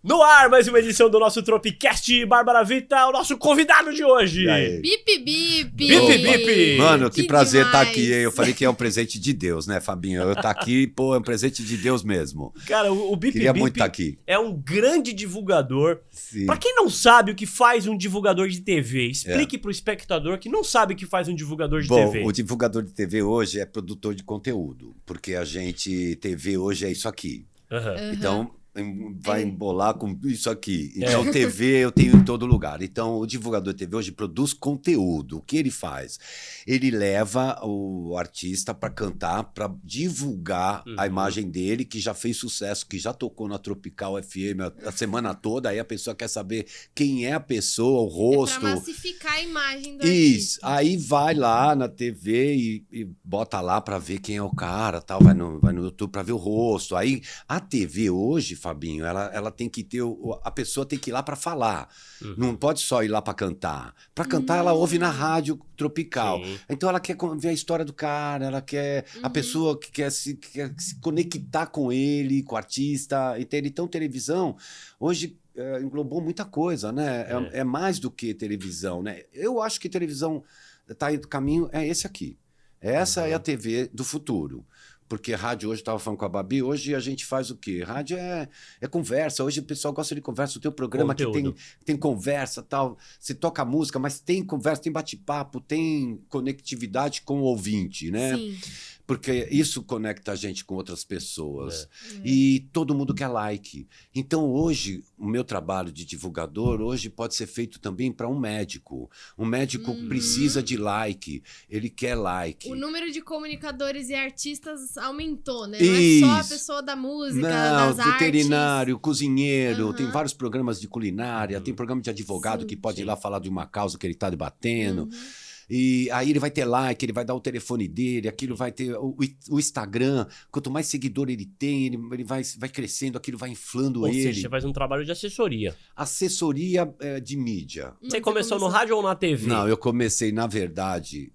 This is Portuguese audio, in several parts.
No ar, mais uma edição do nosso Tropicast. Bárbara Vita, o nosso convidado de hoje. Bip, bip. Bip, bip. Mano, que prazer demais. estar aqui. Eu falei que é um presente de Deus, né, Fabinho? Eu estar aqui, pô, é um presente de Deus mesmo. Cara, o Bip Queria Bip muito estar aqui. é um grande divulgador. Sim. Pra quem não sabe o que faz um divulgador de TV, explique pro espectador que não sabe o que faz um divulgador de Bom, TV. o divulgador de TV hoje é produtor de conteúdo, porque TV hoje é isso aqui. Aham. Então, vai embolar com isso aqui. Então, TV eu tenho em todo lugar. Então, o divulgador de TV hoje produz conteúdo. O que ele faz? Ele leva o artista para cantar, para divulgar a imagem dele, que já fez sucesso, que já tocou na Tropical FM a semana toda. Aí a pessoa quer saber quem é a pessoa, o rosto. É pra massificar a imagem do Isso, artista. aí vai lá na TV e bota lá pra ver quem é o cara, tal, vai no YouTube pra ver o rosto. Aí a TV hoje, Fabinho, ela tem que ter, a pessoa tem que ir lá pra falar. Não pode só ir lá pra cantar. Pra cantar, ela ouve na rádio tropical. Sim. Então ela quer ver a história do cara, ela quer a pessoa que quer se conectar com ele, com o artista. Então televisão, hoje englobou muita coisa, né? É mais do que televisão, né? Eu acho que televisão tá aí do caminho, é esse aqui. Essa é a TV do futuro. Porque rádio hoje, estava falando com a Babi, hoje a gente faz o quê? Rádio é conversa, hoje o pessoal gosta de conversa, o teu programa Conteúdo. que tem conversa, tal, você toca música, mas tem conversa, tem bate-papo, tem conectividade com o ouvinte, né? Sim. Porque isso conecta a gente com outras pessoas. E todo mundo quer like. Então hoje, o meu trabalho de divulgador hoje pode ser feito também para um médico. Um médico precisa de like, ele quer like. O número de comunicadores e artistas aumentou, né? Isso. Não é só a pessoa da música, Não, das veterinário, cozinheiro, tem Aham. vários programas de culinária, tem programa de advogado Sim. que pode ir lá falar de uma causa que ele está debatendo. E aí ele vai ter like, ele vai dar o telefone dele, aquilo vai ter o Instagram. Quanto mais seguidor ele tem, ele vai crescendo, aquilo vai inflando Ou ele. seja, você faz um trabalho de assessoria. Assessoria de mídia. Você começou no rádio ou na TV? Não, eu comecei, na verdade,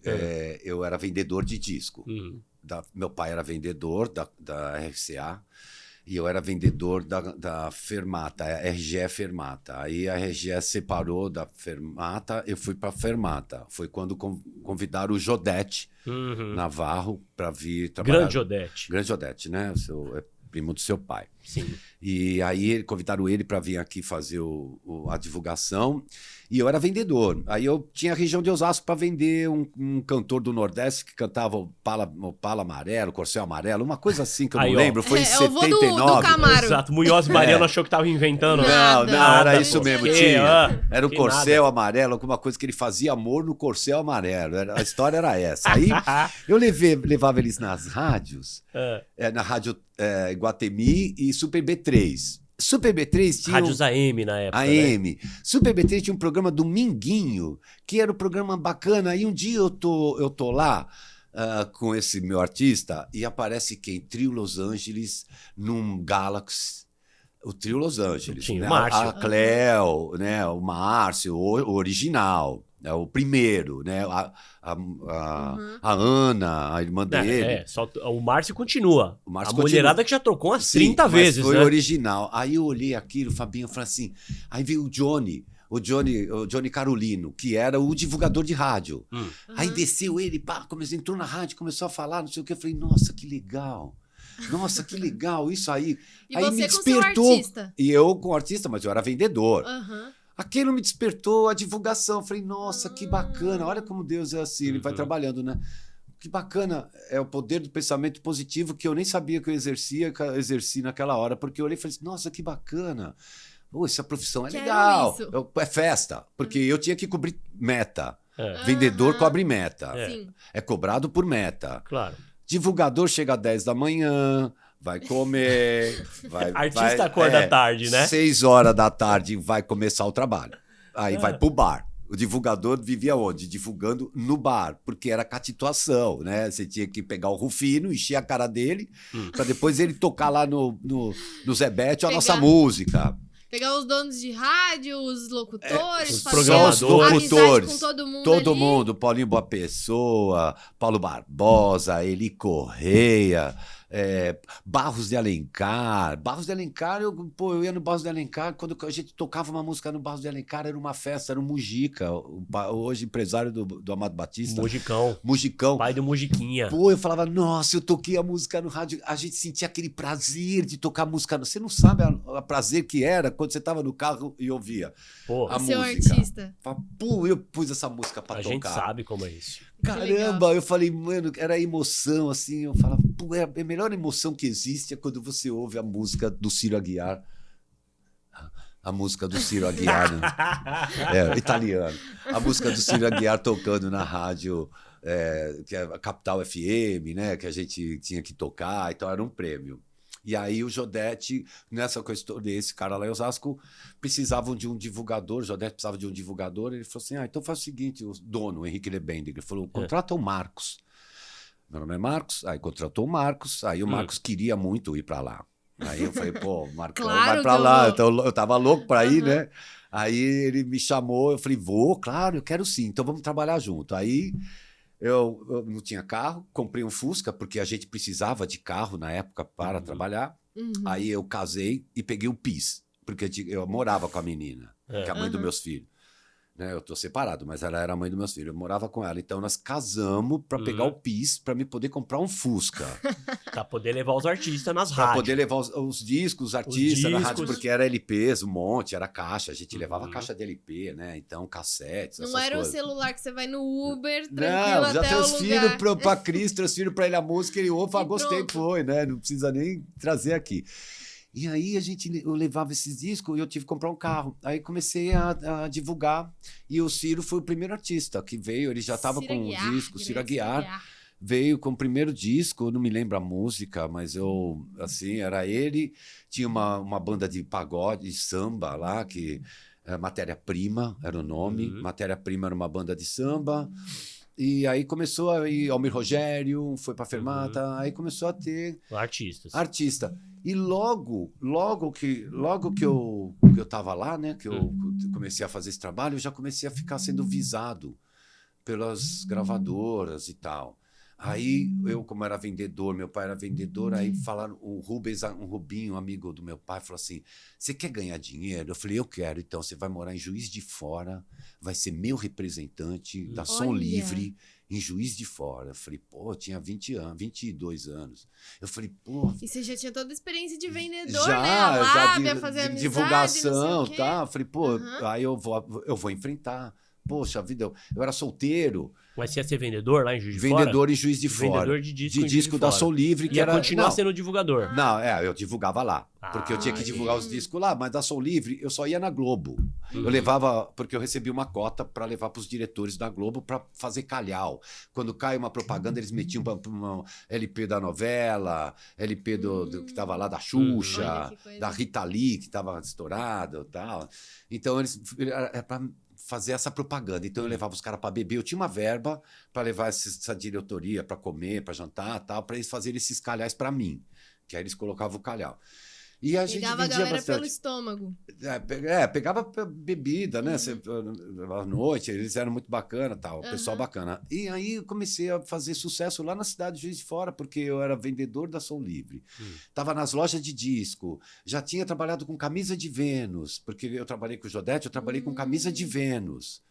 eu era vendedor de disco. Meu pai era vendedor da RCA. E eu era vendedor da Fermata, a RGE Fermata. Aí a RGE separou da Fermata, eu fui para a Fermata. Foi quando convidaram o Jodete Navarro para vir trabalhar. Grande Odete. Grande Odete, né? É primo do seu pai. Sim. E aí convidaram ele para vir aqui fazer a divulgação. E eu era vendedor. Aí eu tinha a região de Osasco para vender um cantor do Nordeste que cantava o Pala Amarelo, Corcel Amarelo, uma coisa assim que eu Aí, não ó. lembro. Foi em É o vô do 79. Camaro. Exato. Munhoz Mariano achou que tava inventando. Não, Nada, era isso pô. mesmo. Que, Tinha. Era o que Corcel nada. Amarelo, alguma coisa que ele fazia amor no Corcel Amarelo. A história era essa. Aí eu levava eles nas rádios, na rádio Iguatemi e Super B3. Super B3 tinha Rádios AM na época. né? AM. Super B3 tinha um programa Dominguinho, que era um programa bacana. Aí um dia eu tô lá com esse meu artista e aparece quem? Trio Los Angeles num Galaxy. O Trio Los Angeles. Tinha o né? Márcio. A Cleo, né? O Márcio, o original. O primeiro, né? A Ana, a irmã dele. Só o Márcio continua. O Márcio a mulherada continua. que já trocou umas Sim, 30 mas vezes, foi né? original. Aí eu olhei aquilo, o Fabinho falou assim. Aí veio o Johnny Carolino, que era o divulgador de rádio. Aí desceu ele, pá, entrou na rádio, começou a falar, não sei o que. Eu falei, nossa, que legal. Nossa, que legal, isso aí. E aí você me com seu despertou. artista. E eu com o artista, mas eu era vendedor. Aham. Aquilo me despertou a divulgação. Eu falei, nossa, que bacana. Olha como Deus é assim, ele vai trabalhando, né? Que bacana. É o poder do pensamento positivo que eu nem sabia que eu exerci naquela hora, porque eu olhei e falei assim, nossa, que bacana. Pô, essa profissão é Quero legal. isso. É festa, porque eu tinha que cobrir meta. Vendedor cobre meta. Sim. É cobrado por meta. Claro. Divulgador chega às 10 da manhã, vai comer. Artista acorda tarde, né? 6 horas da tarde vai começar o trabalho. Aí vai pro bar. O divulgador vivia onde? Divulgando no bar, porque era catituação, né? Você tinha que pegar o Rufino, encher a cara dele, para depois ele tocar lá no Zebete a nossa música. Pegar os donos de rádio, os locutores, os fazer programadores. Só os locutores. amizade com todo mundo Todo ali. mundo, Paulinho Boa Pessoa, Paulo Barbosa, Eli Correia, Barros de Alencar. Barros de Alencar, eu ia no Barros de Alencar, quando a gente tocava uma música no Barros de Alencar, era uma festa, era o Mujica, hoje empresário do Amado Batista. Mujicão. Pai do Mujiquinha. Pô, eu falava, nossa, eu toquei a música no rádio, a gente sentia aquele prazer de tocar música. Você não sabe o prazer que era quando você tava no carro e ouvia a música. Seu artista. Pô, eu pus essa música pra tocar. A gente sabe como é isso. Caramba, eu falei, mano, era emoção, assim, eu falava, pô, a melhor emoção que existe é quando você ouve a música do Ciro Aguiar. A música do Ciro Aguiar, né? Italiano. A música do Ciro Aguiar tocando na rádio, que é a Capital FM, né? Que a gente tinha que tocar, então era um prêmio. E aí o Jodete, nessa questão desse cara lá em Osasco, precisavam de um divulgador, o Jodete precisava de um divulgador, ele falou assim, então faz o seguinte, o dono, o Henrique Lebender, ele falou, contrata o Marcos. Meu nome é Marcos, aí contratou o Marcos, aí o Marcos queria muito ir para lá. Aí eu falei, pô, Marcão, vai para lá, então eu tava louco para ir, né? Aí ele me chamou, eu falei, vou, claro, eu quero sim, então vamos trabalhar junto. Aí eu não tinha carro, comprei um Fusca, porque a gente precisava de carro na época para trabalhar. Aí eu casei e peguei o PIS, porque eu morava com a menina, que é a mãe dos meus filhos. Né? Eu tô separado, mas ela era a mãe dos meus filhos. Eu morava com ela. Então nós casamos para pegar o PIS, para me poder comprar um Fusca. Para poder levar os artistas nas rádios. Para poder levar os discos, os artistas na rádio, porque era LPs, um monte, era caixa. A gente levava caixa de LP, né? Então, cassetes, não era coisas. O celular que você vai no Uber, tranquilo, não, já até transfiro para Cris, transfiro para ele a música, ele ouve, gostei, foi, né? Não precisa nem trazer aqui. E aí eu levava esses discos e eu tive que comprar um carro. Aí comecei a divulgar e o Ciro foi o primeiro artista que veio, ele já estava com um disco, Ciro Aguiar. Veio com o primeiro disco, eu não me lembro a música, mas era ele, tinha uma banda de pagode, de samba lá, que Matéria-Prima era o nome, Matéria-Prima era uma banda de samba. E aí começou a ir Almir Rogério, foi para Fermata, aí começou a ter artista. E logo que eu tava lá, né, que eu comecei a fazer esse trabalho, eu já comecei a ficar sendo visado pelas gravadoras e tal. Aí eu, como era vendedor, meu pai era vendedor, aí falaram, o Rubens, um Rubinho, amigo do meu pai, falou assim, você quer ganhar dinheiro? Eu falei, eu quero, então você vai morar em Juiz de Fora, vai ser meu representante da Som Livre em Juiz de Fora. Eu falei, pô, eu tinha 22 anos. Eu falei, pô... E você já tinha toda a experiência de vendedor, já, né? A lábia, já fazer amizade, divulgação, tá? Eu falei, pô, aí eu vou enfrentar. Poxa vida, eu era solteiro. Mas você ia ser vendedor lá em Juiz de Fora? Vendedor em Juiz de Fora. Vendedor de disco da Som Livre. Que era continuar sendo divulgador. Não, eu divulgava lá. Porque eu tinha que divulgar os discos lá, mas da Som Livre eu só ia na Globo. Eu levava, porque eu recebi uma cota para levar para os diretores da Globo para fazer calhau. Quando cai uma propaganda, eles metiam uma LP da novela, LP que estava lá da Xuxa, da Rita Lee, que estava estourado e tal. Então, é para fazer essa propaganda. Então eu levava os caras para beber, eu tinha uma verba para levar essa diretoria para comer, para jantar, tal, para eles fazerem esses calhais para mim, que aí eles colocavam o calhau. E a gente pegava a vendia galera bastante. pelo estômago. Pegava bebida, né? À noite, eles eram muito bacana, tal, pessoal bacana. E aí eu comecei a fazer sucesso lá na cidade de Juiz de Fora, porque eu era vendedor da Som Livre. Tava nas lojas de disco, já tinha trabalhado com camisa de Vênus, porque eu trabalhei com o Jodete, eu trabalhei com camisa de Vênus.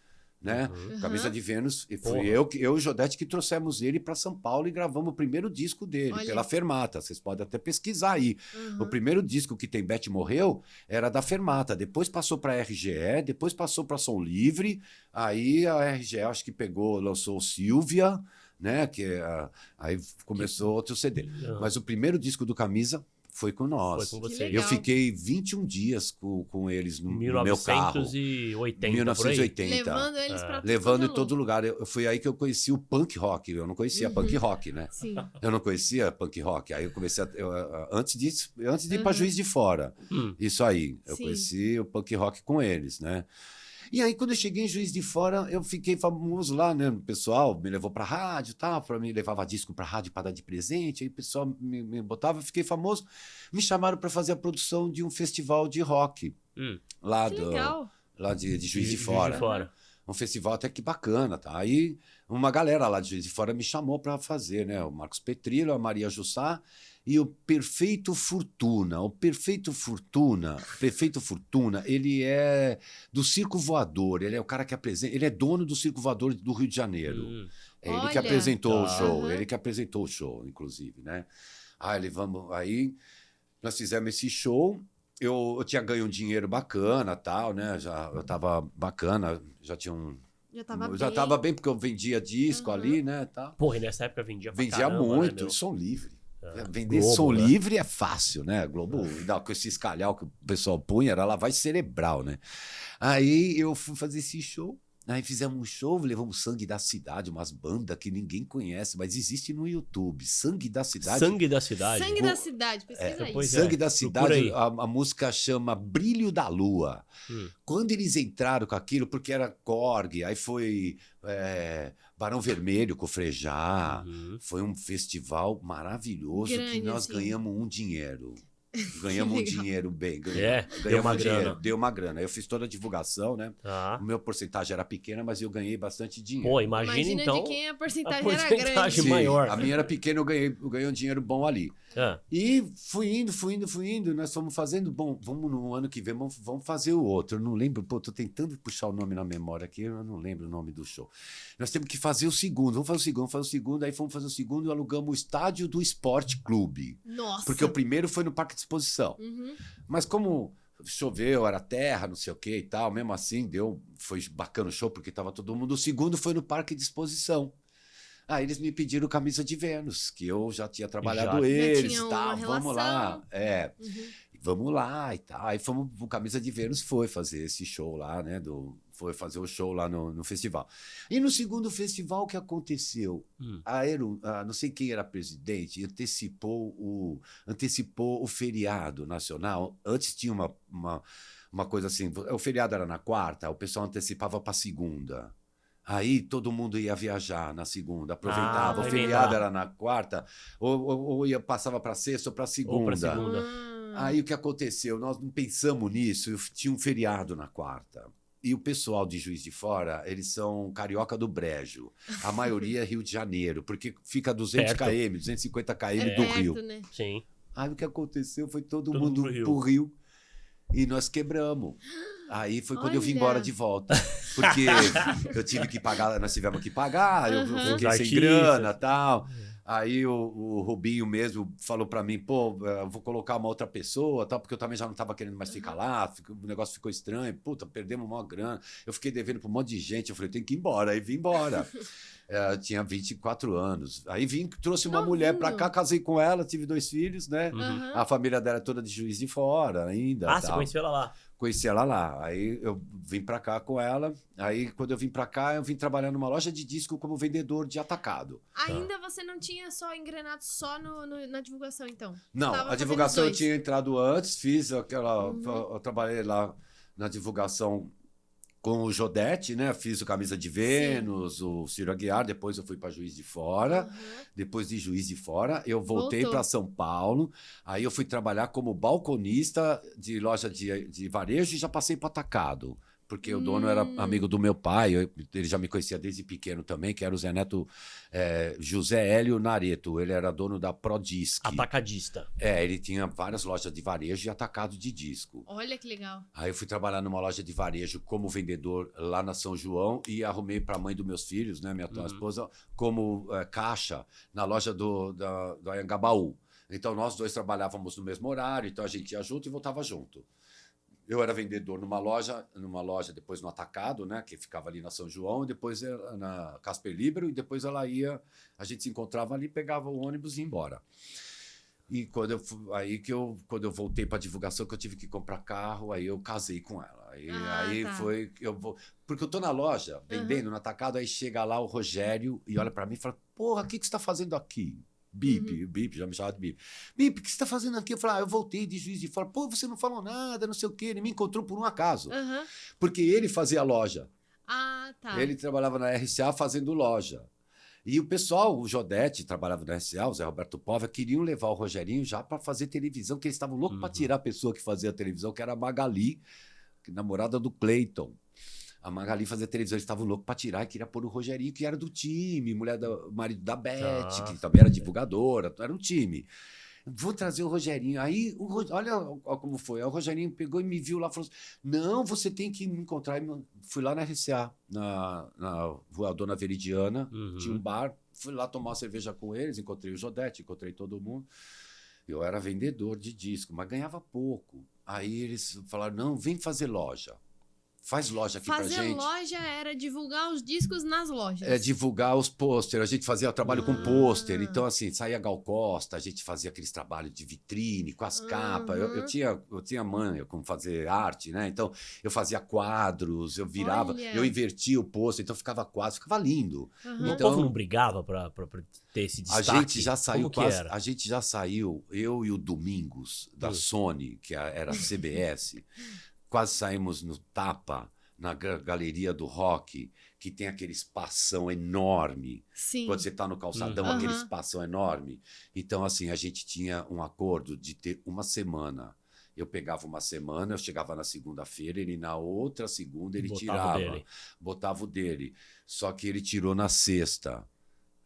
Né? Camisa de Vênus, e fui eu e o Jodete que trouxemos ele para São Paulo e gravamos o primeiro disco dele, pela Fermata. Vocês podem até pesquisar aí. O primeiro disco que tem Beth Morreu era da Fermata, depois passou para a RGE, depois passou para Som Livre, aí a RGE acho que lançou o Silvia, né? Aí começou outro CD. Mas o primeiro disco do Camisa foi com nós. Foi com você. Eu fiquei 21 dias com eles no meu carro. 1980. Levando eles pra levando em todo lugar. Foi aí que eu conheci o punk rock. Eu não conhecia punk rock, né? Sim. Eu não conhecia punk rock. Aí eu comecei antes de ir para Juiz de Fora. Isso aí. Eu conheci o punk rock com eles, né? E aí, quando eu cheguei em Juiz de Fora, eu fiquei famoso lá, né? O pessoal me levou pra rádio, tá? Me levava disco pra rádio para dar de presente. Aí o pessoal me botava, eu fiquei famoso. Me chamaram para fazer a produção de um festival de rock lá de Juiz de Fora. um festival até que bacana, tá? Aí uma galera lá de Juiz de Fora me chamou para fazer, né? O Marcos Petrillo, a Maria Jussá e o Perfeito Fortuna. O Perfeito Fortuna, ele é do Circo Voador, ele é o cara que apresenta, ele é dono do Circo Voador do Rio de Janeiro. É ele que Olha. apresentou o show, Uhum. ele que apresentou o show, inclusive, né? Aí nós fizemos esse show. Eu tinha ganho um dinheiro bacana, tal, né? Eu tava bacana, já tava bem porque eu vendia disco ali, né, tal. Porra, e nessa época vendia pra Vendia caramba, muito, né, meu? som livre. Vender Globo, som né? livre é fácil, né? Globo, com esse escalhau que o pessoal punha, era lavagem cerebral, né? Aí eu fui fazer esse show. Aí fizemos um show, levamos Sangue da Cidade, umas bandas que ninguém conhece, mas existe no YouTube. Sangue da Cidade. Sangue da Cidade. Sangue da Cidade, pesquisa aí. Pois é, Sangue da procura Cidade, aí. a música chama Brilho da Lua. Quando eles entraram com aquilo, porque era Korg, aí foi Barão Vermelho com o Frejá, foi um festival maravilhoso Grande, que nós assim. ganhamos um dinheiro. Ganhamos um dinheiro bem. Deu Ganhamos uma um dinheiro, grana. deu uma grana. Eu fiz toda a divulgação, né? Tá. O meu porcentagem era pequena, mas eu ganhei bastante dinheiro. Pô, imagina então de quem a porcentagem, a era porcentagem grande. Sim, maior. a minha era pequena, eu ganhei um dinheiro bom ali. Ah, E fui indo, nós fomos fazendo, bom, vamos no ano que vem, vamos fazer o outro. Eu não lembro, pô, tô tentando puxar o nome na memória aqui, eu não lembro o nome do show. Nós temos que fazer o segundo, vamos fazer o segundo, aí fomos fazer o segundo e alugamos o estádio do Esporte Clube. Nossa. Porque o primeiro foi no Parque de Exposição. Uhum. Mas como choveu, era terra, não sei o que e tal, mesmo assim, foi bacana o show, porque tava todo mundo. O segundo foi no Parque de Exposição. Aí eles me pediram Camisa de Vênus, que eu já tinha trabalhado Já eles tinha e tal. uma Vamos lá. relação. Uhum. Vamos lá e tal. Aí fomos, o Camisa de Vênus foi fazer esse show lá, né? Foi fazer o show lá no festival. E no segundo festival, o que aconteceu? Não sei quem era presidente, antecipou o feriado nacional. Antes tinha uma coisa assim, o feriado era na quarta, o pessoal antecipava para segunda. Aí todo mundo ia viajar na segunda, aproveitava. O feriado era na quarta, ou passava para sexta ou para segunda. Ou pra segunda. Aí o que aconteceu? Nós não pensamos nisso, tinha um feriado na quarta. E o pessoal de Juiz de Fora, eles são carioca do Brejo. A maioria é Rio de Janeiro, porque fica 200 Perto. km, 250 km do perto, Rio. né? Sim. Aí o que aconteceu foi todo Todo mundo mundo pro Rio. E nós quebramos. Aí foi quando eu vim Olha. embora de volta. Porque eu tive que pagar, nós tivemos que pagar, eu Uhum. fiquei Os sem artistas. grana e tal. Aí o Rubinho mesmo falou pra mim, pô, eu vou colocar uma outra pessoa, tal, porque eu também já não tava querendo mais ficar lá, o negócio ficou estranho, puta, perdemos uma grana. Eu fiquei devendo pra um monte de gente, eu falei, tem que ir embora. Aí vim embora. Eu tinha 24 anos. Aí trouxe uma mulher pra cá, casei com ela, tive 2 filhos, né? Uhum. A família dela é toda de Juiz de Fora ainda. Ah, você tal. conheceu ela lá? Conheci ela lá. Aí eu vim pra cá com ela. Aí quando eu vim pra cá, eu vim trabalhar numa loja de disco como vendedor de atacado. Ainda você não tinha só engrenado só na divulgação, então? Não, Tava a fazendo divulgação eu dois. tinha entrado antes, fiz aquela. Eu trabalhei lá na divulgação com o Jodete, né? Fiz o Camisa de Vênus, o Ciro Aguiar, depois eu fui para Juiz de Fora. Uhum. Depois de Juiz de Fora, eu voltei Voltou. para São Paulo. Aí eu fui trabalhar como balconista de loja de varejo e já passei para atacado. Porque o dono era amigo do meu pai, ele já me conhecia desde pequeno também, que era o Zé Neto José Hélio Nareto. Ele era dono da Prodisc. Atacadista. Ele tinha várias lojas de varejo e atacado de disco. Olha que legal. Aí eu fui trabalhar numa loja de varejo como vendedor lá na São João e arrumei para a mãe dos meus filhos, né, minha atual esposa, como caixa na loja do Anhangabaú. Então nós dois trabalhávamos no mesmo horário, então a gente ia junto e voltava junto. Eu era vendedor numa loja, depois no atacado, né, que ficava ali na São João, e depois na Casper Libero, e depois a gente se encontrava ali, pegava o ônibus e ia embora. E quando eu voltei para divulgação, que eu tive que comprar carro, aí eu casei com ela. Tá. Foi porque eu tô na loja vendendo no atacado, aí chega lá o Rogério e olha para mim e fala: "Porra, o que você está fazendo aqui?" Bip, já me chamava de Bip. Bip, o que você está fazendo aqui? Eu falei: eu voltei de Juiz de Fora. Pô, você não falou nada, não sei o quê. Ele me encontrou por um acaso. Uhum. Porque ele fazia loja. Ah, tá. Ele trabalhava na RCA fazendo loja. E o pessoal, o Jodete, trabalhava na RCA, o Zé Roberto Pova, queriam levar o Rogerinho já para fazer televisão, que eles estavam loucos para tirar a pessoa que fazia a televisão, que era a Magali, namorada do Cleiton. A Magali fazia televisão, eles estavam loucos pra tirar e queria pôr o Rogerinho, que era do time, marido da Beth, que também era divulgadora, era um time. Vou trazer o Rogerinho. Aí, olha como foi. Aí o Rogerinho pegou e me viu lá e falou assim: não, você tem que me encontrar. Fui lá na RCA, na Rua Dona Veridiana, tinha um bar. Fui lá tomar uma cerveja com eles, encontrei o Jodete, encontrei todo mundo. Eu era vendedor de disco, mas ganhava pouco. Aí eles falaram: não, vem fazer loja. Faz loja aqui pra gente. Fazer loja era divulgar os discos nas lojas. É divulgar os pôsteres. A gente fazia trabalho com pôster. Então, assim, saía Gal Costa, a gente fazia aqueles trabalhos de vitrine, com as capas. Eu tinha manha como fazer arte, né? Então, eu fazia quadros, eu virava, eu invertia o pôster, então ficava quadro, ficava lindo. O Então, povo não brigava pra ter esse destaque? a gente já saiu Como que era? A gente já saiu, eu e o Domingos, da Sony, que era a CBS, quase saímos no Tapa, na Galeria do Rock, que tem aquele espação enorme. Sim. Quando você está no calçadão, aquele espação enorme. Então, assim, a gente tinha um acordo de ter uma semana. Eu pegava uma semana, eu chegava na segunda-feira, ele na outra segunda ele tirava. Botava o dele. Só que ele tirou na sexta.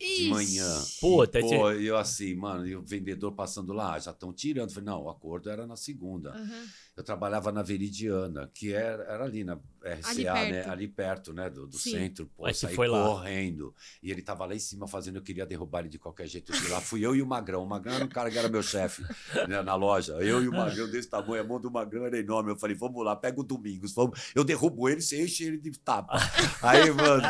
De manhã. Puta, Pô, eu assim, mano, e o vendedor passando lá, já estão tirando. Falei, não, o acordo era na segunda. Eu trabalhava na Veridiana, que era ali na RCA, ali perto, né, do centro. Pô, mas saí foi lá correndo. E ele tava lá em cima fazendo, eu queria derrubar ele de qualquer jeito. Eu fui lá, fui eu e o Magrão. O Magrão era um cara que era meu chefe, né, na loja. Eu e o Magrão desse tamanho, a mão do Magrão era enorme. Eu falei, vamos lá, pega o Domingos, vamos. Eu derrubo ele, você enche ele de tapa. Aí, mano,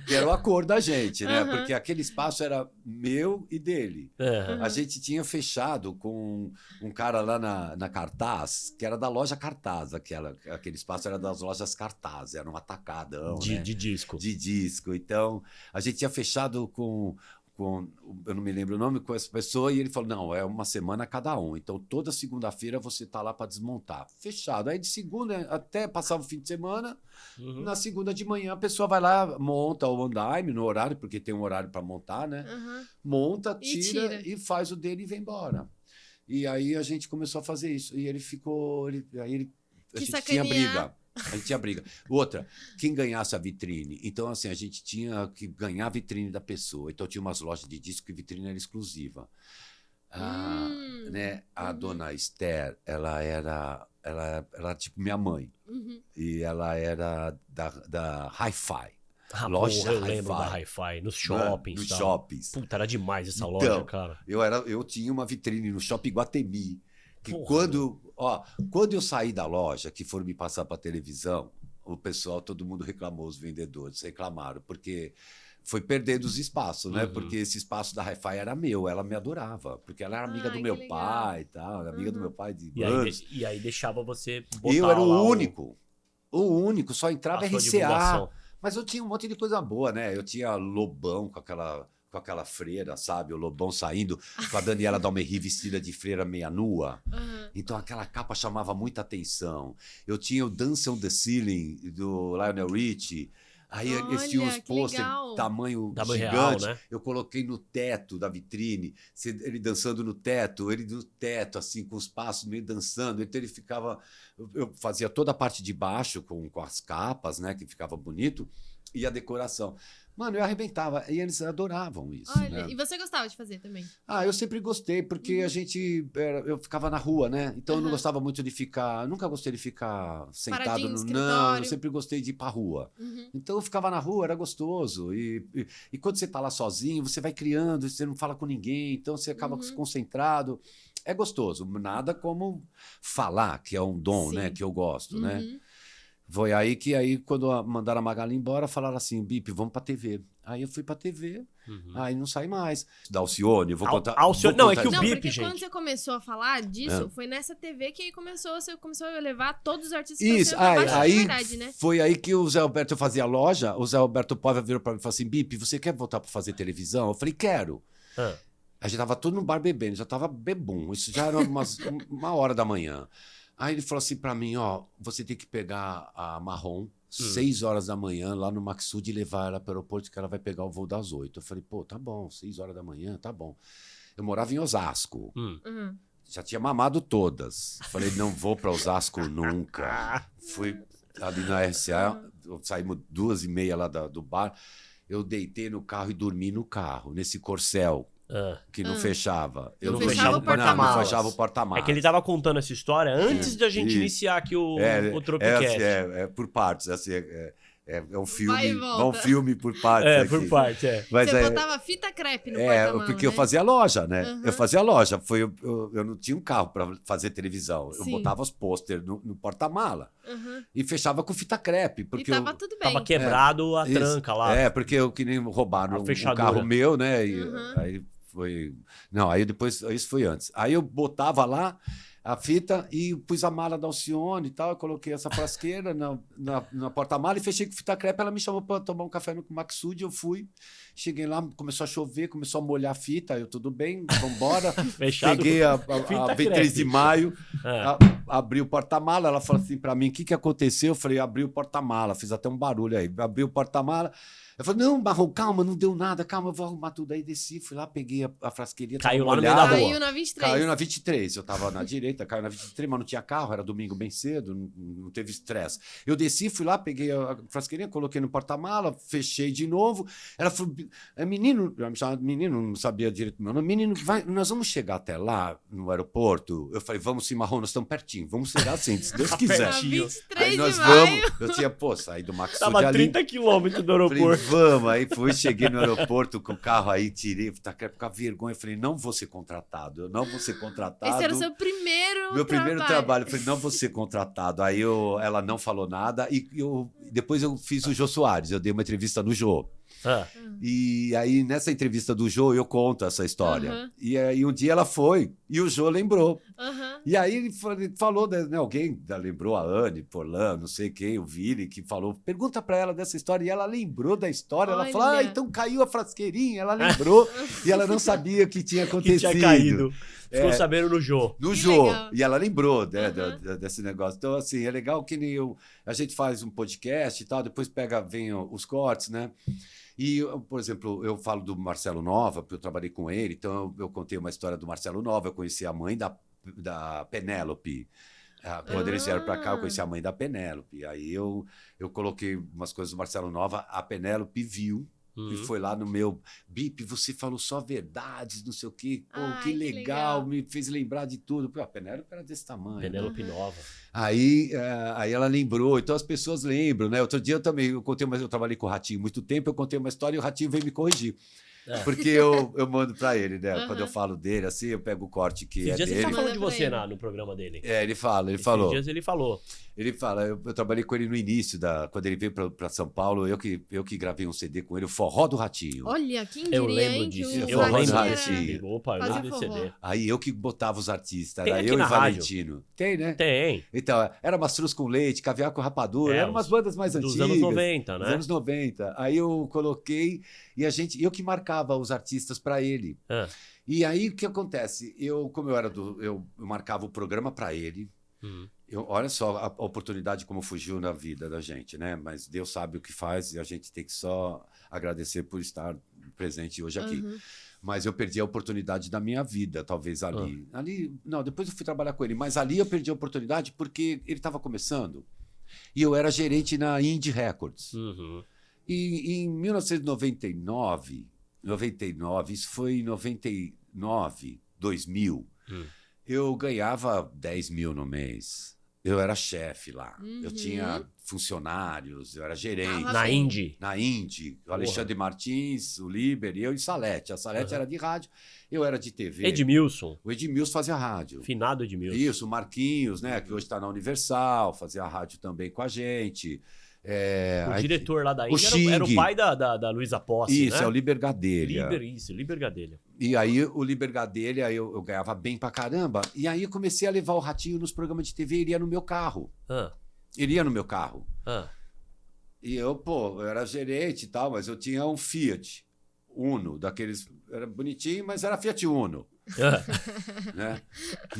que era o acordo da gente, né? Porque aquele espaço era meu e dele. A gente tinha fechado com um cara lá na Cartaz, que era da loja Cartaz, aquele espaço era das lojas Cartaz, era um atacadão, né? De disco. De disco. Então, a gente tinha fechado com eu não me lembro o nome, com essa pessoa, e ele falou, não, é uma semana cada um. Então, toda segunda-feira você tá lá para desmontar. Fechado. Aí, de segunda, até passava o fim de semana, na segunda de manhã, a pessoa vai lá, monta o on-time no horário, porque tem um horário para montar, né? Monta, tira e faz o dele e vem embora. E aí, a gente começou a fazer isso. E ele ficou... a gente tinha briga. A gente tinha briga. Outra, quem ganhasse a vitrine. Então, assim, a gente tinha que ganhar a vitrine da pessoa. Então, tinha umas lojas de disco que a vitrine era exclusiva. Né? A dona Esther, ela era tipo minha mãe. E ela era da Hi-Fi. Loja eu lembro da Hi-Fi, nos shoppings. Nos shoppings. Puta, era demais essa loja, cara. Eu tinha uma vitrine no Shopping Guatemi. Que quando eu saí da loja, que foram me passar para televisão, o pessoal, todo mundo reclamou, os vendedores reclamaram, porque foi perdendo os espaços, né? Porque esse espaço da Hi-Fi era meu, ela me adorava, porque ela era amiga do meu pai e tal, amiga do meu pai de anos. E aí deixava você botar eu era o único, só entrava RCA. Divulgação. Mas eu tinha um monte de coisa boa, né? Eu tinha Lobão com aquela freira, sabe? O Lobão saindo com a Daniela Dalmerri vestida de freira meia nua. Então aquela capa chamava muita atenção. Eu tinha o Dance on the Ceiling do Lionel Richie. Aí eles tinham os pôster tamanho gigante. Real, né? Eu coloquei no teto da vitrine, ele dançando no teto, assim, com os passos meio dançando. Então ele ficava... Eu fazia toda a parte de baixo com as capas, né? Que ficava bonito. E a decoração. Mano, eu arrebentava. E eles adoravam isso. Olha, né? E você gostava de fazer também? Eu sempre gostei, porque eu ficava na rua, né? Então eu não gostava muito de ficar... Nunca gostei de ficar sentado no... Não, eu sempre gostei de ir pra rua. Então eu ficava na rua, era gostoso. E quando você tá lá sozinho, você vai criando, você não fala com ninguém, então você acaba concentrado. É gostoso. Nada como falar, que é um dom, né? Que eu gosto, né? Foi aí que quando mandaram a Magali embora, falaram assim, Bip, vamos pra TV. Aí eu fui pra TV, aí não saí mais. Da Alcione, vou contar... Alcione, não, é que o Bip, porque gente... quando você começou a falar disso, foi nessa TV que aí você começou a levar todos os artistas isso, pra de verdade, né? Foi aí que o Zé Alberto fazia loja, o Zé Alberto Pova virou pra mim e falou assim, Bip, você quer voltar pra fazer televisão? Eu falei, quero. A gente tava todo no bar bebendo, já tava bebum, isso já era 1h da manhã. Aí ele falou assim pra mim, você tem que pegar a Marrom, 6h da manhã, lá no Maxud, e levar ela para o aeroporto, que ela vai pegar o voo das 8h. Eu falei, pô, tá bom, 6h da manhã, tá bom. Eu morava em Osasco. Já tinha mamado todas. Falei, não vou para Osasco nunca. ali na RCA, saímos 2h30 lá do bar, eu deitei no carro e dormi no carro, nesse Corcel. Que não fechava. Não fechava o porta-malas. Não fechava o porta-malas. É que ele tava contando essa história antes da gente iniciar aqui o Tropicast. É por partes, assim, é um filme, um filme por partes. É, por partes, é. Mas você botava fita crepe no porta-malas, porque eu fazia loja, né? Eu fazia loja. Eu não tinha um carro para fazer televisão. Eu botava os pôster no porta-mala e fechava com fita crepe. Porque e tava tudo bem. Tava quebrado a tranca lá. Porque eu que nem roubaram um carro meu, né? E aí foi... Não, aí depois... Isso foi antes. Aí eu botava lá a fita e pus a mala da Alcione e tal. Eu coloquei essa frasqueira na porta-mala e fechei com fita crepe. Ela me chamou para tomar um café no Maxud. Eu fui, cheguei lá, começou a chover, começou a molhar a fita. Eu, tudo bem, vambora. Peguei a 23 de maio, abri o porta-mala. Ela falou assim para mim: o que aconteceu? Eu falei: abri o porta-mala, fiz até um barulho aí. Abri o porta-mala. Eu falei: não, Marrom, calma, não deu nada, calma, eu vou arrumar tudo. Aí desci, fui lá, peguei a frasqueirinha. Caiu lá no meio da rua. Caiu na 23. Caiu na 23. Eu tava na direita, caiu na 23, mas não tinha carro, era domingo bem cedo, não teve estresse. Eu desci, fui lá, peguei a frasqueirinha, coloquei no porta-mala, fechei de novo. Ela falou: menino, ela me chamava de menino, não sabia direito meu nome. Menino, nós vamos chegar até lá no aeroporto? Eu falei: vamos sim, Marrom, nós estamos pertinho, vamos chegar assim, se Deus quiser. Aí nós vamos. Eu tinha, saí do Maxud ali. Tava 30 quilômetros do aeroporto. Vamos, aí cheguei no aeroporto com o carro aí, tirei, com a vergonha, eu falei: não vou ser contratado, eu não vou ser contratado. Esse era o seu primeiro primeiro trabalho, eu falei: não vou ser contratado. Aí ela não falou nada e depois eu fiz o Jô Soares, eu dei uma entrevista no Jô. E aí nessa entrevista do Jô eu conto essa história. E aí um dia ela foi e o Jô lembrou. E aí ele falou, né, alguém lembrou, a Anne Porlan, não sei quem, o Vili, que falou: pergunta pra ela dessa história. E ela lembrou da história. Ela falou: então caiu a frasqueirinha. Ela lembrou e ela não sabia o que tinha acontecido. Que tinha caído. Ficou sabendo no Jô. No Jô. E ela lembrou, né, desse negócio. Então, assim, é legal que a gente faz um podcast e tal, depois vem os cortes, né? E, por exemplo, eu falo do Marcelo Nova, porque eu trabalhei com ele, então eu contei uma história do Marcelo Nova, eu conheci a mãe da Penélope. Quando eles vieram para cá, eu conheci a mãe da Penélope. Aí eu coloquei umas coisas do Marcelo Nova, a Penélope viu e foi lá no meu Bip, você falou só verdades, não sei o quê. Pô, que legal, me fez lembrar de tudo. Pô, a Penélope era desse tamanho. Penélope Nova. Aí ela lembrou, então as pessoas lembram, né? Outro dia eu trabalhei com o Ratinho muito tempo, eu contei uma história e o Ratinho veio me corrigir. Porque eu mando pra ele, né? Quando eu falo dele, assim, eu pego o corte que Esses dias dele. ele tá falando de você no programa dele. Ele falou. Esses dias ele falou. Ele fala, eu trabalhei com ele no início, quando ele veio pra São Paulo, eu que gravei um CD com ele, o Forró do Ratinho. Olha, quem diria, eu lembro disso. Eu lembro do Ratinho. Opa, eu lembro desse CD. Aí eu que botava os artistas, Tem era aqui eu e na Valentino. Tem, né? Tem. Então, era mastruz com leite, caviar com rapadura, eram umas bandas mais antigas. Dos anos 90, né? Dos anos 90. Aí eu coloquei e eu que marcava os artistas para ele. E aí o que acontece? Como eu marcava o programa para ele. Olha só a oportunidade como fugiu na vida da gente, né? Mas Deus sabe o que faz e a gente tem que só agradecer por estar presente hoje aqui. Mas eu perdi a oportunidade da minha vida, talvez ali. Não, depois eu fui trabalhar com ele, mas ali eu perdi a oportunidade porque ele estava começando e eu era gerente na Indie Records. E em 1999, isso foi em 99, 2000, eu ganhava 10 mil no mês. Eu era chefe lá. Eu tinha funcionários, eu era gerente. Na Indie? Na Indie. O Alexandre Martins, o Liber e eu e Salete. A Salete era de rádio, eu era de TV. Edmilson. O Edmilson fazia rádio. Finado Edmilson. Isso, o Marquinhos, né, que hoje está na Universal, fazia rádio também com a gente. O diretor lá da Índia era o pai da Luísa Posse, isso, né? É o Liber Gadelha. Liber Gadelha. E aí o Liber Gadelha, eu ganhava bem pra caramba. E aí eu comecei a levar o Ratinho nos programas de TV, ele ia no meu carro. Ele ia no meu carro. E eu era gerente e tal, mas eu tinha um Fiat Uno, daqueles... Era bonitinho, mas era Fiat Uno. Né?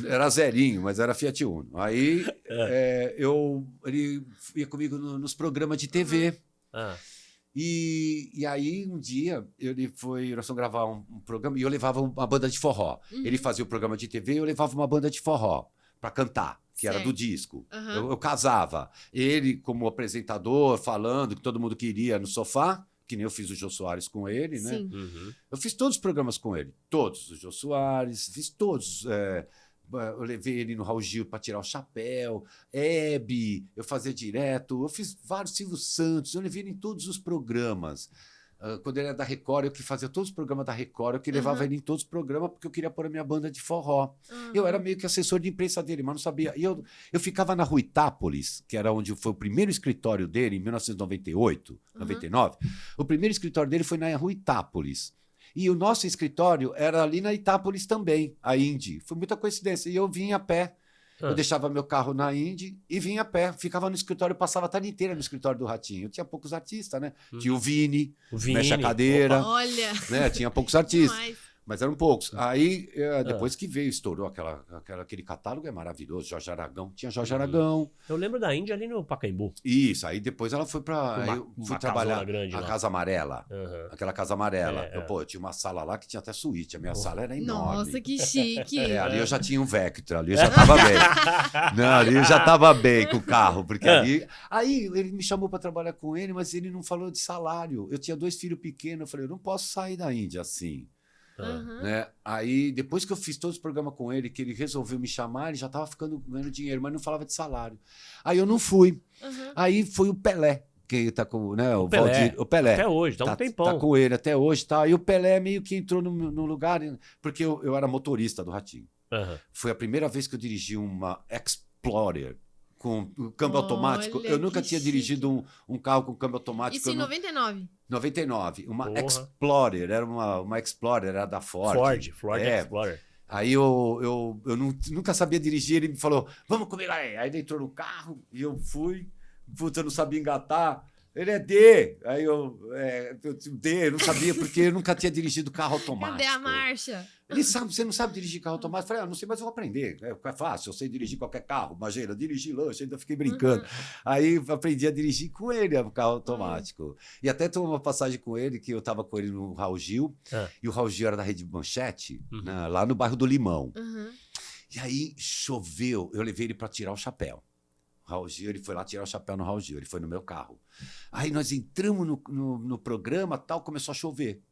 Era zerinho, mas era Fiat Uno. Aí ele ia comigo nos programas de TV. E aí um dia nós fomos gravar um programa e eu levava uma banda de forró. Ele fazia o programa de TV e eu levava uma banda de forró para cantar. que era do disco. Uhum. Eu casava. Ele como apresentador, falando que todo mundo queria no sofá, que nem eu fiz o Jô Soares com ele, né? Sim. Uhum. Eu fiz todos os programas com ele. Todos. O Jô Soares, fiz todos. Eu levei ele no Raul Gil para tirar o chapéu. Hebe, eu fazia direto. Eu fiz vários Silvio Santos. Eu levei ele em todos os programas. Quando ele era da Record, eu que fazia todos os programas da Record, eu que levava ele em todos os programas porque eu queria pôr a minha banda de forró. Eu era meio que assessor de imprensa dele, mas não sabia. E eu ficava na Rua Itápolis, que era onde foi o primeiro escritório dele, em 1998, 99. O primeiro escritório dele foi na Rua Itápolis. E o nosso escritório era ali na Itápolis também, a Indy. Foi muita coincidência. E eu vinha a pé. Eu deixava meu carro na Indy e vinha a pé. Ficava no escritório, passava a tarde inteira no escritório do Ratinho. Eu tinha poucos artistas, né? Tinha o Vini, Mexe a Cadeira. Olha! Né? Tinha poucos artistas. Demais. Mas eram poucos. Aí, depois que veio, estourou aquele catálogo, é maravilhoso. Jorge Aragão. Tinha Jorge Aragão. Eu lembro da Índia ali no Pacaembu. Isso. Aí depois ela foi pra... Uma eu fui casona trabalhar grande a lá. Casa Amarela. Uhum. Aquela Casa Amarela. É. Eu tinha uma sala lá que tinha até suíte. A minha sala era enorme. Nossa, que chique. Ali eu já tinha um Vectra. Ali eu já tava bem. Não, ali eu já tava bem com o carro. Porque ali... Aí ele me chamou pra trabalhar com ele, mas ele não falou de salário. Eu tinha 2 filhos pequenos. Eu falei, eu não posso sair da Índia assim. Né? Aí, depois que eu fiz todos os programas com ele, que ele resolveu me chamar, ele já estava ganhando dinheiro, mas não falava de salário. Aí eu não fui. Aí foi o Pelé, que tá com, né, o Pelé. Valdir, o Pelé. Até hoje, tá um tempão. Tá com ele até hoje, tá? E o Pelé meio que entrou no lugar, porque eu era motorista do Ratinho. Foi a primeira vez que eu dirigi uma Explorer com câmbio automático. Eu nunca tinha dirigido um carro com câmbio automático. Isso em 99? 99. Uma Porra. Explorer. Era uma Explorer, era da Ford. Ford É. Explorer. Aí eu nunca sabia dirigir. Ele me falou, vamos comigo aí. Aí ele entrou no carro e eu fui. Puta, eu não sabia engatar. Ele é D. Aí D, eu não sabia, porque eu nunca tinha dirigido carro automático. Cadê a marcha? Ele sabe, você não sabe dirigir carro automático? Eu falei, não sei, mas eu vou aprender. É fácil, eu sei dirigir qualquer carro. Imagina, dirigir lanche, ainda fiquei brincando. Aí aprendi a dirigir com ele o carro automático. E até tomei uma passagem com ele, que eu estava com ele no Raul Gil, e o Raul Gil era da Rede Manchete, né, lá no bairro do Limão. E aí choveu, eu levei ele para tirar o chapéu. Raul Gil, ele foi lá tirar o chapéu no Raul Gil, ele foi no meu carro. Aí nós entramos no programa, tal, começou a chover.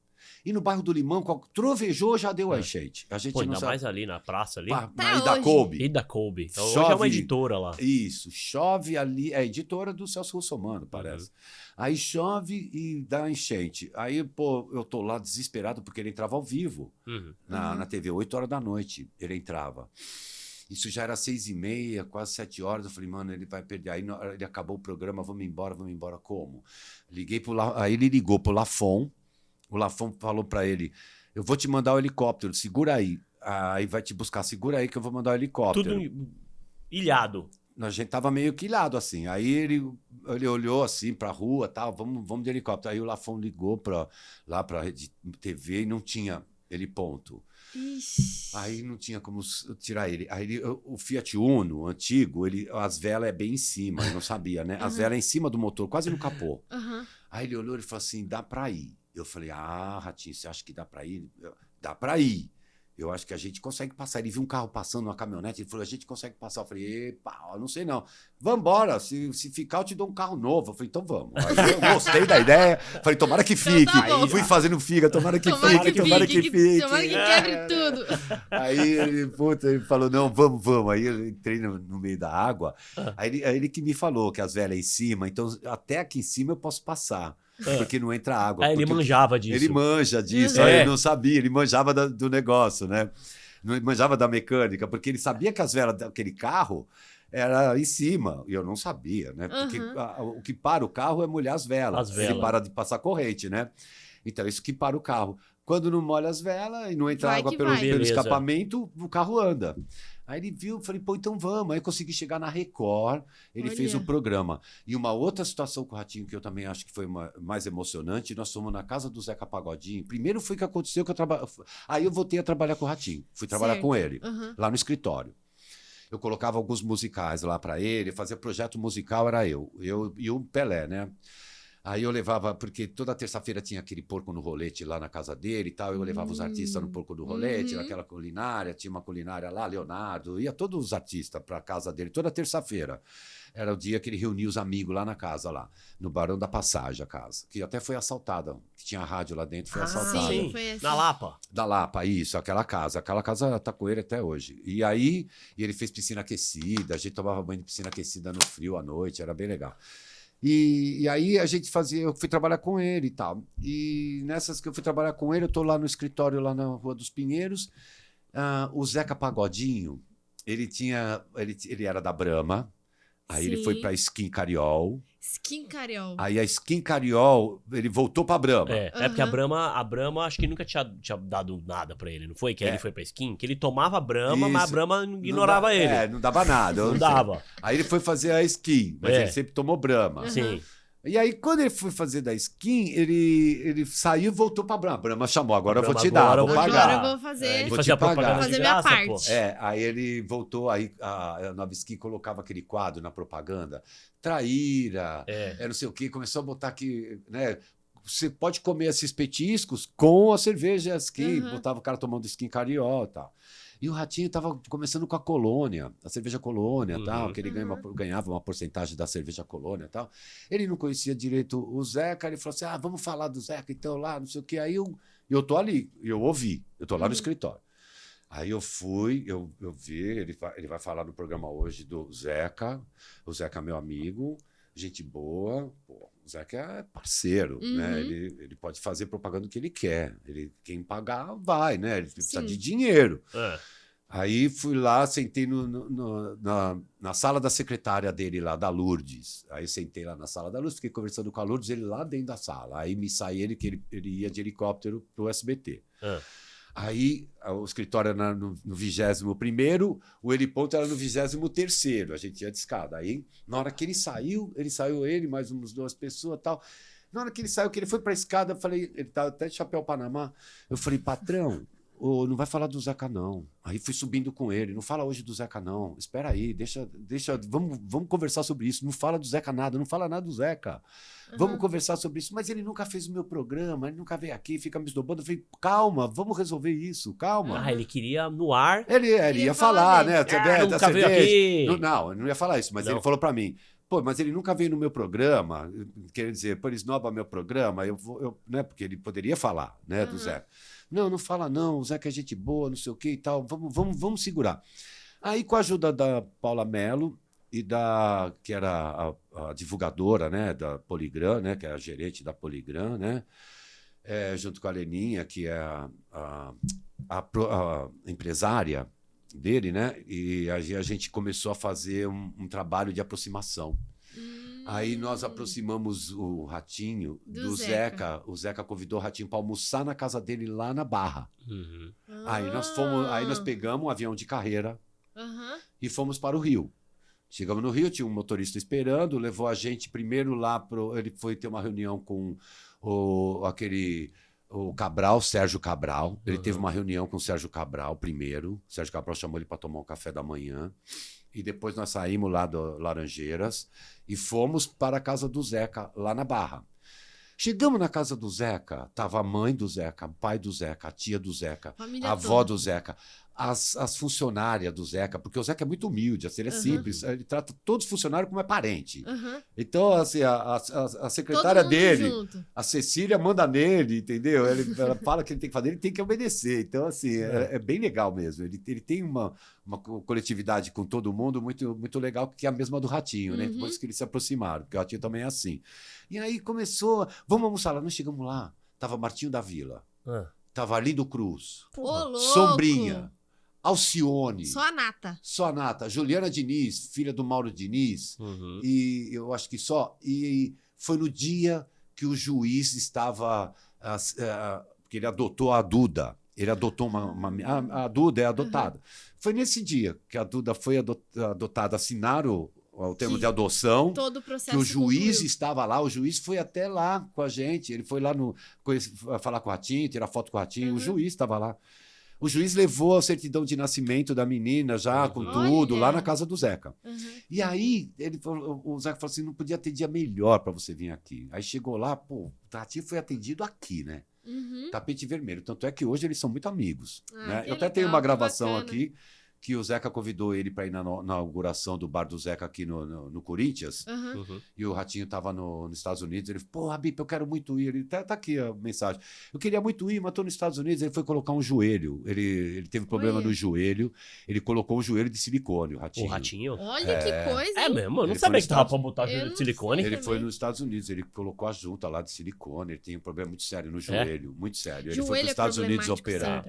E no bairro do Limão, trovejou, já deu a enchente. A gente Pô, não ainda sabe. mais ali na praça ali. Na Ida Coube. Ida Coube. Então, hoje Chove. é uma editora lá. Isso, chove ali, é editora do Celso Russomano, parece. Aí chove e dá enchente. Aí, pô, eu tô lá desesperado porque ele entrava ao vivo na TV, 8 horas da noite, ele entrava. Isso já era 6h30, quase 7 horas. Eu falei, mano, ele vai perder. Aí ele acabou o programa, vamos embora como? Aí ele ligou pro Lafon. O Lafon falou para ele, eu vou te mandar o helicóptero, segura aí. Aí vai te buscar, segura aí que eu vou mandar o helicóptero. Tudo ilhado. A gente tava meio que ilhado, assim. Aí ele olhou assim pra rua, tal, vamos de helicóptero. Aí o Lafon ligou lá pra Rede TV e não tinha heliponto. Ixi. Aí não tinha como tirar ele. Aí o Fiat Uno, antigo, as velas é bem em cima, eu não sabia, né? As velas é em cima do motor, quase no capô. Aí ele olhou e falou assim, dá pra ir. Eu falei, Ratinho, você acha que dá pra ir? Dá pra ir. Eu acho que a gente consegue passar. Ele viu um carro passando, uma caminhonete, ele falou, a gente consegue passar. Eu falei, epa, eu não sei não. Vambora, se ficar eu te dou um carro novo. Eu falei, então vamos. Aí eu gostei da ideia, falei, tomara que fique. Então tá bom. Aí fui fazendo figa, tomara que fique. Tomara que quebre tudo. Aí ele falou, não, vamos. Aí eu entrei no meio da água. Aí ele que me falou que as velas é em cima, então até aqui em cima eu posso passar. Porque não entra água. Ele manjava disso. Ele manja disso. Aí ele não sabia, ele manjava do negócio, né? Não manjava da mecânica, porque ele sabia que as velas daquele carro era em cima. E eu não sabia, né? Porque o que para o carro é molhar as velas. Ele para de passar corrente, né? Então, isso que para o carro. Quando não molha as velas e não entra água pelo escapamento, o carro anda. Aí ele viu, falei, pô, então vamos. Aí eu consegui chegar na Record, ele fez o programa. E uma outra situação com o Ratinho, que eu também acho que foi mais emocionante, nós fomos na casa do Zeca Pagodinho. Primeiro foi que aconteceu que aí eu voltei a trabalhar com o Ratinho. Fui trabalhar com ele, lá no escritório. Eu colocava alguns musicais lá para ele, fazia projeto musical, era eu e o Pelé, né? Aí eu levava, porque toda terça-feira tinha aquele porco no rolete lá na casa dele e tal. Eu levava os artistas no porco do rolete, naquela culinária, tinha uma culinária lá, Leonardo, ia todos os artistas para a casa dele, toda terça-feira. Era o dia que ele reunia os amigos lá na casa, lá, no Barão da Passagem, a casa, que até foi assaltada, que tinha rádio lá dentro, foi assaltada. Sim, Foi assim. na Lapa. Da Lapa, isso, aquela casa tá com ele até hoje. E aí, ele fez piscina aquecida, a gente tomava banho de piscina aquecida no frio à noite, era bem legal. E aí eu fui trabalhar com ele e tal. E nessas que eu fui trabalhar com ele, eu tô lá no escritório, lá na Rua dos Pinheiros. O Zeca Pagodinho, ele era da Brahma, aí ele foi pra Skin Cariol. Skin Cariol. Aí a Skin Cariol, ele voltou pra Brahma. É porque a Brahma acho que nunca tinha dado nada pra ele, não foi? Que aí ele foi pra Skin, que ele tomava Brahma, mas a Brahma ignorava ele. Não dava nada. Não dava. Aí ele foi fazer a Skin, mas ele sempre tomou Brahma. Sim. E aí, quando ele foi fazer da Skin, ele saiu e voltou pra Brahma. A Brahma chamou, agora eu vou te dar, vou pagar. Agora eu vou fazer. Ele vou fazia te pagar. propaganda de Fazer minha graça, parte. pô. Aí ele voltou, aí a Nova Skin colocava aquele quadro na propaganda, traíra, não sei o quê, começou a botar aqui, né? Você pode comer esses petiscos com a cerveja Skin, botava o cara tomando Skin Cariol e tal. E o Ratinho estava começando com a Colônia, a cerveja Colônia, tal, que ele ganhava uma porcentagem da cerveja Colônia, tal. Ele não conhecia direito o Zeca, ele falou assim: vamos falar do Zeca então lá, não sei o quê. Aí eu tô ali, eu ouvi, eu tô lá no escritório. Aí eu fui, eu vi, ele vai falar no programa hoje do Zeca, o Zeca é meu amigo, gente boa, pô, o Zeca é parceiro, né? Ele pode fazer propaganda do que ele quer. Quem pagar, vai, né? Ele precisa de dinheiro. Aí fui lá, sentei na sala da secretária dele lá, da Lourdes. Aí sentei lá na sala da Lourdes, fiquei conversando com a Lourdes, ele lá dentro da sala. Aí me saí que ele ia de helicóptero pro SBT. Aí o escritório era no 21º, o heliponto era no 23º, a gente ia de escada. Aí, na hora que ele saiu mais umas 2 pessoas e tal. Na hora que ele saiu, que ele foi pra escada, eu falei, ele tava até de chapéu Panamá, eu falei, patrão, não vai falar do Zeca não. Aí fui subindo com ele, não fala hoje do Zeca não, espera aí, deixa, vamos conversar sobre isso, não fala do Zeca nada, não fala nada do Zeca. Vamos conversar sobre isso. Mas ele nunca fez o meu programa, ele nunca veio aqui, fica me esnobando. Eu falei, calma, vamos resolver isso, calma. Ele queria no ar. Ele ia falar, né? Nunca veio aqui. Não, ele não ia falar isso, mas ele falou pra mim, pô, mas ele nunca veio no meu programa, quer dizer, pô, ele esnoba meu programa, né? Porque ele poderia falar, né, do Zeca. Não fala não, o Zeca é gente boa, não sei o que e tal, vamos segurar. Aí, com a ajuda da Paula Mello, que era a divulgadora, né, da Poligram, né, que é a gerente da Poligram, né, junto com a Leninha, que é a empresária dele, né, e a gente começou a fazer um trabalho de aproximação. Aí nós aproximamos o Ratinho do Zeca. O Zeca convidou o Ratinho para almoçar na casa dele lá na Barra. Aí nós pegamos um avião de carreira e fomos para o Rio. Chegamos no Rio, tinha um motorista esperando, levou a gente primeiro lá ele foi ter uma reunião com o Cabral, Sérgio Cabral. Ele teve uma reunião com o Sérgio Cabral primeiro. O Sérgio Cabral chamou ele para tomar um café da manhã. E depois nós saímos lá do Laranjeiras e fomos para a casa do Zeca, lá na Barra. Chegamos na casa do Zeca, tava a mãe do Zeca, o pai do Zeca, a tia do Zeca, a avó do Zeca, as funcionárias do Zeca, porque o Zeca é muito humilde, assim, ele é simples, ele trata todos os funcionários como é parente. Então, assim, a secretária dele, junto. A Cecília, manda nele, entendeu? Ela fala que ele tem que fazer, ele tem que obedecer. Então, assim, é bem legal mesmo. Ele tem uma coletividade com todo mundo muito, muito legal, que é a mesma do Ratinho, né? Depois que eles se aproximaram, porque o Ratinho também é assim. E aí começou, vamos almoçar lá, nós chegamos lá, tava Martinho da Vila, tava Arlindo Cruz, Sombrinha, Alcione. Só a nata. Juliana Diniz, filha do Mauro Diniz. E eu acho que só. E foi no dia que o juiz estava... porque ele adotou a Duda. Ele adotou a Duda é adotada. Foi nesse dia que a Duda foi adotada. Assinaram o termo de adoção. Todo o processo que o juiz concluiu. estava lá. O juiz foi até lá com a gente. Ele foi lá falar com o Ratinho, tirar foto com o Ratinho. O juiz estava lá. O juiz levou a certidão de nascimento da menina já com tudo, lá na casa do Zeca. E aí o Zeca falou assim, não podia ter dia melhor para você vir aqui. Aí chegou lá, pô, o Ratinho foi atendido aqui, né? Tapete vermelho. Tanto é que hoje eles são muito amigos. Né? Eu até tenho uma gravação aqui que o Zeca convidou ele para ir na inauguração do bar do Zeca aqui no Corinthians. E o Ratinho estava nos Estados Unidos. Ele falou, pô, Rabip, eu quero muito ir. Ele tá aqui a mensagem. Eu queria muito ir, mas estou nos Estados Unidos. Ele foi colocar um joelho. Ele teve problema no joelho. Ele colocou um joelho de silicone, o Ratinho. O Ratinho? Olha que coisa, hein? É mesmo, eu não sabia que tava para botar joelho de silicone. Ele foi nos Estados Unidos, ele colocou a junta lá de silicone. Ele tem um problema muito sério no joelho, muito sério. Ele foi para os Estados Unidos operar.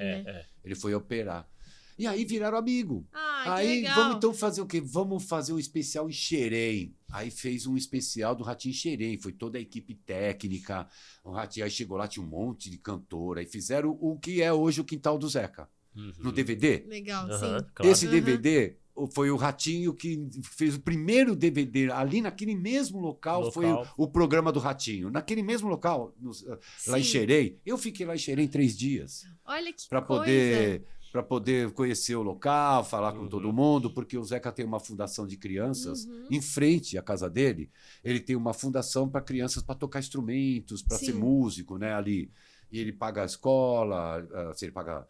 Ele foi operar. E aí viraram amigo. Aí vamos então fazer o quê? Vamos fazer um especial em Xerém. Aí fez um especial do Ratinho em Xerém. Foi toda a equipe técnica. O Ratinho aí chegou lá, tinha um monte de cantora. E fizeram o que é hoje o Quintal do Zeca. No DVD. Legal, sim. Claro. Esse DVD foi o Ratinho que fez o primeiro DVD. Ali naquele mesmo local. Foi o programa do Ratinho. Naquele mesmo local, lá em Xerém. Eu fiquei lá em Xerém 3 dias. Olha que Para poder conhecer o local, falar com todo mundo, porque o Zeca tem uma fundação de crianças em frente à casa dele. Ele tem uma fundação para crianças para tocar instrumentos, para ser músico, né, ali. E ele paga a escola, ele paga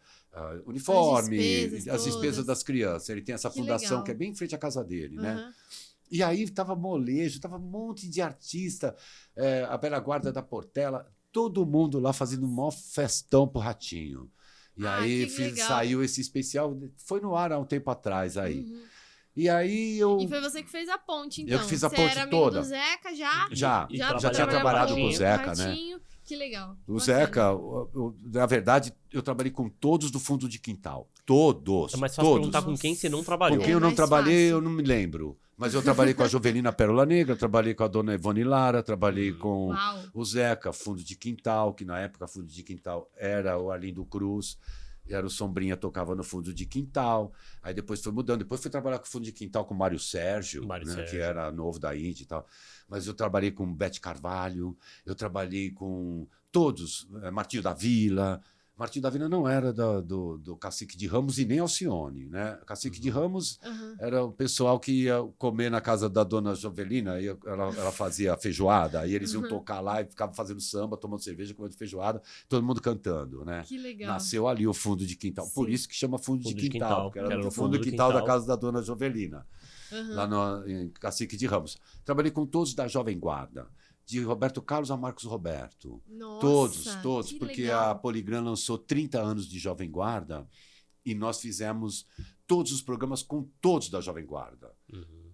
uniforme, as despesas das crianças. Ele tem essa fundação que é bem em frente à casa dele, né? E aí tava molejo, tava um monte de artista, a Bela Guarda da Portela, todo mundo lá fazendo um maior festão pro Ratinho. E aí saiu esse especial, foi no ar há um tempo atrás aí. E aí E foi você que fez a ponte, então. Eu que fiz a ponte era amigo toda. do Zeca já tinha trabalhado com o Zeca, né? Que legal. O Zeca, na verdade, eu trabalhei com todos do fundo de quintal. Todos. É mais fácil perguntar com quem você não trabalhou. Com quem eu não trabalhei, eu não me lembro. Mas eu trabalhei com a Jovelina Pérola Negra, trabalhei com a dona Ivone Lara, trabalhei com o Zeca, fundo de quintal, que na época fundo de quintal era o Arlindo Cruz, era o Sombrinha, tocava no fundo de quintal. Aí depois foi mudando. Depois fui trabalhar com o fundo de quintal com o Mário Sérgio, que era novo da Índia e tal. Mas eu trabalhei com Bete Carvalho, eu trabalhei com todos, Martinho da Vila. Martinho da Vila não era do Cacique de Ramos e nem Alcione, né? Cacique de Ramos era o pessoal que ia comer na casa da dona Jovelina, e ela fazia feijoada, aí eles iam tocar lá e ficavam fazendo samba, tomando cerveja, comendo feijoada, todo mundo cantando, né? Que legal. Nasceu ali o fundo de quintal, por isso que chama fundo de quintal, porque era no fundo do quintal da casa da dona Jovelina, lá em Cacique de Ramos. Trabalhei com todos da Jovem Guarda, de Roberto Carlos a Marcos Roberto. Nossa, todos, porque legal. A Poligram lançou 30 anos de Jovem Guarda e nós fizemos todos os programas com todos da Jovem Guarda.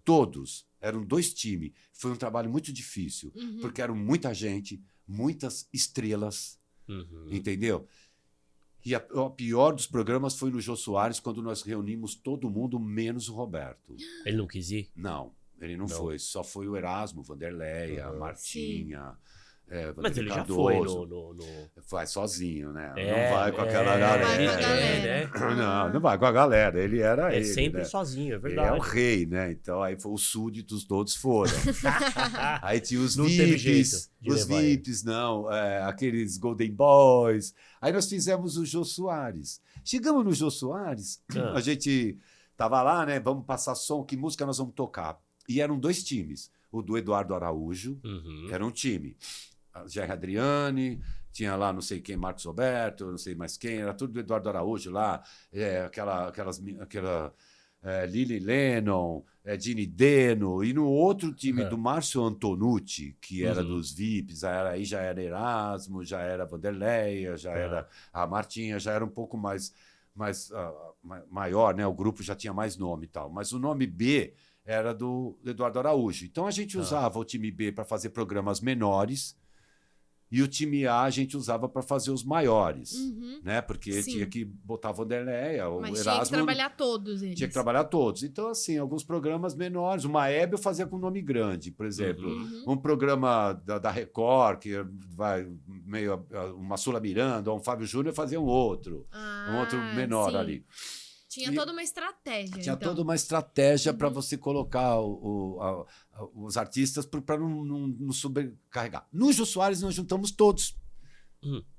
Todos. Eram 2 times. Foi um trabalho muito difícil, porque eram muita gente, muitas estrelas, entendeu? E o pior dos programas foi no Jô Soares, quando nós reunimos todo mundo, menos o Roberto. Ele não quis ir? Não. Ele não foi, só foi o Erasmo, Vanderleia, a Martinha. Mas ele já foi Vai sozinho, né? Não vai com aquela galera. Não vai com a galera. Ele era ele. Sempre né? sozinho, é verdade. Ele é o rei, né? Então aí os súditos todos foram. Aí tinha os não teve VIPs. jeito Os VIPs, não. Aqueles Golden Boys. Aí nós fizemos o Jô Soares. Chegamos no Jô Soares, a gente tava lá, né? Vamos passar som, que música nós vamos tocar? E eram 2 times. O do Eduardo Araújo, era um time. A Jerry Adriane, tinha lá não sei quem, Marcos Roberto, não sei mais quem, era tudo do Eduardo Araújo lá. Aquela Lily Lennon, Dini Deno. E no outro time do Márcio Antonucci, que era dos VIPs, aí já era Erasmo, já era Vanderleia, já era a Martinha, já era um pouco mais maior, né? O grupo já tinha mais nome e tal. Mas o nome B era do Eduardo Araújo. Então a gente usava o time B para fazer programas menores e o time A gente usava para fazer os maiores, né? Porque tinha que botar a Vanderleia, o Erasmo. Tinha que trabalhar todos eles. Tinha que trabalhar todos. Então, assim, alguns programas menores. Uma Hebe eu fazia com nome grande, por exemplo. Um programa da Record, que vai meio uma Sula Miranda, ou um Fábio Júnior, fazia um outro menor ali. Tinha toda uma estratégia. Tinha toda uma estratégia para você colocar os artistas para não sobrecarregar. No Jô Soares nós juntamos todos.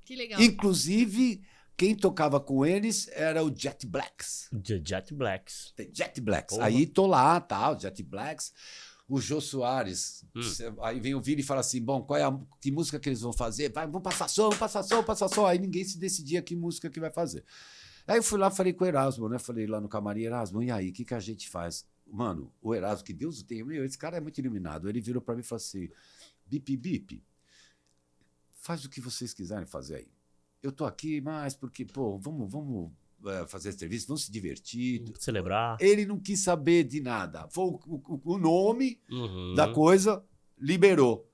Que legal. Inclusive Quem tocava com eles era o Jet Blacks. Jet Blacks. Jet Blacks. Porra. Aí tô lá, tal, Jet Blacks. O Jô Soares. Aí vem o Vini e fala assim, bom, que música que eles vão fazer? Vamos passar som. Aí ninguém se decidia que música que vai fazer. Aí eu fui lá, falei com o Erasmo, né? Falei lá no camarim, Erasmo, e aí, o que a gente faz? Mano, o Erasmo, que Deus o tenha, esse cara é muito iluminado. Ele virou pra mim e falou assim, Bip, faz o que vocês quiserem fazer aí. Eu tô aqui, mas porque, pô, vamos fazer esse serviço, vamos se divertir. Celebrar. Ele não quis saber de nada. Foi o nome da coisa, liberou.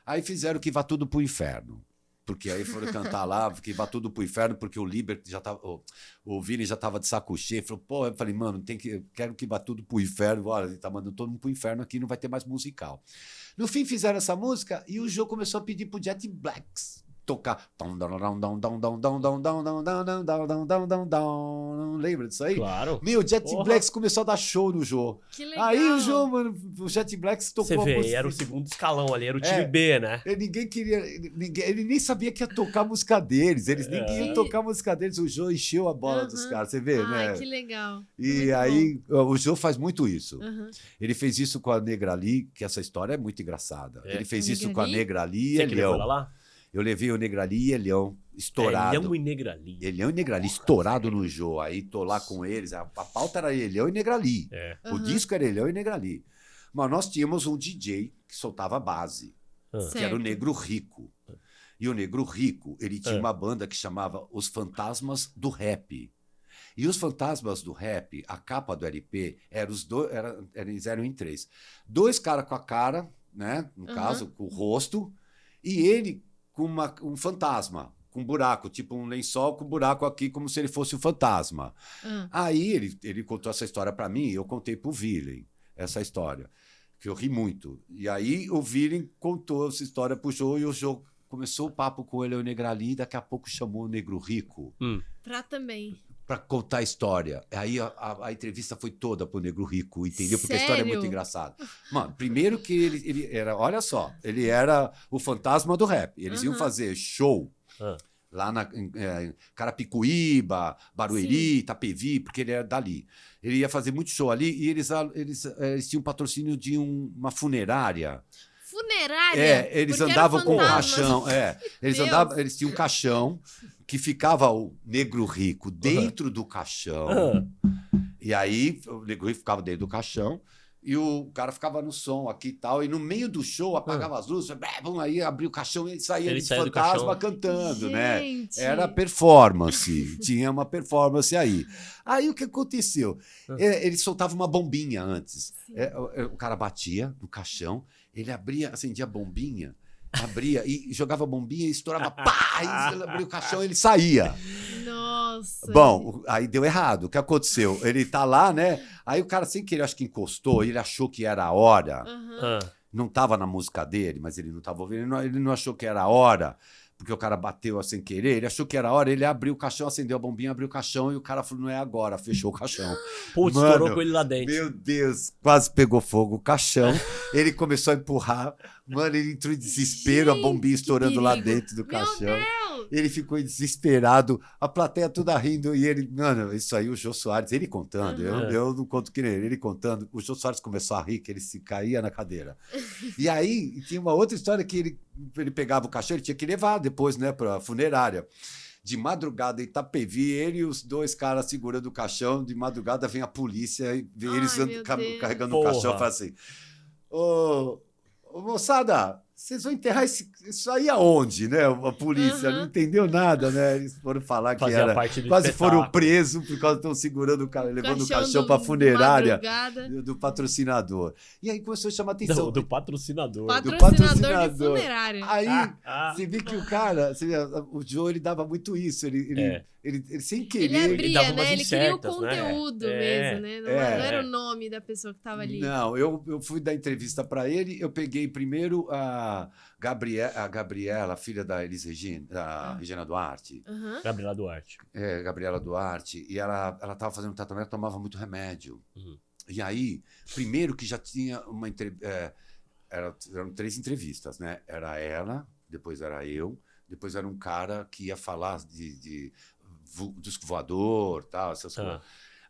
Aí fizeram que vá tudo pro inferno. Porque aí foram cantar lá, que vá tudo pro inferno, porque o Liber já tava. O Vini já tava de saco cheio. Falou, pô, eu falei, mano, quero que vá tudo pro inferno. Olha, ele tá mandando todo mundo pro inferno aqui, não vai ter mais musical. No fim, fizeram essa música e o Jô começou a pedir pro Jet Blacks tocar. Lembra disso aí? Claro. Meu, Jet Blacks começou a dar show no Jô. Que legal. Aí o Jô, mano, o Jet Blacks tocou Você a vê, música. era o segundo escalão ali, era o time B, né? Ninguém queria. Ele nem sabia que ia tocar a música deles. Eles nem queriam tocar a música deles. O Jô encheu a bola dos caras, você vê, né? Ai, que legal. E muito aí, o Jô faz muito isso. Uhum. Ele fez isso com a Negra Lee, que essa história é muito engraçada. Ele fez isso com a Negra Lee e Você que levou Elião. ela lá? Eu levei o Negra Lee e Elião estourado. Elião e Negra Lee. Elião e Negra Lee estourado no Jô. Aí tô lá com eles. A pauta era Elião e Negra Lee. O disco era Elião e Negra Lee. Mas nós tínhamos um DJ que soltava base, que era o Negro Rico. E o Negro Rico, ele tinha uma banda que chamava Os Fantasmas do Rap. E os Fantasmas do Rap, a capa do LP, eles eram em 3. 2 caras com a cara, né? No caso, com o rosto, e ele com um fantasma, com um buraco, tipo um lençol com um buraco aqui, como se ele fosse um fantasma. Aí ele contou essa história para mim, e eu contei pro Villain essa história, que eu ri muito. E aí o Villain contou essa história pro Jô, e o Jô começou o papo com ele, o Negra Lee, e daqui a pouco chamou o Negro Rico. Pra contar a história. Aí a entrevista foi toda pro Negro Rico, entendeu? Porque a história é muito engraçada. Mano, primeiro que ele era, olha só, ele era o fantasma do rap. Eles iam fazer show lá em Carapicuíba, Barueri, Itapevi, porque ele era dali. Ele ia fazer muito show ali e eles tinham patrocínio de uma funerária. Eles andavam com um caixão. Eles tinham um caixão que ficava o Negro Rico dentro do caixão. E aí o Negro Rico ficava dentro do caixão e o cara ficava no som aqui e tal. E no meio do show apagava as luzes, aí abria o caixão e saía de fantasma cantando, né? Era performance, tinha uma performance aí. Aí o que aconteceu? Ele soltava uma bombinha antes. O cara batia no caixão, ele acendia a bombinha, abria e jogava a bombinha e estourava, pá! Aí ele abria o caixão e ele saía. Nossa! Bom, aí deu errado. O que aconteceu? Ele tá lá, né? Aí o cara, sem querer, acho que encostou, ele achou que era a hora. Não tava na música dele, mas ele não tava ouvindo, ele não achou que era a hora. Porque o cara bateu sem querer, ele achou que era a hora, ele abriu o caixão, acendeu a bombinha, abriu o caixão e o cara falou, não é agora, fechou o caixão. Putz, estourou com ele lá dentro. Meu Deus, quase pegou fogo o caixão, ele começou a empurrar, mano, ele entrou em desespero, a bombinha estourando lá dentro do caixão. Ele ficou desesperado, a plateia toda rindo, e ele, mano, isso aí o Jô Soares, ele contando, eu não conto que nem ele contando, o Jô Soares começou a rir, que ele se caía na cadeira. E aí, tinha uma outra história que ele pegava o caixão, ele tinha que levar depois, né, pra funerária. De madrugada, em Itapevi, ele e os 2 caras segurando o caixão, de madrugada vem a polícia, e vê eles carregando o caixão, e fala assim, ô, moçada, vocês vão enterrar isso aí aonde, né? A polícia não entendeu nada, né? Eles foram falar que era... Quase foram presos por causa de estão segurando levando o caixão para a funerária do patrocinador. E aí começou a chamar atenção. Do patrocinador. Patrocinador de funerária. Aí você vê que o cara... o Joe, ele dava muito isso. Ele sem querer... Ele abria, né? Ele queria o conteúdo mesmo, né? Não era o nome da pessoa que estava ali. Não, eu fui dar entrevista para ele, eu peguei primeiro a Gabriela, filha da Elis Regina, da Regina Duarte. Gabriela Duarte. Gabriela Duarte. E ela estava fazendo tratamento, tomava muito remédio. E aí, primeiro que já tinha uma entrevista... eram 3 entrevistas, né? Era ela, depois era eu, depois era um cara que ia falar de disco voador, tal, essas coisas.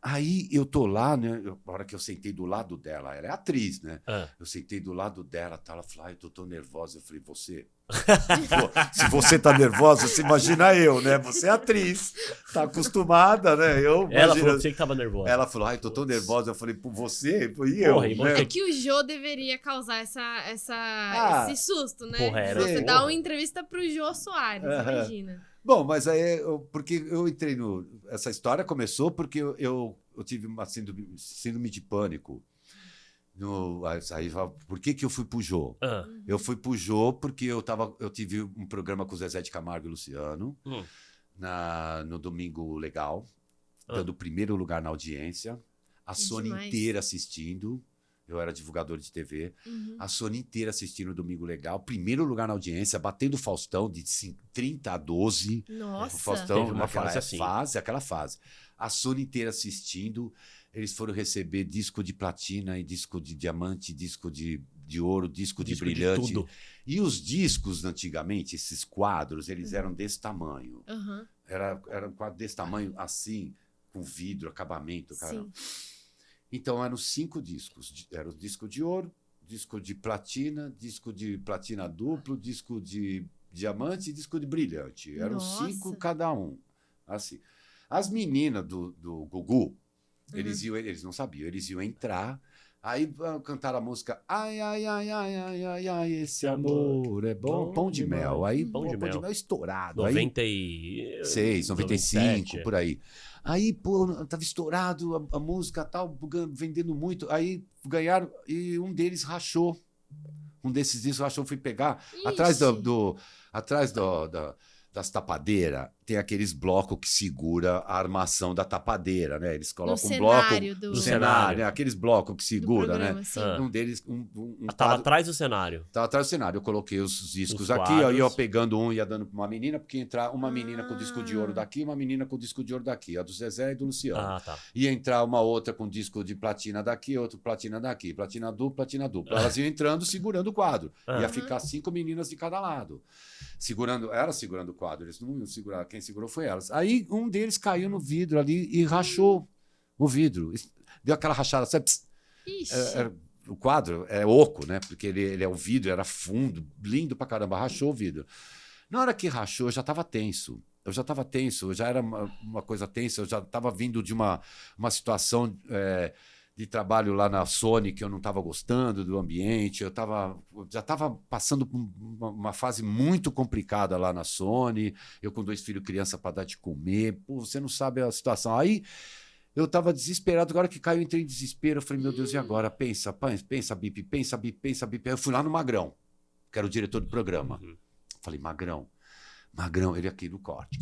Aí eu tô lá, né? A hora que eu sentei do lado dela, ela é atriz, né? Eu sentei do lado dela, tá, ela falou, eu tô tão nervosa. Eu falei, você? Pô, se você tá nervosa, você imagina eu, né? Você é atriz, tá acostumada, né? Ela falou que você que tava nervosa. Ela falou, tô tão nervosa. Eu falei, por você? E eu, Porra, né? É que o Jô deveria causar esse susto, né? Porra, era- Você Sim. dá uma entrevista pro Jô Soares, imagina. Bom, mas aí, porque eu entrei no... Essa história começou porque eu tive uma síndrome de pânico. Aí, por que eu fui pro Jô? Eu fui pro Jô porque eu tive um programa com o Zezé de Camargo e Luciano, no Domingo Legal, dando o primeiro lugar na audiência, a Sony inteira assistindo. Eu era divulgador de TV. A Sony inteira assistindo o Domingo Legal. Primeiro lugar na audiência, batendo o Faustão de 30 a 12. Nossa. O Faustão, Teve uma fase assim. aquela fase. A Sony inteira assistindo. Eles foram receber disco de platina e disco de diamante, disco de ouro, disco de brilhante. De tudo. E os discos, antigamente, esses quadros, eles eram desse tamanho. Era um quadro desse tamanho, assim, com vidro, acabamento. Cara. Sim. Então, eram 5 discos. Era o disco de ouro, disco de platina duplo, disco de diamante e disco de brilhante. Eram 5 cada um. Assim. As meninas do Gugu, eles não sabiam, eles iam entrar, aí cantaram a música Ai, ai, ai, ai, ai, ai, ai, esse amor é bom. Pão de mel. Aí, Pão de Mel estourado. 96, 95, 97. por aí. Aí, pô, tava estourado a música tal, vendendo muito. Aí ganharam e um deles rachou. Um desses discos rachou, fui pegar. Atrás das tapadeiras, tem aqueles blocos que segura a armação da tapadeira, né? Eles colocam um bloco do cenário, né? Aqueles blocos que segura, programa, né? sim. Um deles, Tava atrás do cenário. Tava atrás do cenário. Eu coloquei os discos Os aqui, quadros. aí eu pegando um e ia dando pra uma menina, porque ia entrar uma menina com disco de ouro daqui, uma menina com disco de ouro daqui, a do Zezé e do Luciano. Tá. Ia entrar uma outra com disco de platina daqui, outra platina daqui, platina dupla. Elas iam entrando, segurando o quadro. Ia ficar 5 meninas de cada lado. Elas segurando o quadro. Eles não iam segurar, quem segurou foi elas. Aí um deles caiu no vidro ali e rachou o vidro. Deu aquela rachada, sabe? O quadro é oco, né? Porque ele é o vidro, era fundo, lindo pra caramba, rachou o vidro. Na hora que rachou, eu já estava tenso. Já era uma coisa tensa, eu já estava vindo de uma situação de trabalho lá na Sony que eu não estava gostando do ambiente, já estava passando por uma fase muito complicada lá na Sony, eu com 2 filhos criança para dar de comer, pô, você não sabe a situação. Aí eu estava desesperado, agora que caiu, eu entrei em desespero, eu falei, meu Deus, e agora? Pensa, Bip. Aí eu fui lá no Magrão, que era o diretor do programa. Falei, Magrão, ele aqui no corte,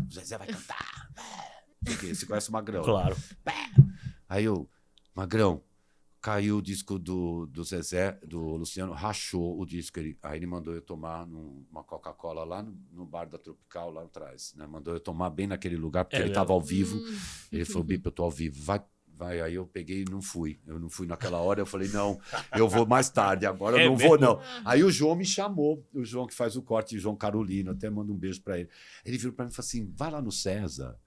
o Zezé vai cantar. Você conhece o Magrão? Claro. Aí eu, Magrão, caiu o disco do Zezé, do Luciano, rachou o disco. Aí ele mandou eu tomar uma Coca-Cola lá no bar da Tropical, lá atrás. Né? Mandou eu tomar bem naquele lugar, porque ele estava ao vivo. Ele falou, Bip, eu tô ao vivo, vai. Aí eu peguei e não fui. Eu não fui naquela hora, eu falei, não, eu vou mais tarde, agora eu não vou, não. Aí o João me chamou, o João que faz o corte, o João Carolino, até manda um beijo para ele. Ele virou para mim e falou assim, vai lá no César,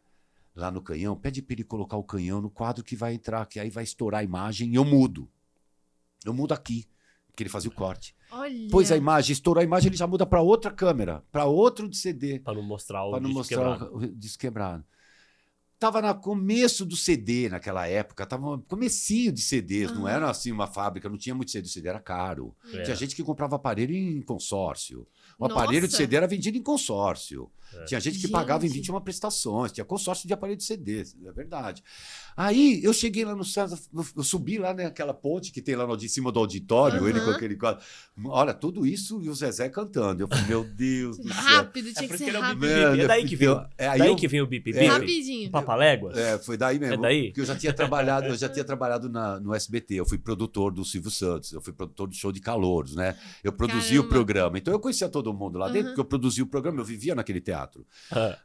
lá no canhão, pede para ele colocar o canhão no quadro que vai entrar, que aí vai estourar a imagem e eu mudo. Eu mudo aqui, porque ele fazia o corte. Olha. Pôs a imagem, estourou a imagem, ele já muda para outra câmera, para outro de CD. Para não mostrar o Para não disco mostrar quebrado. o disco quebrado. Tava no começo do CD naquela época, tava no comecinho de CDs, não era assim uma fábrica, não tinha muito CD, o CD era caro. Tinha gente que comprava aparelho em consórcio. O aparelho de CD era vendido em consórcio. Tinha gente que pagava em 21 prestações, tinha consórcio de aparelho de CD, é verdade. Aí eu cheguei lá no César, eu subi lá naquela ponte que tem lá em cima do auditório, ele com aquele quadro. Olha, tudo isso e o Zezé cantando. Eu falei, meu Deus do céu. Rápido, tinha que ser era o rápido. Bip Bip. É daí que veio. Aí Que vem o Bip Bip. Rapidinho. Papaléguas? foi daí mesmo. É daí? Porque eu já tinha trabalhado no SBT, eu fui produtor do Silvio Santos, eu fui produtor do Show de Calouros, né? Eu produzia o programa. Então eu conhecia todo mundo lá dentro, porque eu produzia o programa, eu vivia naquele teatro.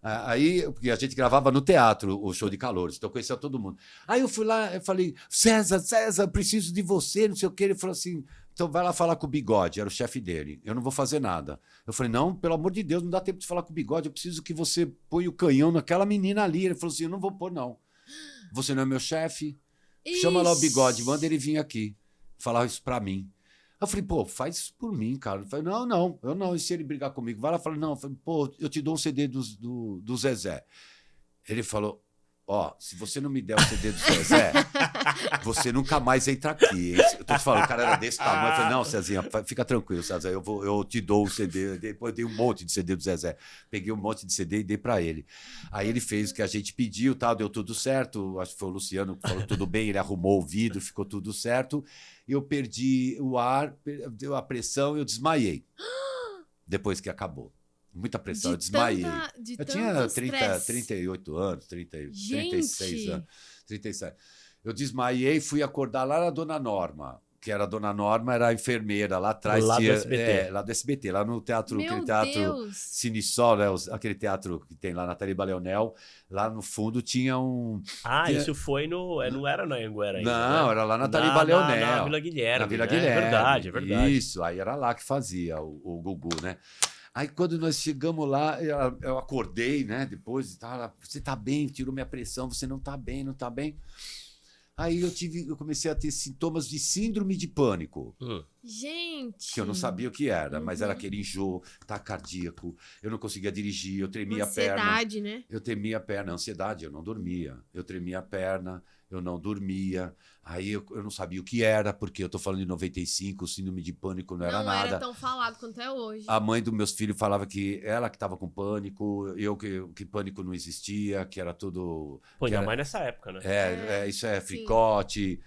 Aí, porque a gente gravava no teatro o Show de Calouros, então eu conhecia todo mundo. Aí eu fui lá, eu falei, César, preciso de você, não sei o que. Ele falou assim, Então vai lá falar com o Bigode, era o chefe dele. Eu não vou fazer nada. Eu falei, não, pelo amor de Deus, não dá tempo de falar com o Bigode, eu preciso que você põe o canhão naquela menina ali. Ele falou assim, eu não vou pôr, não. Você não é meu chefe? Chama lá o Bigode, manda ele vir aqui falar isso pra mim. Eu falei, pô, faz isso por mim, cara. Ele falou, não, eu não. E se ele brigar comigo? Vai lá e fala, não. Eu falei, pô, eu te dou um CD do Zezé. Ele falou, ó, se você não me der o CD do Zezé, você nunca mais entra aqui. Eu tô te falando, o cara era desse tamanho. Eu falei, não, Cezinha, fica tranquilo, Zezé, eu te dou o CD. Depois eu dei um monte de CD do Zezé. Peguei um monte de CD e dei pra ele. Aí ele fez o que a gente pediu, tal, deu tudo certo. Acho que foi o Luciano que falou tudo bem, ele arrumou o vidro, ficou tudo certo. Eu perdi o ar, deu a pressão e eu desmaiei. Depois que acabou. Muita pressão, eu desmaiei. Eu tinha 38 anos, 36 anos, 37. Eu desmaiei, fui acordar lá na Dona Norma, que era a Dona Norma, era a enfermeira lá atrás. Lá do SBT. Lá do SBT, lá no teatro, Meu aquele teatro Deus. Cinesol, né, aquele teatro que tem lá na Tariba Leonel. Lá no fundo tinha um... Isso foi no... Não era na Anguera ainda, Não, né? era lá na Tariba Leonel. Na Vila Guilherme. Na Vila né? Guilherme. É verdade. Isso, aí era lá que fazia o Gugu, né? Aí quando nós chegamos lá, eu acordei, né? Depois e tal, você tá bem, tirou minha pressão, você não tá bem, não tá bem. Aí eu comecei a ter sintomas de síndrome de pânico. Gente! Que eu não sabia o que era, mas era aquele enjoo, ataque cardíaco, eu não conseguia dirigir, eu tremia a perna. Ansiedade, né? Eu tremia a perna, ansiedade, eu não dormia. Eu tremia a perna, eu não dormia. Aí eu não sabia o que era, porque eu tô falando de 95, o síndrome de pânico não era nada. Não era tão falado quanto é hoje. A mãe dos meus filhos falava que ela que estava com pânico, eu que pânico não existia, que era tudo... Pô, ainda era, mais nessa época, né? isso é sim. fricote,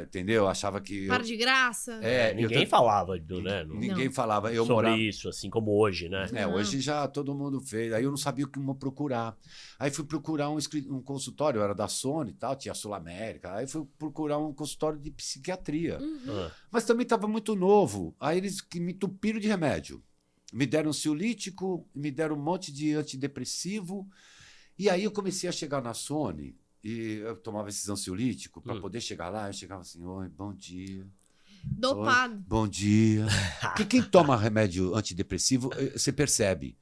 entendeu? Achava que... Para de graça. Ninguém falava, né? Ninguém falava. Eu sobre morava... isso, assim como hoje, né? Hoje já todo mundo fez. Aí eu não sabia o que procurar. Aí fui procurar um consultório, eu era da Sony e tal, tinha Sul América. Aí fui procurar um consultório de psiquiatria. Mas também estava muito novo. Aí eles que me entupiram de remédio. Me deram um ciolítico, me deram um monte de antidepressivo. E aí eu comecei a chegar na Sony e eu tomava esses ansiolíticos para poder chegar lá. Eu chegava assim, oi, bom dia. Dopado. Oi, bom dia. Porque quem toma remédio antidepressivo, você percebe.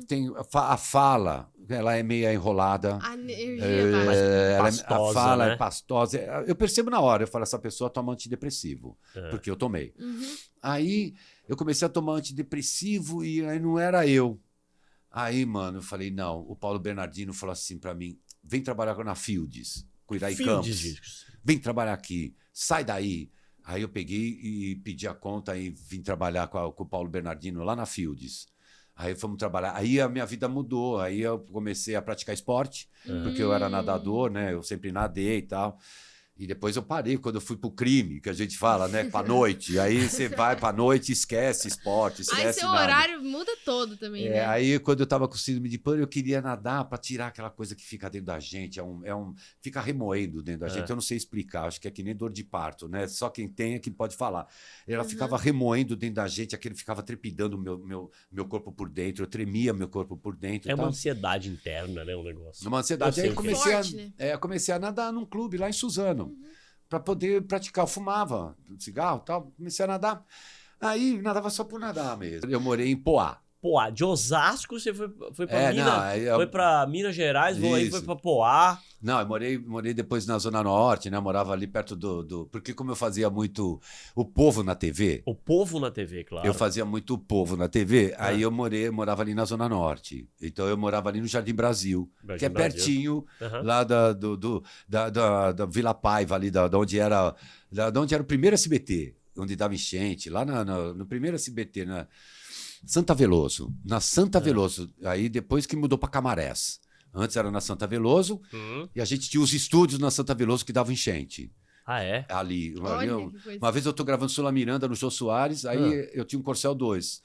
Tem a fala, ela é meio enrolada. A energia baixa. A fala né? é pastosa. Eu percebo na hora, eu falo, essa pessoa toma antidepressivo, porque eu tomei. Aí eu comecei a tomar antidepressivo e aí não era eu. Aí, mano, eu falei, não, o Paulo Bernardino falou assim pra mim, vem trabalhar na Fields, com Iraí Campos. Vem trabalhar aqui, sai daí. Aí eu peguei e pedi a conta e vim trabalhar com o Paulo Bernardino lá na Fields. Aí fomos trabalhar. Aí a minha vida mudou. Aí eu comecei a praticar esporte, porque eu era nadador, né? Eu sempre nadei e tal. E depois eu parei quando eu fui pro crime, que a gente fala, né? Pra noite. Aí você vai pra noite, esquece esporte, esquece Aí seu nada. horário muda todo também, né? Aí quando eu tava com síndrome de pânico, eu queria nadar para tirar aquela coisa que fica dentro da gente, fica remoendo dentro da gente. Eu não sei explicar, acho que é que nem dor de parto, né? Só quem tem é que pode falar. Ela ficava remoendo dentro da gente, aquele ficava trepidando meu corpo por dentro, eu tremia meu corpo por dentro. É uma ansiedade interna, né? Um negócio. Uma ansiedade. Aí eu comecei, forte, né? comecei a nadar num clube lá em Suzano, para poder praticar. Eu fumava cigarro e tal, comecei a nadar. Aí nadava só por nadar mesmo. Eu morei em Poá. Poá, de Osasco você foi pra Minas, não, foi pra Minas Gerais, aí foi pra Poá. Não, eu morei depois na Zona Norte, né? Eu morava ali perto do... Porque como eu fazia muito o povo na TV... O povo na TV, claro. Eu fazia muito o povo na TV, aí eu morava ali na Zona Norte. Então eu morava ali no Jardim Brasil, que é pertinho lá da Vila Paiva, ali da onde era o primeiro SBT, onde dava enchente, lá no primeiro SBT, né? Santa Veloso, na Santa Veloso, aí depois que mudou para Camarés. Antes era na Santa Veloso e a gente tinha os estúdios na Santa Veloso que davam enchente. Ah, é? Ali. Olha, uma vez eu tô gravando Sula Miranda no Jô Soares, aí eu tinha um Corcel 2.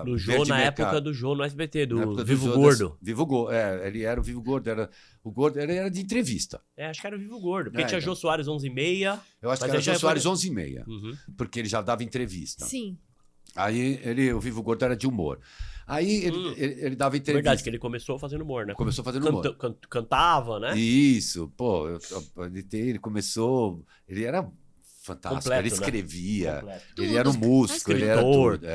Do Jô, na época do Jô no SBT, do Vivo Gordo. Vivo Gordo, ele era o Vivo Gordo, o Gordo ele era de entrevista. Acho que era o Vivo Gordo, porque tinha Jô Soares 11h30. Eu acho que era Jô Soares 11h30, porque ele já dava entrevista. Sim. Aí o Vivo Gordo era de humor. Aí ele dava entrevista. Verdade, que ele começou fazendo humor, né? Começou fazendo humor. Cantava, né? Isso, pô. Ele começou... Ele era fantástico. Completo, ele escrevia, Completo. ele era um músico, ele era Escritor. tudo.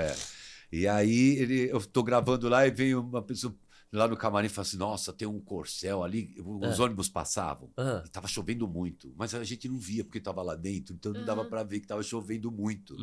E aí eu tô gravando lá e veio uma pessoa lá no camarim e falou assim, nossa, tem um corcel ali, os ônibus passavam, e tava chovendo muito, mas a gente não via porque tava lá dentro, então não dava para ver que tava chovendo muito,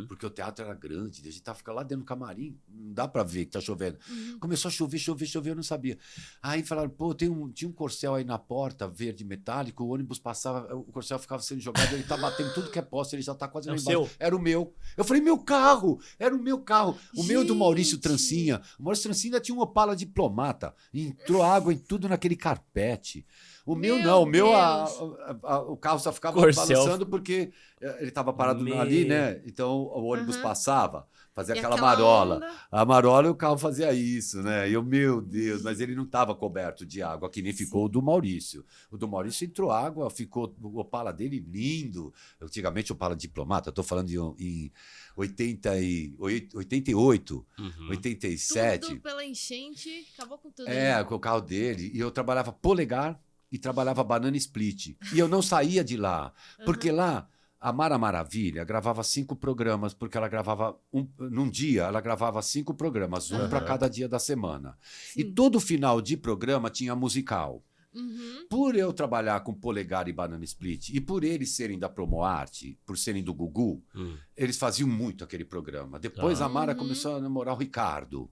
porque o teatro era grande, a gente tava ficando lá dentro do camarim, não dá para ver que tá chovendo. Começou a chover, eu não sabia. Aí falaram, pô, tinha um corcel aí na porta, verde metálico, o ônibus passava, o corcel ficava sendo jogado, ele tá batendo tudo que é poste, ele já tá quase lá embaixo. Era o meu. Eu falei, meu carro! Era o meu carro. O meu do Maurício Trancinha. O Maurício Trancinha tinha um Opala diplomata. Entrou água em tudo naquele carpete. O meu não, o meu o carro só ficava balançando porque ele estava parado ali, né? Então o ônibus passava, fazia aquela marola. Onda. A marola e o carro fazia isso, né? E eu, meu Deus, mas ele não estava coberto de água, que nem ficou o do Maurício. O do Maurício entrou água, ficou o Opala dele lindo. Antigamente o Opala diplomata, eu estou falando em 88, 87. Tudo pela enchente, acabou com tudo. Com o carro dele. E eu trabalhava polegar e trabalhava banana split. E eu não saía de lá, porque lá a Mara Maravilha gravava 5 programas, porque ela gravava, num dia, ela gravava 5 programas, um para cada dia da semana. Sim. E todo final de programa tinha musical. Por eu trabalhar com polegar e banana split e por eles serem da Promoarte, por serem do Gugu, eles faziam muito aquele programa. Depois a Mara começou a namorar o Ricardo.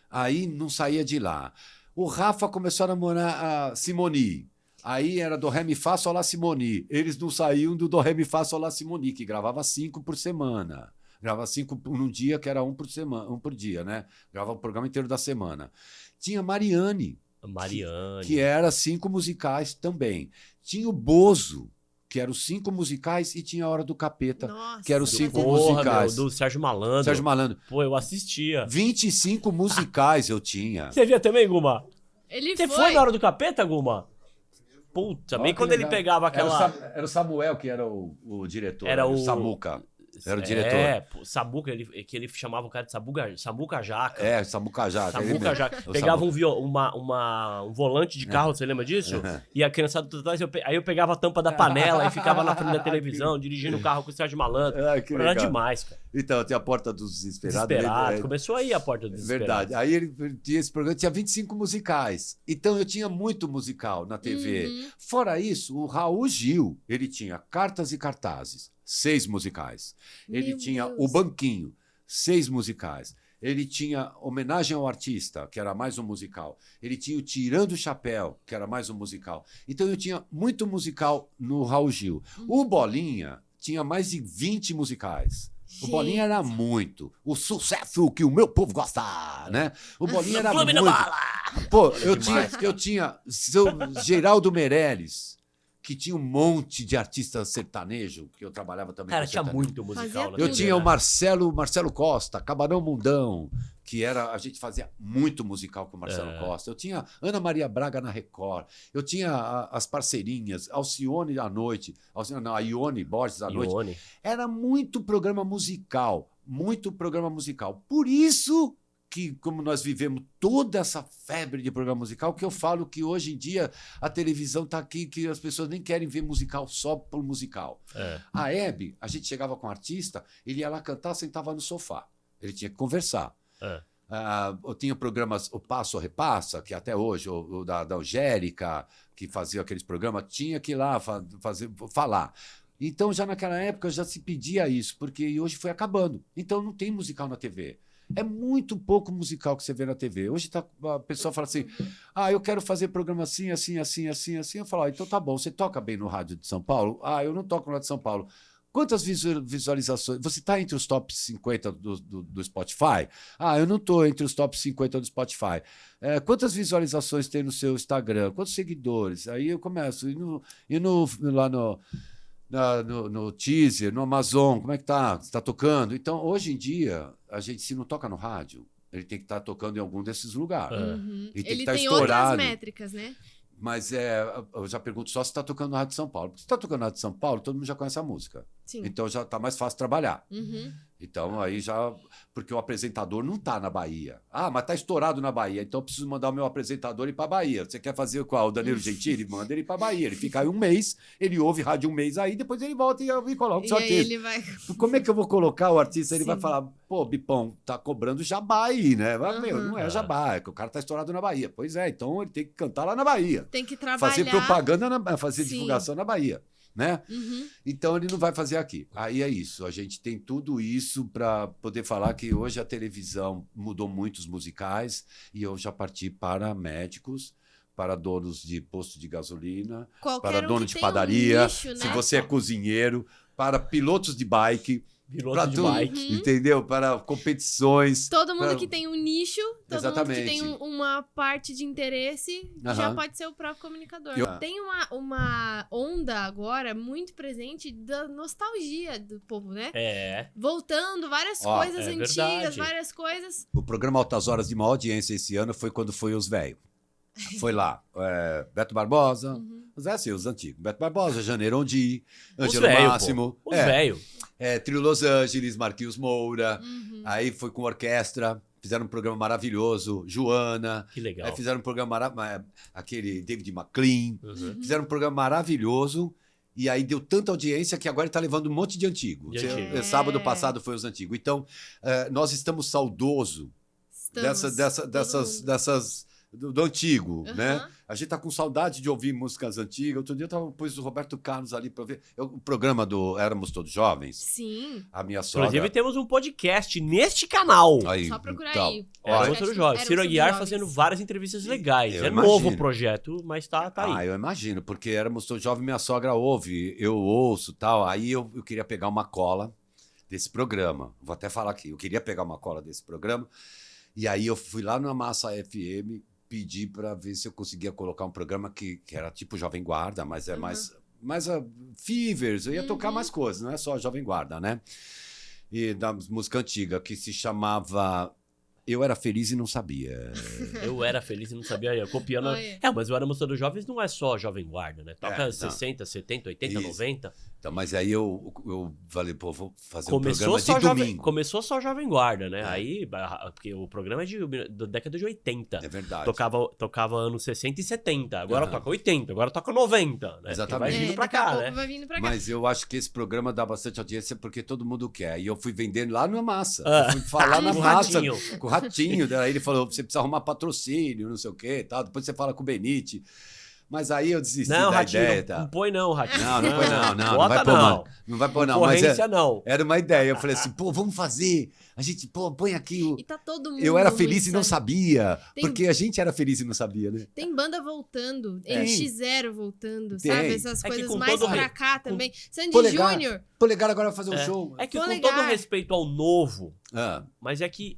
Aí não saía de lá. O Rafa começou a namorar a Simoni. Aí era do Ré Mi Fá Sol Lá Simoni. Eles não saíam do Ré Mi Fá Sol Lá Simoni, que gravava 5 por semana. Gravava 5 num dia, que era 1 por semana, 1 por dia, né? Gravava o programa inteiro da semana. Tinha Mariane. Que era 5 musicais também. Tinha o Bozo, que eram os 5 musicais, e tinha a Hora do Capeta, que eram os 5 musicais. Do Sérgio Malandro. Sérgio Malandro. Pô, eu assistia. 25 musicais eu tinha. Você via também, Guma? Você foi na Hora do Capeta, Guma? Puta, bem quando legal. Ele pegava aquela... Era o Samuel que era o diretor. Era o Samuca. Era o diretor. Samuca, que ele chamava o cara de Samuca Jaca. Samuca Jaca. Samuca Jaca. Pegava um volante de carro, você lembra disso? E a criançada do atrás, aí eu pegava a tampa da panela e ficava na frente da televisão, dirigindo o carro com o Sérgio Malandro. Era demais, cara. Então, tem a Porta dos Desesperados. Começou aí a Porta dos Desesperados. Verdade. Aí ele tinha esse programa, tinha 25 musicais. Então, eu tinha muito musical na TV. Fora isso, o Raul Gil, ele tinha Cartas e Cartazes. 6 musicais. Ele tinha O Banquinho, 6 musicais. Ele tinha Homenagem ao Artista, que era mais um musical. Ele tinha o Tirando o Chapéu, que era mais um musical. Então eu tinha muito musical no Raul Gil. O Bolinha tinha mais de 20 musicais. O Bolinha era muito. O sucesso que o meu povo gosta, né? O Bolinha era muito. Pô, eu tinha Geraldo Meirelles, que tinha um monte de artista sertanejo, que eu trabalhava também. Cara, tinha muito musical. Eu tinha o Marcelo Costa, Camarão Mundão, que era, a gente fazia muito musical com o Marcelo Costa. Eu tinha Ana Maria Braga na Record. Eu tinha as parceirinhas, Alcione à noite, a Ione Borges à noite. Era muito programa musical, muito programa musical. Por isso que, como nós vivemos toda essa febre de programa musical, que eu falo que hoje em dia a televisão está aqui, que as pessoas nem querem ver musical só por musical. A Hebe, a gente chegava com um artista, ele ia lá cantar, sentava no sofá. Ele tinha que conversar. Eu tinha programas, o Passo ou Repassa, que até hoje, o da Angélica, que fazia aqueles programas, tinha que ir lá falar. Então, já naquela época, já se pedia isso, porque hoje foi acabando. Então, não tem musical na TV. É muito pouco musical que você vê na TV. Hoje a pessoa fala assim, eu quero fazer programa assim, assim, assim, assim, assim. Eu falo, então tá bom, você toca bem no rádio de São Paulo? Eu não toco no rádio de São Paulo. Quantas visualizações? Você está entre os top 50 do Spotify? Eu não estou entre os top 50 do Spotify. Quantas visualizações tem no seu Instagram? Quantos seguidores? Aí eu começo, lá no teaser, no Amazon, como é que tá? Você tá tocando? Então, hoje em dia, a gente, se não toca no rádio, ele tem que estar tocando em algum desses lugares. E tem que estar estourado. Outras métricas, né? Mas eu já pergunto só se está tocando no Rádio de São Paulo. Porque se está tocando no Rádio de São Paulo, todo mundo já conhece a música. Sim. Então já tá mais fácil trabalhar. Uhum. Então aí já... Porque o apresentador não tá na Bahia. Ah, mas tá estourado na Bahia, então eu preciso mandar o meu apresentador ir pra Bahia. Você quer fazer qual? O Danilo Gentili? Manda ele ir pra Bahia. Ele fica aí um mês, ele ouve rádio um mês aí, depois ele volta e coloca o seu E aí artista. ele vai... Como é que eu vou colocar o artista? Ele Sim. vai falar, pô, Bipão, tá cobrando jabá aí, né? Mas, meu, Uhum. não é jabá, é que o cara tá estourado na Bahia. Pois é, então ele tem que cantar lá na Bahia. Tem que trabalhar... Fazer propaganda, fazer Sim. divulgação na Bahia, né? Uhum. Então ele não vai fazer aqui. Aí é isso, a gente tem tudo isso para poder falar que hoje a televisão mudou muito os musicais e eu já parti para médicos, para donos de posto de gasolina, Qualquer para um dono que de tem padaria, nicho, né? se você é cozinheiro, para pilotos de bike, Piloto para de tudo, bike. entendeu? Para competições. Todo mundo pra- que tem um nicho, todo Exatamente. mundo que tem uma parte de interesse, já Aham. pode ser o próprio comunicador. Eu- Tem uma onda agora muito presente da nostalgia do povo, né? É. Voltando, várias Ó, coisas é antigas, verdade. várias coisas. O programa Altas Horas de maior audiência esse ano foi quando foi os velhos. Foi lá, Beto Barbosa, Uhum. os antigos. Beto Barbosa, Janeiro Ondi, Os Ângelo velho, Máximo, pô. Os velho. Trio Los Angeles, Marquinhos Moura, Uhum. aí foi com orquestra, fizeram um programa maravilhoso, Joana, Que legal. aí fizeram um programa aquele David McLean, Uhum. fizeram um programa maravilhoso. E aí deu tanta audiência que agora está levando um monte de antigo. De antigo. Sábado passado foi os antigos. Então, nós estamos saudoso Estamos, todo dessas do antigo, mundo. né? Aham. A gente tá com saudade de ouvir músicas antigas. Outro dia eu pus o Roberto Carlos ali para ver. O programa do Éramos Todos Jovens, Sim, a minha sogra... Inclusive, temos um podcast neste canal. Aí, só procurar então, aí. Era olha, o Outro Jovem. Ciro Aguiar Jovens. fazendo várias entrevistas legais. Eu É imagino. novo o projeto, mas tá aí. eu imagino, porque Éramos Todos Jovens, minha sogra ouve, eu ouço tal. Aí eu queria pegar uma cola desse programa. Vou até falar aqui. Eu queria pegar uma cola desse programa. E aí eu fui lá na Massa FM, pedi para ver se eu conseguia colocar um programa que era tipo Jovem Guarda, mas é mais Fevers, eu ia tocar mais coisas, não é só Jovem Guarda, né? E da música antiga, que se chamava Eu Era Feliz e Não Sabia. Eu era feliz e não sabia. Eu copiando. Olha. Mas o Éramos Todos Jovens não é só Jovem Guarda, né? Toca não. 60, 70, 80, Isso. 90. Então, mas aí eu falei, pô, vou fazer um Começou programa só, de domingo. Começou só Jovem Guarda, né? É. Aí, porque o programa é da década de 80. É verdade. Tocava anos 60 e 70. Agora Aham. toca 80, agora toca 90, né? Exatamente. Porque vai vindo pra daqui a cá, pouco né? vai vindo pra cá. Mas eu acho que esse programa dá bastante audiência porque todo mundo quer. E eu fui vendendo lá na massa. Ah. Eu fui falar na Com o massa Ratinho. com o Ratinho. Daí ele falou: você precisa arrumar patrocínio, não sei o quê. Tal. Depois você fala com o Benite. Mas aí eu desisti Não, da Ratinho, ideia. não põe não, Ratinho. Não põe não. Não Bota vai pôr, não. mano. Não vai pôr, não. Mas Concorrência não. era uma ideia. Eu falei assim: pô, vamos fazer. A gente, pô, põe aqui o. E tá todo mundo. Eu era muito, feliz e não sabe? sabia. Tem- Porque a gente era feliz e não sabia, né? Tem banda voltando, É. NX0 voltando, Tem. sabe? Essas É que coisas com mais todo pra cá também. Sandy Polegar. Júnior. Polegar agora vai fazer um É. show. É que Vou com ligar. todo respeito ao novo, Ah, mas é que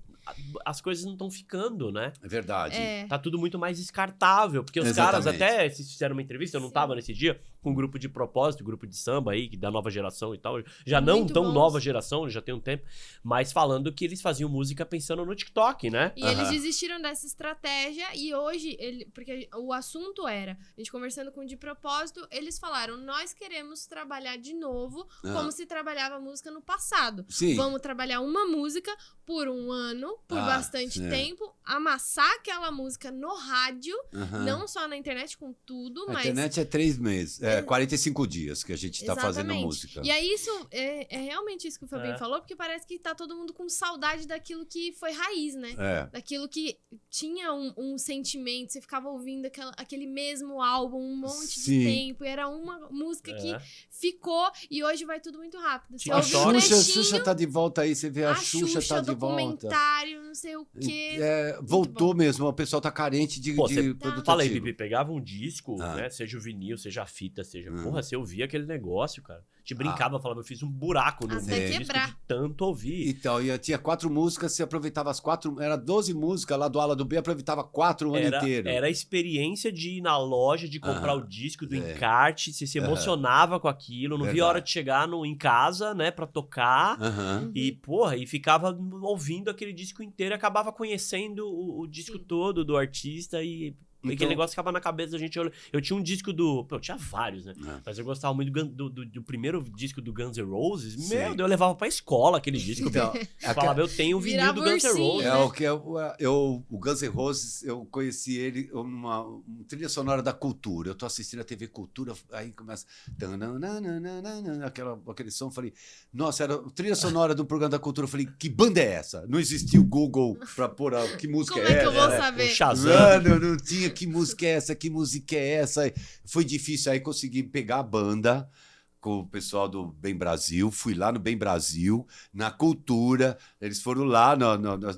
as coisas não estão ficando, né? é verdade. É. Tá tudo muito mais descartável. Porque os caras Exatamente. até se fizeram uma entrevista, eu não Sim. tava nesse dia, com um grupo de propósito, grupo de samba aí, da nova geração e tal. Já não Muito tão bons. nova geração, já tem um tempo, mas falando que eles faziam música pensando no TikTok, né? E Aham. eles desistiram dessa estratégia e hoje, porque o assunto era, a gente conversando com o De Propósito, eles falaram, nós queremos trabalhar de novo como se trabalhava a música no passado. Sim. Vamos trabalhar uma música por um ano, por bastante sim. tempo, amassar aquela música no rádio, Aham. não só na internet, com tudo, A mas... internet é 3 meses, 45 dias que a gente tá fazendo Exatamente. música. E aí, isso é realmente isso que o Fabinho É. falou, porque parece que tá todo mundo com saudade daquilo que foi raiz, né? É. Daquilo que tinha um sentimento, você ficava ouvindo aquele mesmo álbum um monte de Sim. tempo, e era uma música que É. ficou, e hoje vai tudo muito rápido. Você Tinha A ouve um Xuxa- trechinho, Xuxa tá de volta aí, você vê a, a Xuxa tá de volta. documentário, não sei o quê. Voltou bom. mesmo, o pessoal tá carente de, Pô, de você produto Fala aí, ativo. Bibi, pegava um disco, Ah. né? Seja o vinil, seja a fita, seja. Ah. Porra, você ouvia aquele negócio, cara. Te brincava, falava, eu fiz um buraco no Até disco quebrar. de tanto ouvir. Então, e tinha 4 músicas, você aproveitava as 4, era 12 músicas lá do ala do B, aproveitava 4 o ano inteiro. Era a experiência de ir na loja, de comprar Aham. o disco do É. encarte, você se Aham. emocionava com aquilo, não via a hora Verdade. de chegar em casa, né, pra tocar. Aham. E, porra, e ficava ouvindo aquele disco inteiro e acabava conhecendo o disco Sim. todo do artista e, Porque aquele negócio ficava na cabeça da gente. Eu tinha um disco do... Pô, eu tinha vários, né? Mas eu gostava muito do primeiro disco do Guns N' Roses. Sim. Meu Deus, eu levava pra escola aquele disco. Então, eu falava, eu tenho o vinil do Guns N' Roses. O Guns N' Roses, eu conheci ele numa trilha sonora da Cultura. Eu tô assistindo a TV Cultura, aí começa... Aquele som, eu falei... Nossa, era a trilha sonora do programa da Cultura. Eu falei, que banda é essa? Não existia o Google pra pôr que música Como é essa. Que eu vou saber? O Shazam. Não tinha que música é essa, que música é essa. Foi difícil, aí consegui pegar a banda com o pessoal do Bem Brasil, fui lá no Bem Brasil, na Cultura, eles foram lá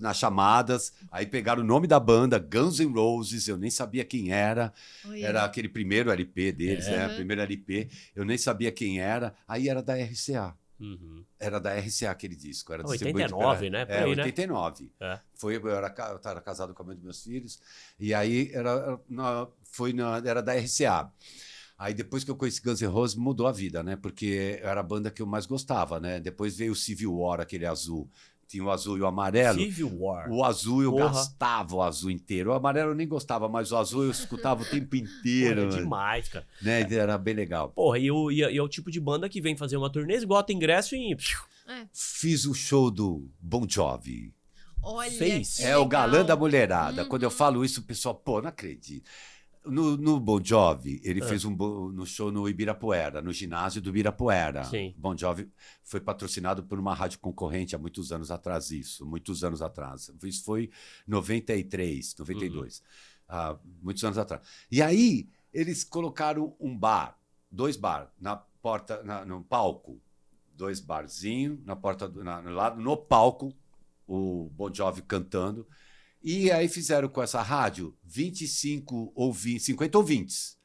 nas chamadas, aí pegaram o nome da banda, Guns N' Roses, eu nem sabia quem era, era aquele primeiro LP deles, primeiro LP, eu nem sabia quem era, aí era da RCA. Uhum. Era da RCA aquele disco. Era 89, né? Por aí, 89. Né? Eu estava casado com a mãe dos meus filhos. E aí era da RCA. Aí depois que eu conheci Guns N' Roses, mudou a vida, né? Porque era a banda que eu mais gostava, né? Depois veio o Civil War, aquele azul. Tinha o azul e o amarelo. Civil War. O azul eu gastava o azul inteiro. O amarelo eu nem gostava, mas o azul eu escutava o tempo inteiro. Porra, demais, cara. Né? Era bem legal. Porra, e é o tipo de banda que vem fazer uma turnê, esgota ingresso e... Fiz o show do Bon Jovi. Olha, Fez. O galã da mulherada. Quando eu falo isso, o pessoal, pô, não acredito. No Bon Jovi, ele fez no show no Ibirapuera, no ginásio do Ibirapuera. Sim. Bon Jovi foi patrocinado por uma rádio concorrente há muitos anos atrás, muitos anos atrás. Isso foi 93, 92, muitos anos atrás. E aí, eles colocaram dois bar, na porta, no palco, dois barzinhos, na porta, lá no palco, o Bon Jovi cantando. E aí fizeram com essa rádio 50 ouvintes.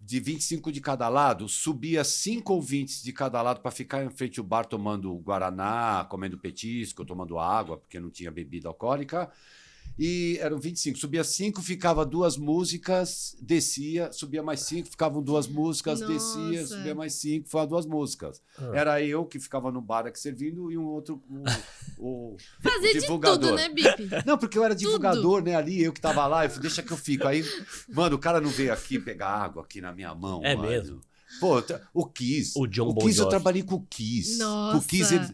De 25 de cada lado, subia 5 ouvintes de cada lado para ficar em frente ao bar tomando guaraná, comendo petisco, tomando água, porque não tinha bebida alcoólica. E eram 25. Subia 5, ficava 2 músicas, descia, subia mais 5, ficavam 2 músicas, descia, subia mais 5, ficava 2 músicas. Era eu que ficava no bar aqui servindo e um outro, o Fazia divulgador. De tudo, né, Bip? Não, porque eu era divulgador, né, ali, eu que tava lá, eu falei, deixa que eu fico. Aí, mano, o cara não veio aqui pegar água aqui na minha mão, mano. Mesmo? Pô, o Kiss. O John Bon Kiss, Jovi. eu trabalhei com o Kiss. Nossa.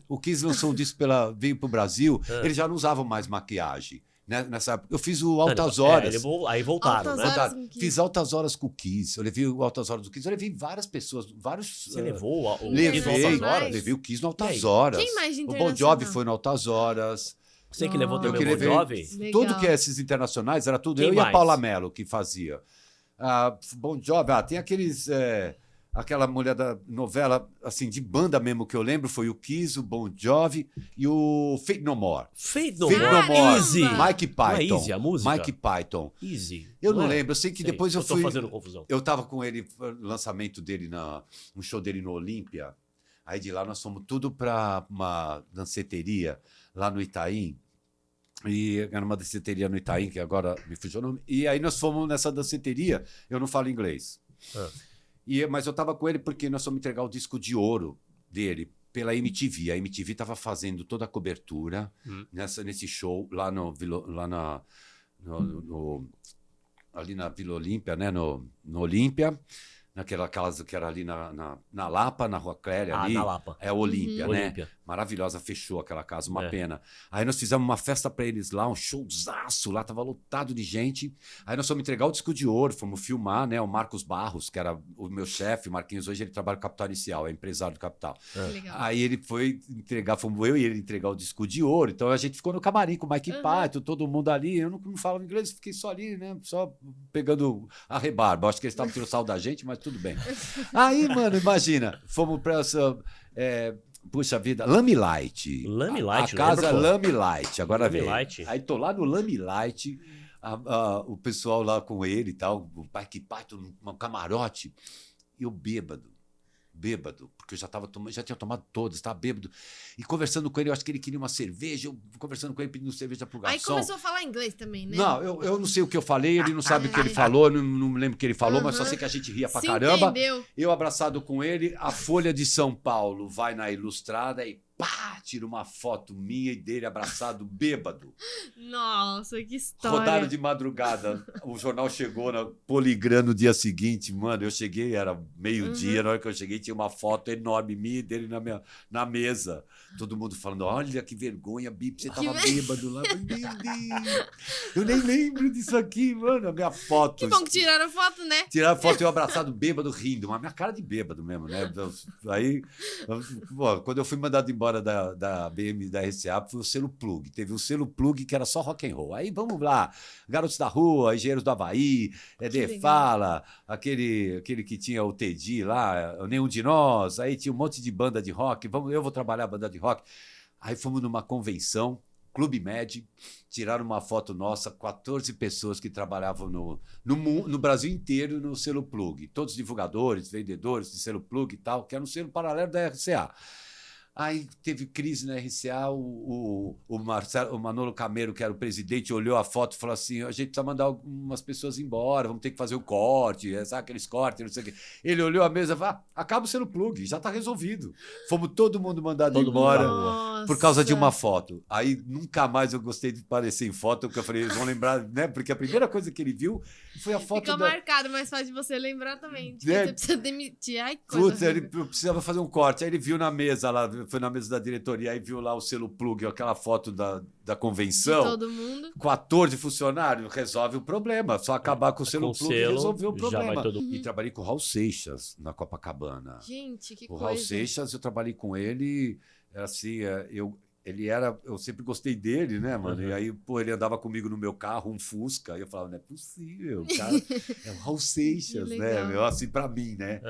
O Kiss lançou um disco, veio pro Brasil, eles já não usavam mais maquiagem. Né? Nessa época, eu fiz o Altas Horas. Aí voltaram, Altas né? Horas. Fiz Altas Horas com o Kiss. Eu levei o Altas Horas do Kiss. Eu levei várias pessoas, vários... Você levou o Levei, Kiss no Altas Horas? levei o Kiss no Altas Horas. Quem mais de O internacional? Bon Jovi foi no Altas Horas. Você que levou Eu também que o Bon levei Jovi? Legal. tudo que é esses internacionais, era tudo Quem eu e a mais? Paula Mello que fazia. Bon Jovi, tem aqueles... aquela mulher da novela, assim, de banda mesmo que eu lembro, foi o Kiss, o Bon Jovi e o Faith No More. Faith No Faith More. No More. Easy. Mike Python. Não é Easy a música? Mike Python. Easy. Eu não é? lembro, eu sei que depois eu tô fui... fazendo confusão. Eu tava com ele, no lançamento dele, um show dele no Olímpia. Aí de lá nós fomos tudo para uma danceteria lá no Itaim. E era uma danceteria no Itaim, que agora me fugiu o nome. E aí nós fomos nessa danceteria, eu não falo inglês. Mas eu estava com ele porque nós fomos entregar o disco de ouro dele pela MTV. A MTV estava fazendo toda a cobertura nesse show lá ali na Vila Olímpia, né? No Olímpia, naquela casa que era ali na Lapa, na Rua Clélia. Ali, na Lapa. É Olímpia, né? Olímpia. Maravilhosa, fechou aquela casa, uma pena. Aí nós fizemos uma festa para eles lá, um showzaço lá, tava lotado de gente. Aí nós fomos entregar o disco de ouro, fomos filmar, né? O Marcos Barros, que era o meu chefe, o Marquinhos, hoje ele trabalha no Capital Inicial, é empresário do Capital. Legal. Aí ele foi entregar, fomos eu e ele entregar o disco de ouro. Então a gente ficou no camarim com o Mike Python, todo mundo ali. Eu não falava inglês, fiquei só ali, né? Só pegando a rebarba. Acho que eles estavam tirando sal da gente, mas tudo bem. Aí, mano, imagina, fomos para essa... puxa vida, Lamilight. Lamilight, A casa lembra, pô? Lamilight, agora vem. Lamilight. Aí tô lá no Lamilight, o pessoal lá com ele e tal, o Mike Python, um camarote, e eu bêbado, porque eu já tinha tomado todos, estava bêbado. E conversando com ele, eu acho que ele queria uma cerveja, eu conversando com ele pedindo cerveja pro garçom. Aí começou a falar inglês também, né? Não, eu não sei o que eu falei, ele não sabe o que ele falou, não me lembro o que ele falou, mas só sei que a gente ria pra Se caramba. entendeu. Eu abraçado com ele, a Folha de São Paulo vai na Ilustrada e pá, tira uma foto minha e dele abraçado, bêbado. Nossa, que história. Rodaram de madrugada. O jornal chegou na Poligram no dia seguinte. Mano, eu cheguei, era meio-dia. Na hora que eu cheguei, tinha uma foto enorme minha e dele na mesa. Todo mundo falando, olha que vergonha, Bip, você tava bêbado lá. Meu Deus, eu nem lembro disso aqui, mano. A minha foto. Que bom que tiraram foto, né? Tiraram foto eu abraçado, bêbado, rindo. Mas minha cara de bêbado mesmo, né? Aí, pô, quando eu fui mandado embora da BM da RCA, foi o selo Plug. Teve um selo Plug que era só rock and roll. Aí vamos lá, Garotos da Rua, Engenheiros do Havaí, Fala, aquele que tinha o Teddy lá, Nenhum de Nós. Aí tinha um monte de banda de rock. Eu vou trabalhar a banda de rock. Aí fomos numa convenção, Clube Med, tiraram uma foto nossa, 14 pessoas que trabalhavam no Brasil inteiro no selo Plug. Todos divulgadores, vendedores de selo Plug e tal, que era um selo paralelo da RCA. Aí teve crise na RCA, o Manolo Camero, que era o presidente, olhou a foto e falou assim, a gente precisa mandar algumas pessoas embora, vamos ter que fazer o corte, sabe aqueles cortes, não sei o quê. Ele olhou a mesa e falou, acaba o selo Plug, já está resolvido. Fomos todo mundo mandado embora por causa de uma foto. Aí nunca mais eu gostei de aparecer em foto, porque eu falei, eles vão lembrar, né? Porque a primeira coisa que ele viu foi a foto Fica marcado, mas faz de você lembrar também. De que você precisa demitir. Ai, que coisa. Putz, ele precisava fazer um corte. Aí ele viu na mesa lá, foi na mesa da diretoria, aí viu lá o selo Plug, aquela foto da convenção. De todo mundo. 14 funcionários, resolve o problema. Só acabar com o selo Plug e resolver o problema. E trabalhei com o Raul Seixas na Copacabana. Gente, que coisa. O Raul Seixas, eu trabalhei com ele, assim, eu sempre gostei dele, né, mano? E aí, pô, ele andava comigo no meu carro, um Fusca, e eu falava, não é possível, cara, é o Raul Seixas, né? Meu, assim, pra mim, né?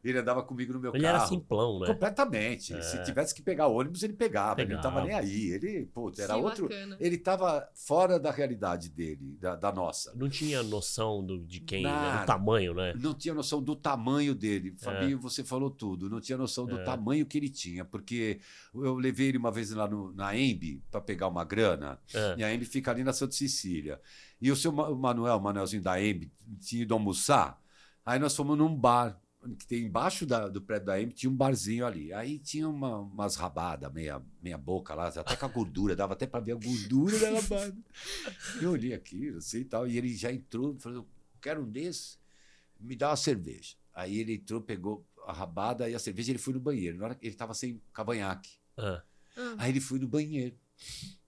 Ele andava comigo no meu carro. Ele era simplão, né? Completamente. Se tivesse que pegar ônibus, ele pegava. Ele não tava nem aí. Ele, pô, era outro. Bacana. Ele tava fora da realidade dele, da nossa. Não tinha noção de quem, né? Do tamanho, né? Não tinha noção do tamanho dele. Fabinho, você falou tudo. Não tinha noção do tamanho que ele tinha, porque eu levei ele uma vez lá na EMB para pegar uma grana, e a EMB fica ali na Santa Cecília. E o seu o Manuelzinho da EMB, tinha ido almoçar, aí nós fomos num bar, que tem embaixo do prédio da EMB, tinha um barzinho ali. Aí tinha umas rabadas, meia boca lá, até com a gordura, dava até para ver a gordura da rabada. Eu olhei aquilo, assim e tal, e ele já entrou e falou, quero um desses, me dá uma cerveja. Aí ele entrou, pegou a rabada e a cerveja, ele foi no banheiro. Na hora que ele estava sem cavanhaque. Aí ele foi no banheiro.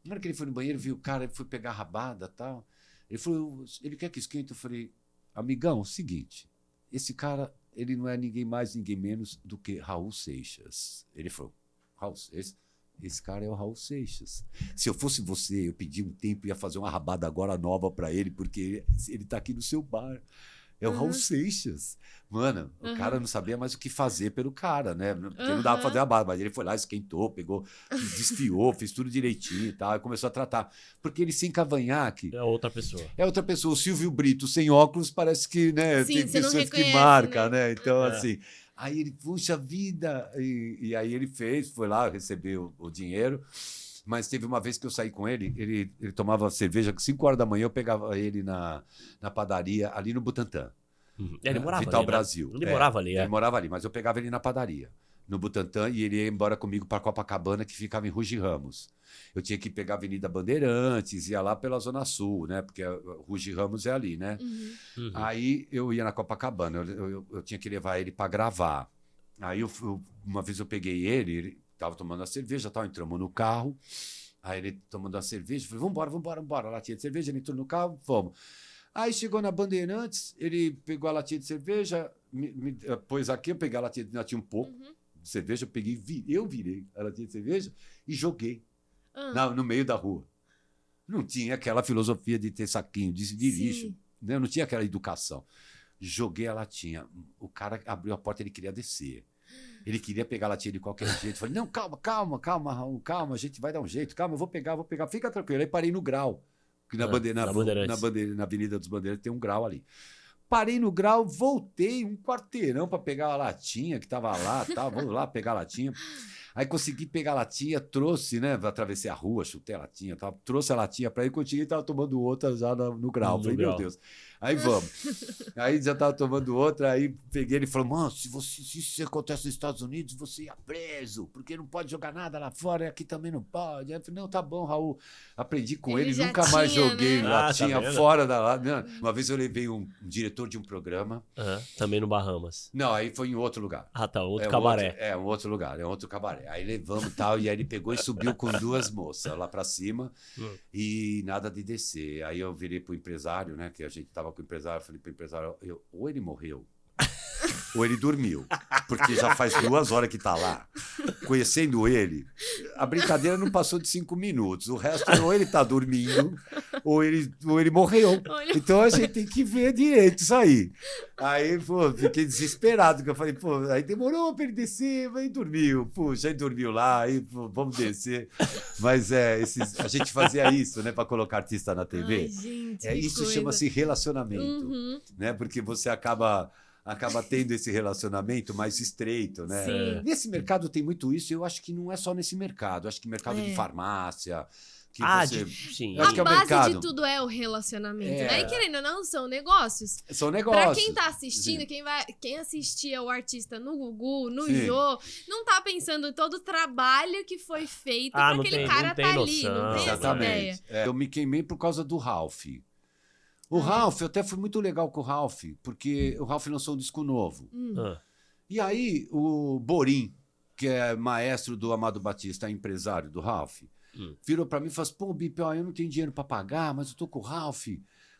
Na hora que ele foi no banheiro, viu o cara, ele foi pegar a rabada e tal. Ele falou, ele quer que esquente? Eu falei, amigão, seguinte, esse cara, ele não é ninguém mais, ninguém menos do que Raul Seixas. Ele falou, Raul Seixas? Esse cara é o Raul Seixas. Se eu fosse você, eu pedi um tempo e ia fazer uma rabada agora nova para ele, porque ele tá aqui no seu bar. É o Raul Seixas. Mano, o cara não sabia mais o que fazer pelo cara, né? Porque não dava pra fazer a barba, mas ele foi lá, esquentou, pegou, desfiou, fez tudo direitinho e tal, e começou a tratar. Porque ele sem cavanhaque... É outra pessoa. É outra pessoa. O Silvio Brito sem óculos parece que, né? Sim, tem pessoas que marcam, né? Então, assim... Aí ele, puxa vida! E aí ele foi lá, recebeu o dinheiro... Mas teve uma vez que eu saí com ele tomava cerveja, 5 horas da manhã eu pegava ele na padaria, ali no Butantã. Ele morava Vital ali, Brasil. Né? Ele morava ali, Ele morava ali, mas eu pegava ele na padaria, no Butantã, e ele ia embora comigo para Copacabana, que ficava em Ruge Ramos. Eu tinha que pegar a Avenida Bandeirantes, ia lá pela Zona Sul, né? Porque Ruge Ramos é ali, né? Aí eu ia na Copacabana, eu tinha que levar ele para gravar. Aí uma vez eu peguei ele tava tomando a cerveja, entramos no carro, aí ele tomando a cerveja, falei, vambora, latinha de cerveja, ele entrou no carro, fomos. Aí chegou na Bandeirantes, ele pegou a latinha de cerveja, me pôs aqui, eu peguei a latinha, ainda tinha um pouco de cerveja, eu virei a latinha de cerveja e joguei no meio da rua. Não tinha aquela filosofia de ter saquinho de lixo, né? Não tinha aquela educação. Joguei a latinha, o cara abriu a porta, ele queria descer. Ele queria pegar a latinha de qualquer jeito. Falei, não, calma, Raul, calma, a gente vai dar um jeito, calma, eu vou pegar, fica tranquilo. Aí parei no Grau, que na Avenida dos Bandeirantes tem um grau ali. parei no grau, voltei um quarteirão para pegar a latinha que estava lá, tal, vamos lá pegar a latinha. Aí consegui pegar a latinha, trouxe, né? Atravessei a rua, chutei a latinha, tal, trouxe a latinha para ele, continuei, estava tomando outra já no grau. Falei, meu Deus. Aí vamos. Aí já estava tomando outra, aí peguei, ele falou, mano, se isso acontece nos Estados Unidos, você ia preso, porque não pode jogar nada lá fora, e aqui também não pode. Aí eu falei, não, tá bom, Raul. Aprendi com ele nunca mais joguei latinha fora da latinha. Uma vez eu levei um diretor de um programa. Também no Bahamas. Não, aí foi em outro lugar. Ah, tá, outro cabaré. Um outro lugar, é outro cabaré. Aí levamos e tal, e aí ele pegou e subiu com 2 moças lá pra cima e nada de descer. Aí eu virei pro empresário, né, que a gente tava com o empresário, falei pro empresário, ou ele morreu, ou ele dormiu, porque já faz 2 horas que tá lá. Conhecendo ele, a brincadeira não passou de 5 minutos. O resto, ou ele tá dormindo, ou ele morreu. Então a gente tem que ver direito isso aí. Aí, pô, fiquei desesperado, porque eu falei, pô, aí demorou pra ele descer, aí dormiu. Puxa, aí dormiu lá, aí pô, vamos descer. Mas a gente fazia isso, né, pra colocar artista na TV. Ai, gente, Isso chama-se relacionamento, né? Porque você acaba tendo esse relacionamento mais estreito, né? Sim. Nesse mercado tem muito isso, eu acho que não é só nesse mercado, eu acho que mercado de farmácia... sim. Acho que é a base mercado. de tudo é o relacionamento, né? E querendo ou não, são negócios. São negócios. Pra quem tá assistindo, quem assistia o artista no Gugu, no Jô, não tá pensando em todo o trabalho que foi feito pra aquele cara tá ali. Não tem essa ideia. Eu me queimei por causa do Ralph. O Ralph, eu até fui muito legal com o Ralph, porque o Ralph lançou um disco novo. E aí, o Borim, que é maestro do Amado Batista, empresário do Ralph, virou pra mim e falou assim, pô, Bipe, eu não tenho dinheiro pra pagar, mas eu tô com o Ralph.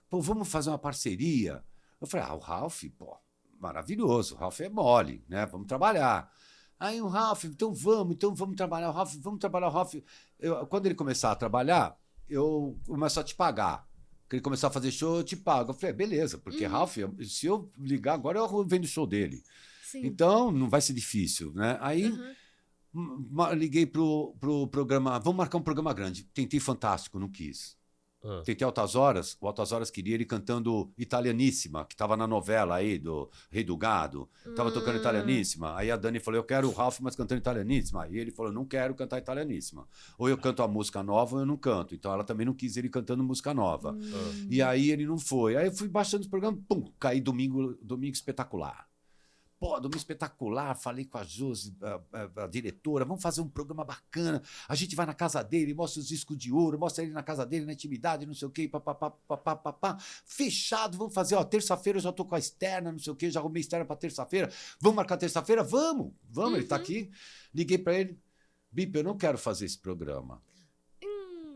Pô, vamos fazer uma parceria? Eu falei, o Ralph, pô, maravilhoso, o Ralph é mole, né? Vamos trabalhar. Aí o Ralph, então vamos trabalhar o Ralph, quando ele começar a trabalhar, eu começo a te pagar. Que ele começar a fazer show, eu te pago. Eu falei, beleza, porque Ralph, se eu ligar agora, eu vendo o show dele. Sim. Então, não vai ser difícil, né? Aí, liguei pro programa, vamos marcar um programa grande. Tentei Fantástico, não quis. Tentei Altas Horas, o Altas Horas queria ele cantando Italianíssima, que estava na novela aí do Rei do Gado, estava tocando Italianíssima. Aí a Dani falou, eu quero o Ralph, mas cantando Italianíssima. Aí ele falou, não quero cantar Italianíssima. Ou eu canto a música nova ou eu não canto. Então ela também não quis ele cantando música nova. E aí ele não foi. Aí eu fui baixando os programas, pum, caí Domingo Espetacular. Pô, Domingo Espetacular, falei com a Josi, a diretora, vamos fazer um programa bacana, a gente vai na casa dele, mostra os discos de ouro, mostra ele na casa dele, na intimidade, não sei o quê, papapá, fechado, vamos fazer, terça-feira eu já tô com a externa, não sei o quê, já arrumei externa pra terça-feira, vamos marcar terça-feira? Vamos, ele tá aqui, liguei pra ele, Bipe, eu não quero fazer esse programa.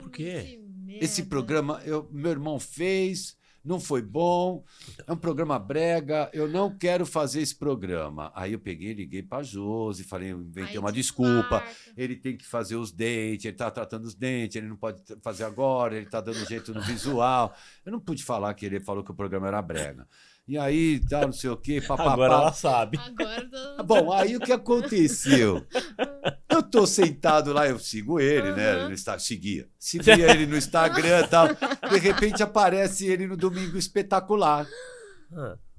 Por quê? Esse programa, meu irmão fez... Não foi bom, é um programa brega, eu não quero fazer esse programa. Aí eu peguei, liguei pra Josi, falei, inventei uma desculpa, ele tem que fazer os dentes, ele tá tratando os dentes, ele não pode fazer agora, ele tá dando jeito no visual. Eu não pude falar que ele falou que o programa era brega. E aí, tal, não sei o quê, papapá. Agora ela sabe. Bom, aí o que aconteceu? Eu tô sentado lá, eu sigo ele, né? Seguia ele no Instagram e tal. De repente aparece ele no Domingo Espetacular.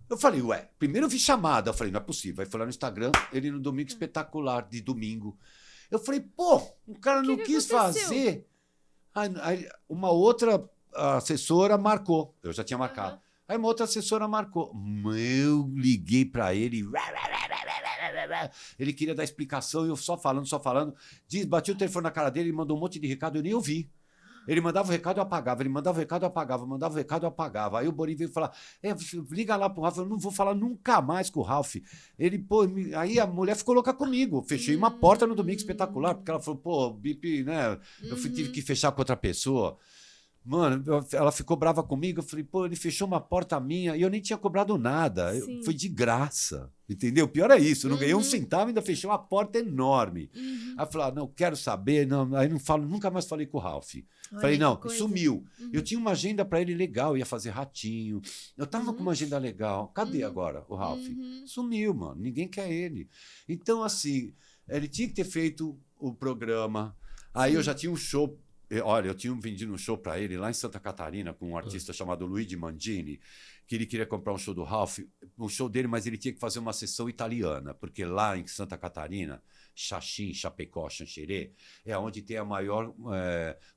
Eu falei, primeiro eu vi chamada. Eu falei, não é possível. Aí foi lá no Instagram, ele no Domingo Espetacular, de domingo. Eu falei, pô, o cara não quis fazer. Aí uma outra assessora marcou. Eu já tinha marcado. Aí uma outra assessora marcou. Eu liguei pra ele. Ele queria dar explicação e eu só falando. Bati o telefone na cara dele, ele mandou um monte de recado, eu nem ouvi. Ele mandava o recado, eu apagava. Ele mandava o recado, eu apagava. Mandava o recado, eu apagava. Aí o Borim veio falar, liga lá pro Ralph. Eu não vou falar nunca mais com o Ralph. Ele, aí a mulher ficou louca comigo. Fechei uma porta no Domingo Espetacular, porque ela falou, pô, Bipe, né? Eu tive que fechar com outra pessoa. Mano, ela ficou brava comigo. Eu falei, pô, ele fechou uma porta minha e eu nem tinha cobrado nada. Foi de graça, entendeu? Pior é isso, eu não ganhei um centavo e ainda fechou uma porta enorme. Aí eu falei, não, quero saber. Não, aí não falo, nunca mais falei com o Ralph. Falei, não, sumiu. Eu tinha uma agenda para ele legal, ia fazer Ratinho. Eu tava com uma agenda legal. Cadê agora o Ralph? Sumiu, mano. Ninguém quer ele. Então, assim, ele tinha que ter feito o programa. Aí eu já tinha um show. Olha, eu tinha vendido um show para ele lá em Santa Catarina com um artista chamado Luigi Mandini, que ele queria comprar um show do Ralph, um show dele, mas ele tinha que fazer uma sessão italiana, porque lá em Santa Catarina, Xaxim, Chapecó, Xanxerê, é onde tem a maior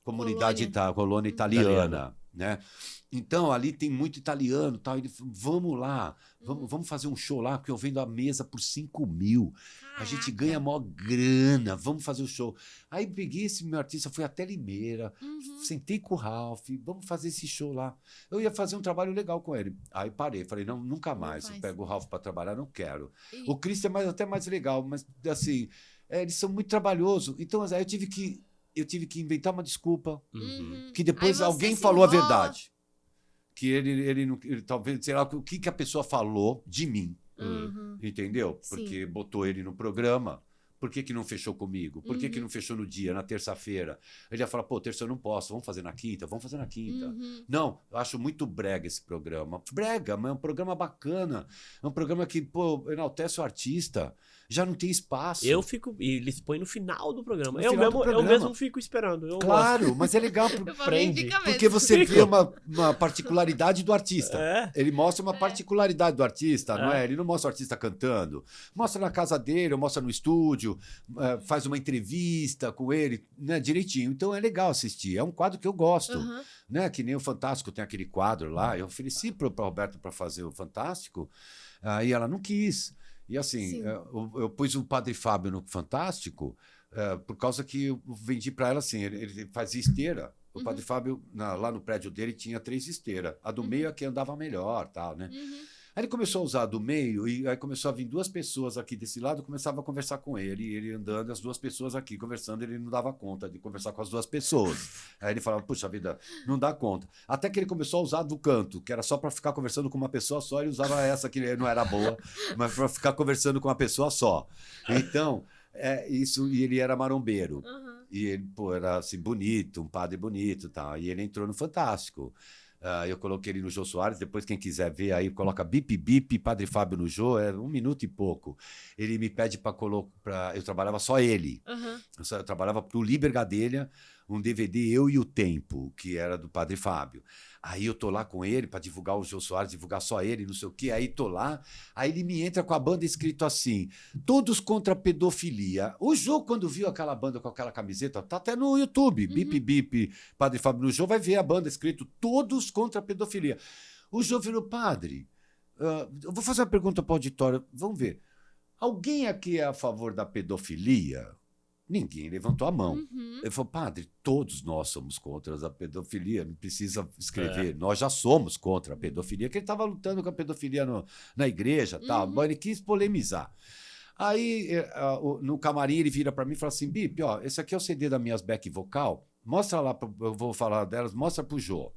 comunidade, colônia italiana, né? Então, ali tem muito italiano, tal. Ele falou, vamos lá, vamos fazer um show lá, porque eu vendo a mesa por 5 mil. A gente ganha maior grana, vamos fazer o show. Aí peguei esse meu artista, fui até Limeira, sentei com o Ralph, vamos fazer esse show lá. Eu ia fazer um trabalho legal com ele. Aí parei, falei, não, nunca mais. Eu pego o Ralph para trabalhar, não quero. O Christian é até mais legal, mas assim, eles são muito trabalhosos. Então, aí eu tive que inventar uma desculpa, que depois alguém falou a verdade. Que ele talvez, sei lá, o que a pessoa falou de mim. Entendeu? Porque botou ele no programa. Por que não fechou comigo? Por que não fechou no dia, na terça-feira? Ele ia falar, pô, terça eu não posso, vamos fazer na quinta? Vamos fazer na quinta. Não, eu acho muito brega esse programa. Brega, mas é um programa bacana. É um programa que, pô, enaltece o artista. Já não tem espaço. Eu fico... E eles põem no final do programa. Eu mesmo fico esperando. Claro, mas é legal. Porque você vê uma particularidade do artista. Ele mostra uma particularidade do artista, não é? Ele não mostra o artista cantando. Mostra na casa dele, ou mostra no estúdio, faz uma entrevista com ele, né, direitinho. Então é legal assistir. É um quadro que eu gosto. Né? Que nem o Fantástico tem aquele quadro lá. Eu ofereci para a Roberta para fazer o Fantástico, aí ela não quis. E assim, eu pus o Padre Fábio no Fantástico por causa que eu vendi para ela assim, ele fazia esteira. O Padre Fábio, lá no prédio dele, tinha 3 esteiras. A do meio é que andava melhor, tal, né? Aí ele começou a usar a do meio e aí começou a vir 2 pessoas aqui desse lado, começava a conversar com ele, e ele andando, as 2 pessoas aqui conversando, ele não dava conta de conversar com as 2 pessoas. Aí ele falava, puxa vida, não dá conta. Até que ele começou a usar do canto, que era só para ficar conversando com uma pessoa só, ele usava essa que não era boa, mas para ficar conversando com uma pessoa só. Então, isso, e ele era marombeiro. E ele, pô, era assim, bonito, um padre bonito e tal. E ele entrou no Fantástico. Eu coloquei ele no Jô Soares, depois quem quiser ver aí, coloca Bip Bip, Padre Fábio no Jô, 1 minuto e pouco. Ele me pede para colocar, eu trabalhava só ele. Eu trabalhava pro Liber Gadelha, um DVD Eu e o Tempo, que era do Padre Fábio. Aí eu tô lá com ele para divulgar o Jô Soares, divulgar só ele, não sei o quê. Aí tô lá, aí ele me entra com a banda escrito assim, Todos contra a Pedofilia. O Jô, quando viu aquela banda com aquela camiseta, tá até no YouTube, Bip Bip, Padre Fábio no Jô, vai ver a banda escrito Todos contra a Pedofilia. O Jô virou, padre, eu vou fazer uma pergunta para o auditório, vamos ver. Alguém aqui é a favor da pedofilia? Ninguém levantou a mão. Ele falou, padre, todos nós somos contra a pedofilia, não precisa escrever, nós já somos contra a pedofilia, que ele estava lutando com a pedofilia na igreja, tal, mas ele quis polemizar. Aí, no camarim, ele vira para mim e fala assim, Bip, ó, esse aqui é o CD da minhas back vocal, mostra lá, eu vou falar delas, mostra pro Jô.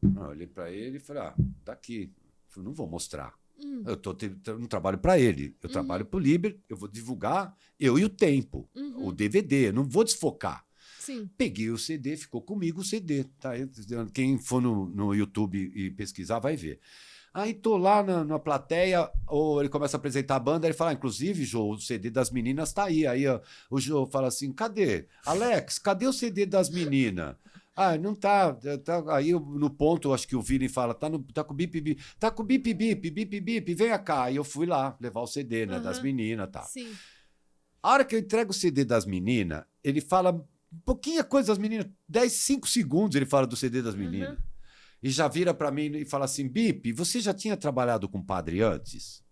Eu olhei para ele e falei, tá aqui. Eu falei, não vou mostrar. Eu não trabalho para ele, eu trabalho para o Liber, eu vou divulgar Eu e o Tempo, o DVD, eu não vou desfocar. Peguei o CD, ficou comigo o CD. Tá? Quem for no YouTube e pesquisar vai ver. Aí tô lá na plateia, ou ele começa a apresentar a banda, ele fala, inclusive, Jô, o CD das meninas tá aí. Aí o Jô fala assim, cadê? Alex, cadê o CD das meninas? Não tá. Aí no ponto, acho que o Vini fala, tá com o bip bip. Tá com o bip bip, bip bip, venha cá. E eu fui lá levar o CD, né, das meninas e tal. A hora que eu entrego o CD das meninas, ele fala pouquinha coisa das meninas, 5 segundos ele fala do CD das meninas. E já vira pra mim e fala assim, Bip, você já tinha trabalhado com padre antes?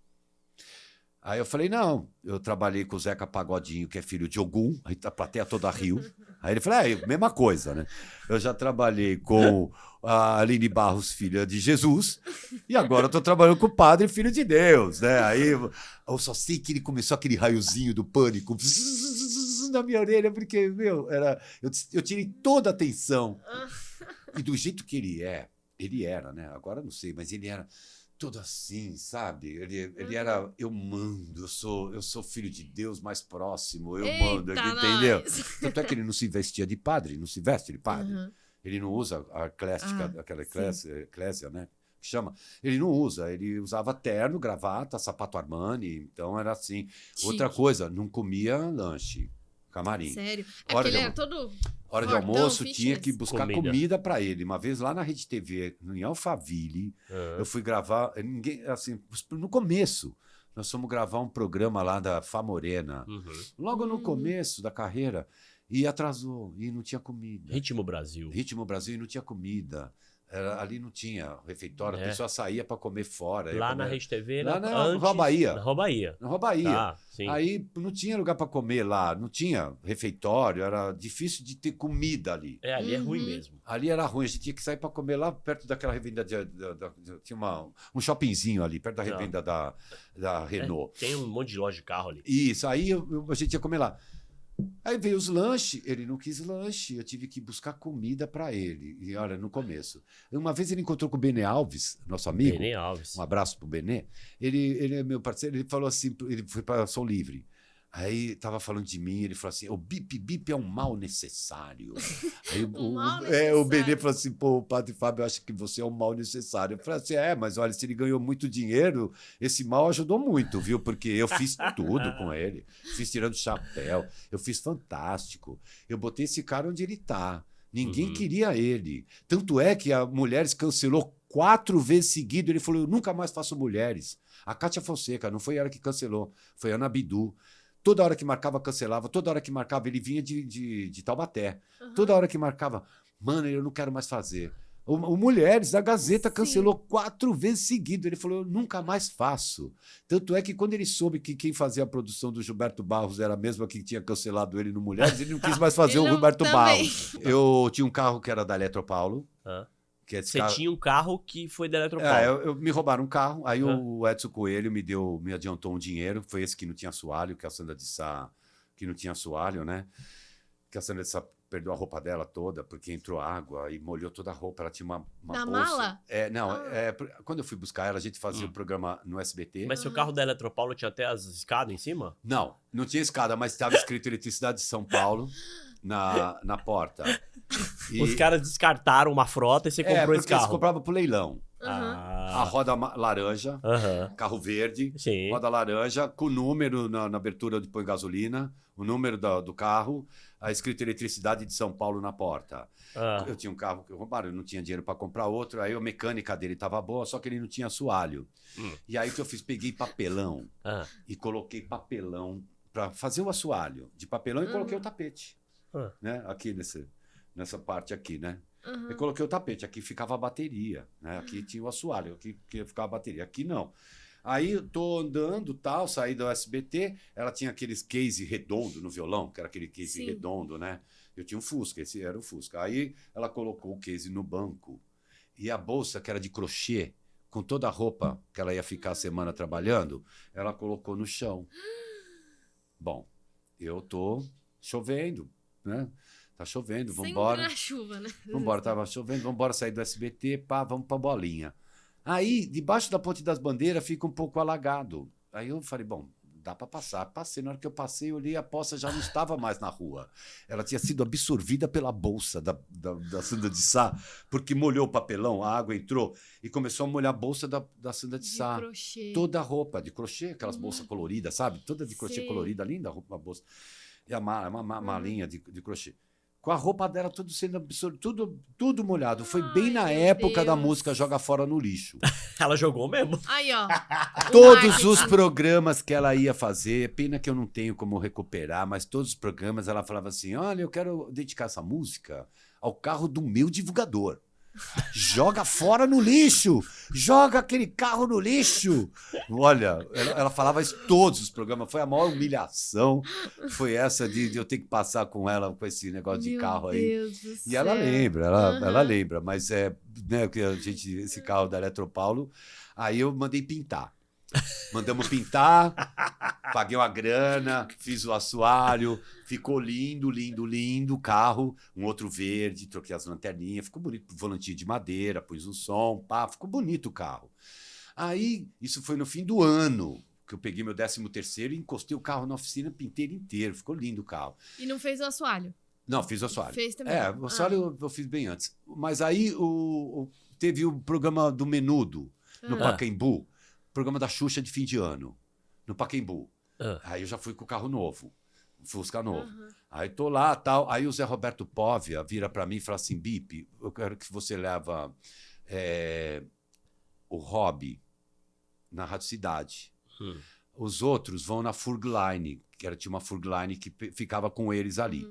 Aí eu falei, não, eu trabalhei com o Zeca Pagodinho, que é filho de Ogum, aí a plateia toda riu. Aí ele falou, mesma coisa, né? Eu já trabalhei com a Aline Barros, filha de Jesus, e agora eu tô trabalhando com o padre, filho de Deus, né? Aí eu só sei que ele começou aquele raiozinho do pânico na minha orelha, porque, eu tirei toda a atenção. E do jeito que ele era, né? Agora não sei, mas ele era todo assim, sabe? Ele era, eu mando, eu sou filho de Deus mais próximo, eu mando, entendeu? Tanto é que ele não se vestia de padre, não se veste de padre. Ele não usa a ecléstica, aquela eclésia, né? Que chama. Ele não usa, ele usava terno, gravata, sapato Armani, então era assim. Chique. Outra coisa, não comia lanche. Camarim. Sério? É Hora porque de ele era todo Hora de fortão, almoço, fitness. tinha que buscar comida para ele. Uma vez lá na Rede TV, em Alphaville, eu fui gravar. Ninguém, assim, no começo, nós fomos gravar um programa lá da Fá Morena. Logo no começo da carreira. E atrasou, e não tinha comida. Ritmo Brasil. Ritmo Brasil e não tinha comida. Ali não tinha refeitório, a pessoa saía para comer fora. Lá na Rede TV, lá na antes, Rua Bahia. Na Rua Bahia. Na Rua Bahia. Tá, sim. Aí não tinha lugar para comer lá, não tinha refeitório, era difícil de ter comida ali. Ali é ruim mesmo. Ali era ruim, a gente tinha que sair para comer lá perto daquela revenda. Tinha um shoppingzinho ali, perto da revenda da Renault. Tem um monte de loja de carro ali. Isso, aí a gente ia comer lá. Aí veio os lanches, ele não quis lanche, eu tive que buscar comida para ele. E olha, no começo. Uma vez ele encontrou com o Benê Alves, nosso amigo. Benê Alves. Um abraço pro Benê. Ele é meu parceiro, ele falou assim, ele foi para Sou Livre. Aí tava falando de mim, ele falou assim, o bip é um mal necessário. Aí o Benê falou assim, pô, o Padre Fábio, eu acho que você é um mal necessário. Eu falei assim, mas olha, se ele ganhou muito dinheiro, esse mal ajudou muito, viu? Porque eu fiz tudo com ele. Fiz tirando chapéu, eu fiz fantástico. Eu botei esse cara onde ele tá. Ninguém queria ele. Tanto é que a Mulheres cancelou 4 vezes seguido. Ele falou, eu nunca mais faço Mulheres. A Kátia Fonseca, não foi ela que cancelou, foi a Ana Bidu. Toda hora que marcava, cancelava. Toda hora que marcava, ele vinha de Taubaté. Toda hora que marcava, mano, eu não quero mais fazer. O Mulheres, da Gazeta, cancelou 4 vezes seguido. Ele falou, eu nunca mais faço. Tanto é que quando ele soube que quem fazia a produção do Gilberto Barros era a mesma que tinha cancelado ele no Mulheres, ele não quis mais fazer o Gilberto Barros. Eu tinha um carro que era da Eletropaulo. Você tinha um carro que foi da Eletropaulo. Me roubaram um carro, aí o Edson Coelho me adiantou um dinheiro, foi esse que não tinha assoalho, que a Sandra de Sá, que não tinha assoalho, né? Que a Sandra de Sá perdeu a roupa dela toda, porque entrou água e molhou toda a roupa, ela tinha uma na bolsa. Mala? Quando eu fui buscar ela, a gente fazia o programa no SBT. Mas seu carro da Eletropaulo tinha até as escadas em cima? Não tinha escada, mas estava escrito Eletricidade de São Paulo na porta. Os caras descartaram uma frota e você comprou esse carro. Eles compravam pro leilão. A roda laranja, carro verde, roda laranja, com o número na abertura de põe gasolina, o número do carro, a escrita Eletricidade de São Paulo na porta. Eu tinha um carro que roubaram, eu não tinha dinheiro para comprar outro, aí a mecânica dele estava boa, só que ele não tinha assoalho. E aí o que eu fiz? Peguei papelão e coloquei papelão para fazer o assoalho de papelão e coloquei o tapete. Né? Aqui nessa parte aqui, né? Eu coloquei o tapete, aqui ficava a bateria, né? Aqui tinha o assoalho, aqui ficava a bateria, aqui não. Aí eu tô andando, tal, saí do SBT, ela tinha aqueles case redondo no violão, que era aquele case redondo, né? Eu tinha um Fusca, esse era o Fusca. Aí ela colocou o case no banco e a bolsa, que era de crochê, com toda a roupa que ela ia ficar a semana trabalhando, ela colocou no chão. Bom, eu tô chovendo, né? Tá chovendo, vambora. Sempre na chuva, né? Vambora, tava chovendo, vambora sair do SBT, vamos pra Bolinha. Aí, debaixo da Ponte das Bandeiras, fica um pouco alagado. Aí eu falei, bom, dá pra passar. Passei, na hora que eu passei, eu olhei, a poça já não estava mais na rua. Ela tinha sido absorvida pela bolsa da Sandra de Sá, porque molhou o papelão, a água entrou e começou a molhar a bolsa da Sandra de Sá. Crochê. Toda a roupa de crochê, aquelas bolsas coloridas, sabe? Toda de crochê colorida, linda a roupa, a bolsa. E uma malinha de crochê. Com a roupa dela tudo sendo absorvido, tudo molhado. Foi bem na época da música Joga Fora no Lixo. Ela jogou mesmo. Aí, ó. Todos os programas que ela ia fazer, pena que eu não tenho como recuperar, mas todos os programas ela falava assim, olha, eu quero dedicar essa música ao carro do meu divulgador. Joga fora no lixo! Joga aquele carro no lixo! Olha, ela falava isso em todos os programas. Foi a maior humilhação. Foi essa de eu ter que passar com ela com esse negócio de carro aí. Deus do E ela céu. lembra, ela lembra, mas né, que esse carro da Eletropaulo, aí eu mandei pintar. Mandamos pintar, paguei uma grana, fiz o assoalho, ficou lindo, lindo, lindo o carro, um outro verde, troquei as lanterninhas, ficou bonito, volantinho de madeira, pus um som, ficou bonito o carro. Aí, isso foi no fim do ano, que eu peguei meu 13º e encostei o carro na oficina, pintei ele inteiro, ficou lindo o carro. E não fez o assoalho? Não, fiz o assoalho. Fez também? O assoalho eu fiz bem antes. Mas aí teve o programa do Menudo, no Pacaembu, programa da Xuxa de fim de ano, no Pacaembu. Aí eu já fui com o carro novo. Fusca novo. Aí tô lá, tal. Aí o Zé Roberto Póvia vira para mim e fala assim, Bipe, eu quero que você leva o Hobby na Rádio Cidade. Os outros vão na Furgline, tinha uma Furgline que ficava com eles ali.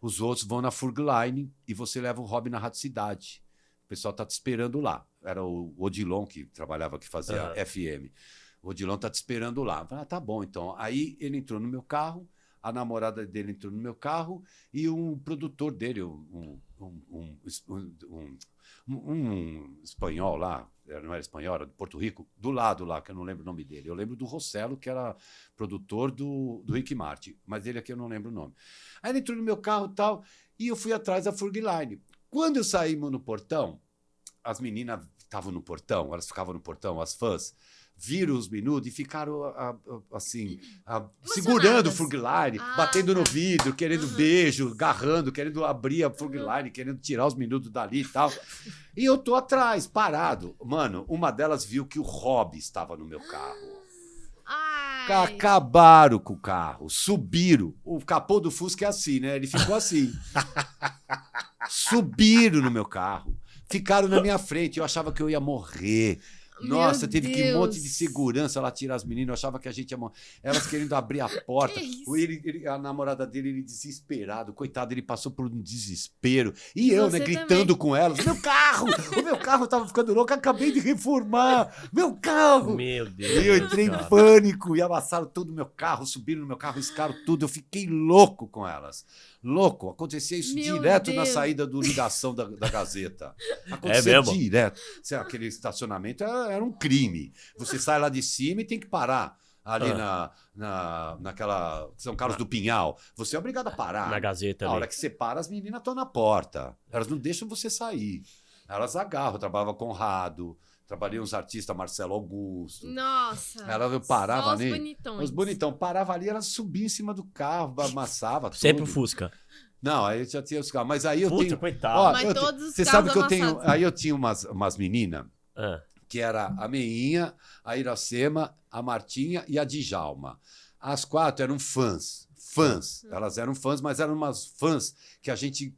Os outros vão na Furgline e você leva o Hobby na Rádio Cidade. O pessoal tá te esperando lá. Era o Odilon que trabalhava, que fazia FM. O Odilon tá te esperando lá. Eu falei, tá bom, então. Aí ele entrou no meu carro, a namorada dele entrou no meu carro e um produtor dele, um espanhol lá, não era espanhol, era de Porto Rico, do lado lá, que eu não lembro o nome dele. Eu lembro do Rossello, que era produtor do Rick Martin, mas dele aqui eu não lembro o nome. Aí ele entrou no meu carro e tal, e eu fui atrás da Furgline. Quando eu saímos no portão, as meninas estavam no portão, elas ficavam no portão, as fãs, viram os minutos e ficaram assim, segurando o Furgline, batendo no vidro, querendo beijo, agarrando, querendo abrir a Furgline, querendo tirar os minutos dali e tal. E eu tô atrás, parado. Mano, uma delas viu que o Hobby estava no meu carro. Acabaram com o carro, subiram. O capô do Fusca é assim, né? Ele ficou assim. Subiram no meu carro. Ficaram na minha frente. Eu achava que eu ia morrer. Nossa, teve que um monte de segurança lá tirar as meninas. Eu achava que a gente ia morrer. Elas querendo abrir a porta. A namorada dele, ele desesperado. Coitado, ele passou por um desespero. E eu, né, gritando com elas. Meu carro! O meu carro tava ficando louco. Acabei de reformar. Meu carro! Meu Deus. E eu entrei em pânico. E amassaram todo o meu carro. Subiram no meu carro, riscaram tudo. Eu fiquei louco com elas. Louco. Acontecia isso direto na saída do Ligação da Gazeta. Acontecia direto. Aquele estacionamento era um crime. Você sai lá de cima e tem que parar. Ali naquela São Carlos do Pinhal. Você é obrigado a parar. Na Gazeta. Na hora que você para, as meninas estão na porta. Elas não deixam você sair. Elas agarram. Eu trabalhava com Conrado. Trabalhei uns artistas, Marcelo Augusto. Nossa! Eu parava ali. Bonitões. Os bonitão. Parava ali, elas subiam em cima do carro, amassava tudo. Sempre o Fusca. Não, aí já tinha os carros. Mas aí eu tenho... coitado. Ó, mas todos os você carros sabe que eu tenho... amassados. Aí eu tinha umas meninas, que era a Meinha, a Iracema, a Martinha e a Djalma. As 4 eram fãs. Elas eram fãs, mas eram umas fãs que a gente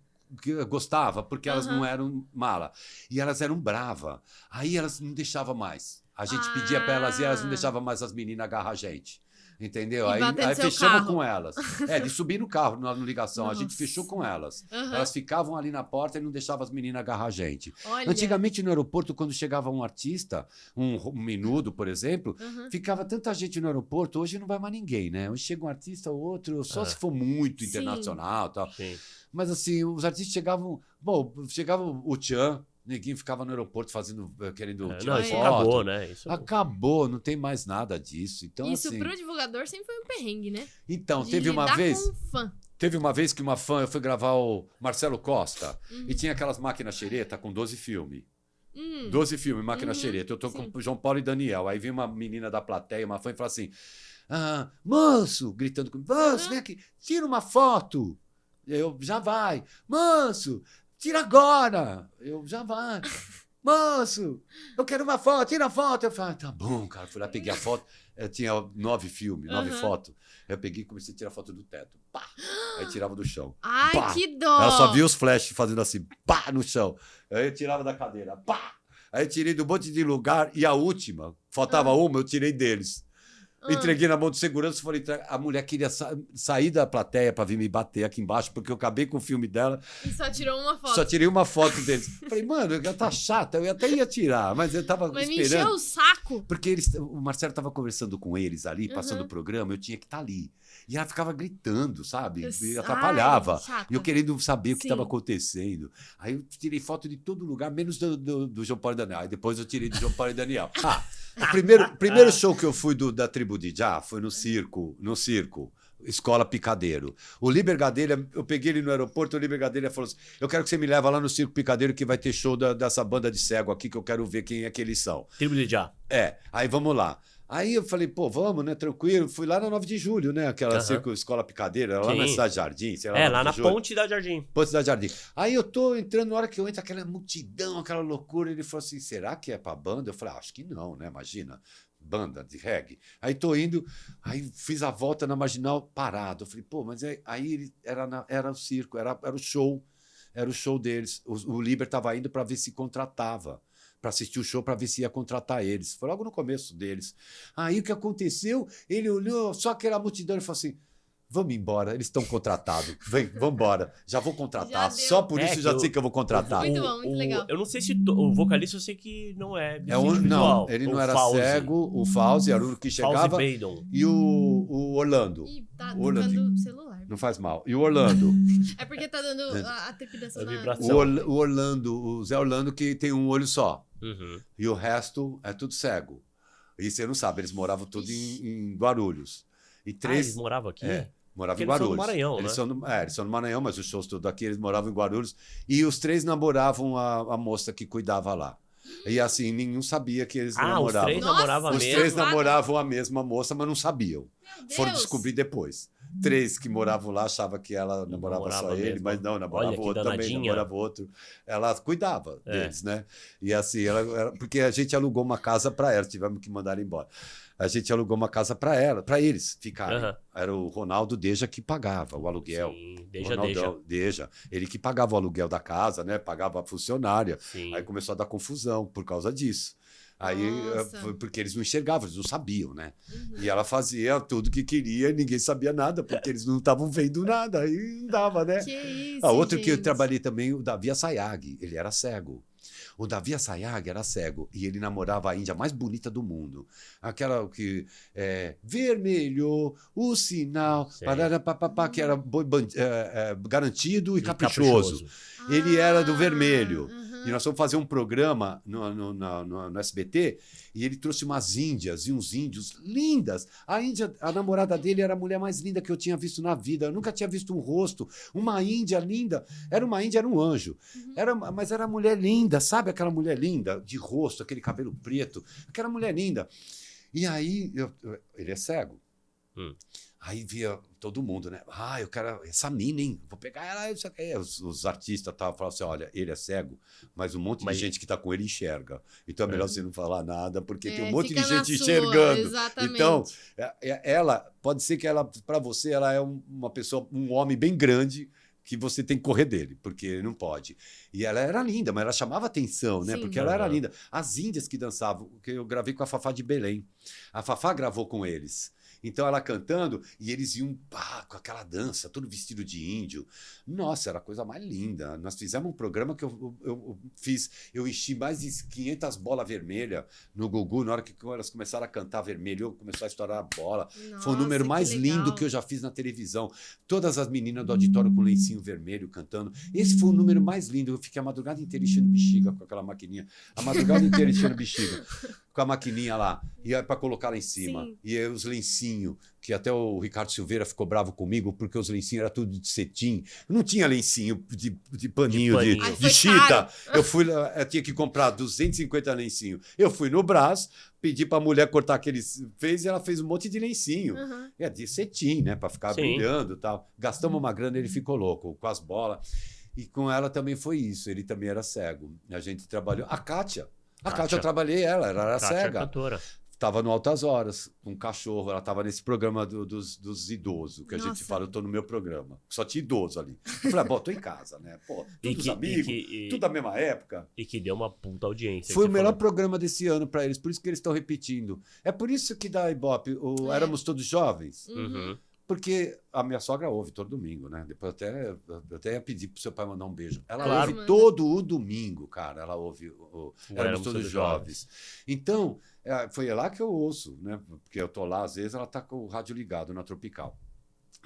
gostava, porque elas não eram mala. E elas eram bravas. Aí elas não deixavam mais. A gente pedia para elas e elas não deixavam mais as meninas agarrar a gente. Entendeu? Aí fechamos com elas. De subir no carro, na ligação. Nossa. A gente fechou com elas. Elas ficavam ali na porta e não deixavam as meninas agarrar a gente. Olha. Antigamente, no aeroporto, quando chegava um artista, um menudo, por exemplo, ficava tanta gente no aeroporto. Hoje não vai mais ninguém, né? Hoje chega um artista ou outro, só se for muito internacional e tal. Sim. Mas assim, os artistas chegavam... Bom, chegava o Tchan, neguinho ficava no aeroporto querendo tirar isso foto. acabou, né? Isso acabou, não tem mais nada disso. Então, isso assim, pro divulgador sempre foi um perrengue, né? Então, De teve uma lidar vez... com um fã. Teve uma vez que uma fã, eu fui gravar o Marcelo Costa, e tinha aquelas máquinas xereta com 12 filmes. 12 filmes, máquina xereta. Eu tô com o João Paulo e Daniel. Aí vem uma menina da plateia, uma fã, e fala assim, moço, gritando comigo, moço, vem aqui, tira uma foto. Eu, já vai. Moço, tira agora. Eu, já vai. Moço, eu quero uma foto, tira a foto. Eu falei, tá bom, cara. Fui lá, peguei a foto. Eu tinha 9 filmes, 9 fotos. Eu peguei e comecei a tirar foto do teto. Pá! Aí tirava do chão. Ai, pá! que dó! Ela só via os flashes fazendo assim, pá, no chão. Aí eu tirava da cadeira, pá! Aí eu tirei de um monte de lugar. E a última, faltava uma, eu tirei deles. Entreguei na mão de segurança, falei, a mulher queria sair da plateia para vir me bater aqui embaixo, porque eu acabei com o filme dela. E só tirou uma foto. Só tirei uma foto deles. Falei, mano, ela tá chata, eu até ia tirar, mas eu tava esperando. Me encheu o saco. Porque o Marcelo tava conversando com eles ali, passando o programa, eu tinha que estar ali. E ela ficava gritando, sabe? E atrapalhava. E eu querendo saber o que estava acontecendo. Aí eu tirei foto de todo lugar, menos do João Paulo e Daniel. Aí depois eu tirei do João Paulo e Daniel. O primeiro show que eu fui da Tribo de Já foi no circo, Escola Picadeiro. O Liber Gadelha, eu peguei ele no aeroporto, o Liber Gadelha falou assim, eu quero que você me leva lá no Circo Picadeiro que vai ter show dessa banda de cego aqui, que eu quero ver quem é que eles são. Tribo de Já. Aí vamos lá. Aí eu falei, pô, vamos, né, tranquilo. Fui lá na 9 de Julho, né, aquela Circo Escola Picadeira, lá na Cidade Jardim. Sei lá, lá na Ponte da Jardim. Ponte da Jardim. Aí eu tô entrando, na hora que eu entro, aquela multidão, aquela loucura, ele falou assim, será que é pra banda? Eu falei, acho que não, né, imagina. banda de reggae. Aí tô indo, aí fiz a volta na Marginal parado. Eu falei, pô, mas aí era o circo, era o show. Era o show deles. O Liber estava indo para ver se contratava, para assistir o show, para ver se ia contratar eles. Foi logo no começo deles. Aí o que aconteceu? Ele olhou, só aquela multidão, e falou assim, vamos embora, eles estão contratados. Vem, vamos embora. Já vou contratar. Só por isso eu já sei que eu vou contratar. Muito bom, muito legal. Eu não sei se o vocalista, eu sei que não é. Não, ele não era Fauzi. cego, o Fauzi era o que chegava. Fauzi Baydon. E o Orlando. Ih, tá Orlando. tocando celular. Não faz mal. E o Orlando. É porque tá dando a trepidação na... vibração. O Orlando, o Zé Orlando, que tem um olho só. Uhum. E o resto é tudo cego. E você não sabe, eles moravam todos em Guarulhos. E três. Eles moravam aqui? Moravam Porque em Guarulhos. eles são do Maranhão, né? Eles são do Maranhão, mas os shows todos aqui, eles moravam em Guarulhos. E os três namoravam a moça que cuidava lá. E assim, nenhum sabia que eles namoravam. Os três namoravam Os mesmo? três namoravam a mesma moça, mas não sabiam. Meu Foram Deus. descobrir depois. Três que moravam lá achavam que ela namorava só ele, mesmo. mas não, namorava Olha, que outro também, danadinha. namorava outro. Ela cuidava deles, né? E assim, porque a gente alugou uma casa para ela, tivemos que mandar ela embora. A gente alugou uma casa para eles ficarem. Uhum. Era o Ronaldo Deja que pagava o aluguel. Sim, Deja. Ele que pagava o aluguel da casa, né? Pagava a funcionária. Sim. Aí começou a dar confusão por causa disso. Aí foi porque eles não enxergavam, eles não sabiam, né? E ela fazia tudo que queria e ninguém sabia nada, porque eles não estavam vendo nada. Aí não dava, né? Que isso, Outro gente. que eu trabalhei também, o Davi Assayag, ele era cego. O Davi Assayag era cego e ele namorava a índia mais bonita do mundo. Aquela que vermelho, o sinal, parará, papapá, que era garantido e caprichoso. Ele era do vermelho. E nós fomos fazer um programa no SBT e ele trouxe umas índias e uns índios lindas. A namorada dele era a mulher mais linda que eu tinha visto na vida. Eu nunca tinha visto um rosto. Uma índia linda. Era um anjo. Mas era uma mulher linda, sabe aquela mulher linda? De rosto, aquele cabelo preto. Aquela mulher linda. E aí, ele é cego. Aí via todo mundo, né? Eu quero essa mina, hein? Vou pegar ela. Os artistas falavam assim, olha, ele é cego, mas um monte de gente que está com ele enxerga. Então é melhor você não falar nada, porque tem um monte de gente enxergando. Exatamente. Então, ela, pode ser que ela, para você, ela é uma pessoa, um homem bem grande, que você tem que correr dele, porque ele não pode. E ela era linda, mas ela chamava atenção, né? Sim. Porque ela era linda. As índias que dançavam, que eu gravei com a Fafá de Belém. A Fafá gravou com eles. Então ela cantando e eles iam com aquela dança, todo vestido de índio. Nossa, era a coisa mais linda. Nós fizemos um programa que eu enchi mais de 500 bolas vermelhas no Gugu, na hora que elas começaram a cantar vermelho, começou a estourar a bola. Nossa, foi o número mais lindo que eu já fiz na televisão. Todas as meninas do auditório com lencinho vermelho cantando. Esse foi o número mais lindo. Eu fiquei a madrugada inteira enchendo bexiga com aquela maquininha. A madrugada inteira enchendo bexiga. Com a maquininha lá, e para colocar lá em cima. Sim. E aí os lencinhos, que até o Ricardo Silveira ficou bravo comigo, porque os lencinhos eram tudo de cetim. Não tinha lencinho de paninho, de chita. Eu fui lá, eu tinha que comprar 250 lencinhos. Eu fui no Brás, pedi para a mulher cortar aqueles... e ela fez um monte de lencinho. É de cetim, né? Para ficar brilhando e tal. Gastamos uma grana, ele ficou louco com as bolas. E com ela também foi isso. Ele também era cego. A gente trabalhou... A Kátia, eu trabalhei ela era cega. Estava no Altas Horas, com um cachorro. Ela estava nesse programa dos idosos, que a gente fala, eu estou no meu programa. Só tinha idoso ali. Eu falei, tô em casa, né? Pô, todos amigos, tudo da mesma época. E que deu uma puta audiência. Foi o melhor programa desse ano para eles, por isso que eles estão repetindo. É por isso que da Ibope, Éramos Todos Jovens. Porque a minha sogra ouve todo domingo, né? Depois eu até ia pedir pro seu pai mandar um beijo. Ela ouve todo o domingo, cara. Ela ouve Éramos Todos Jovens. Então, foi lá que eu ouço, né? Porque eu tô lá, às vezes, ela tá com o rádio ligado na Tropical.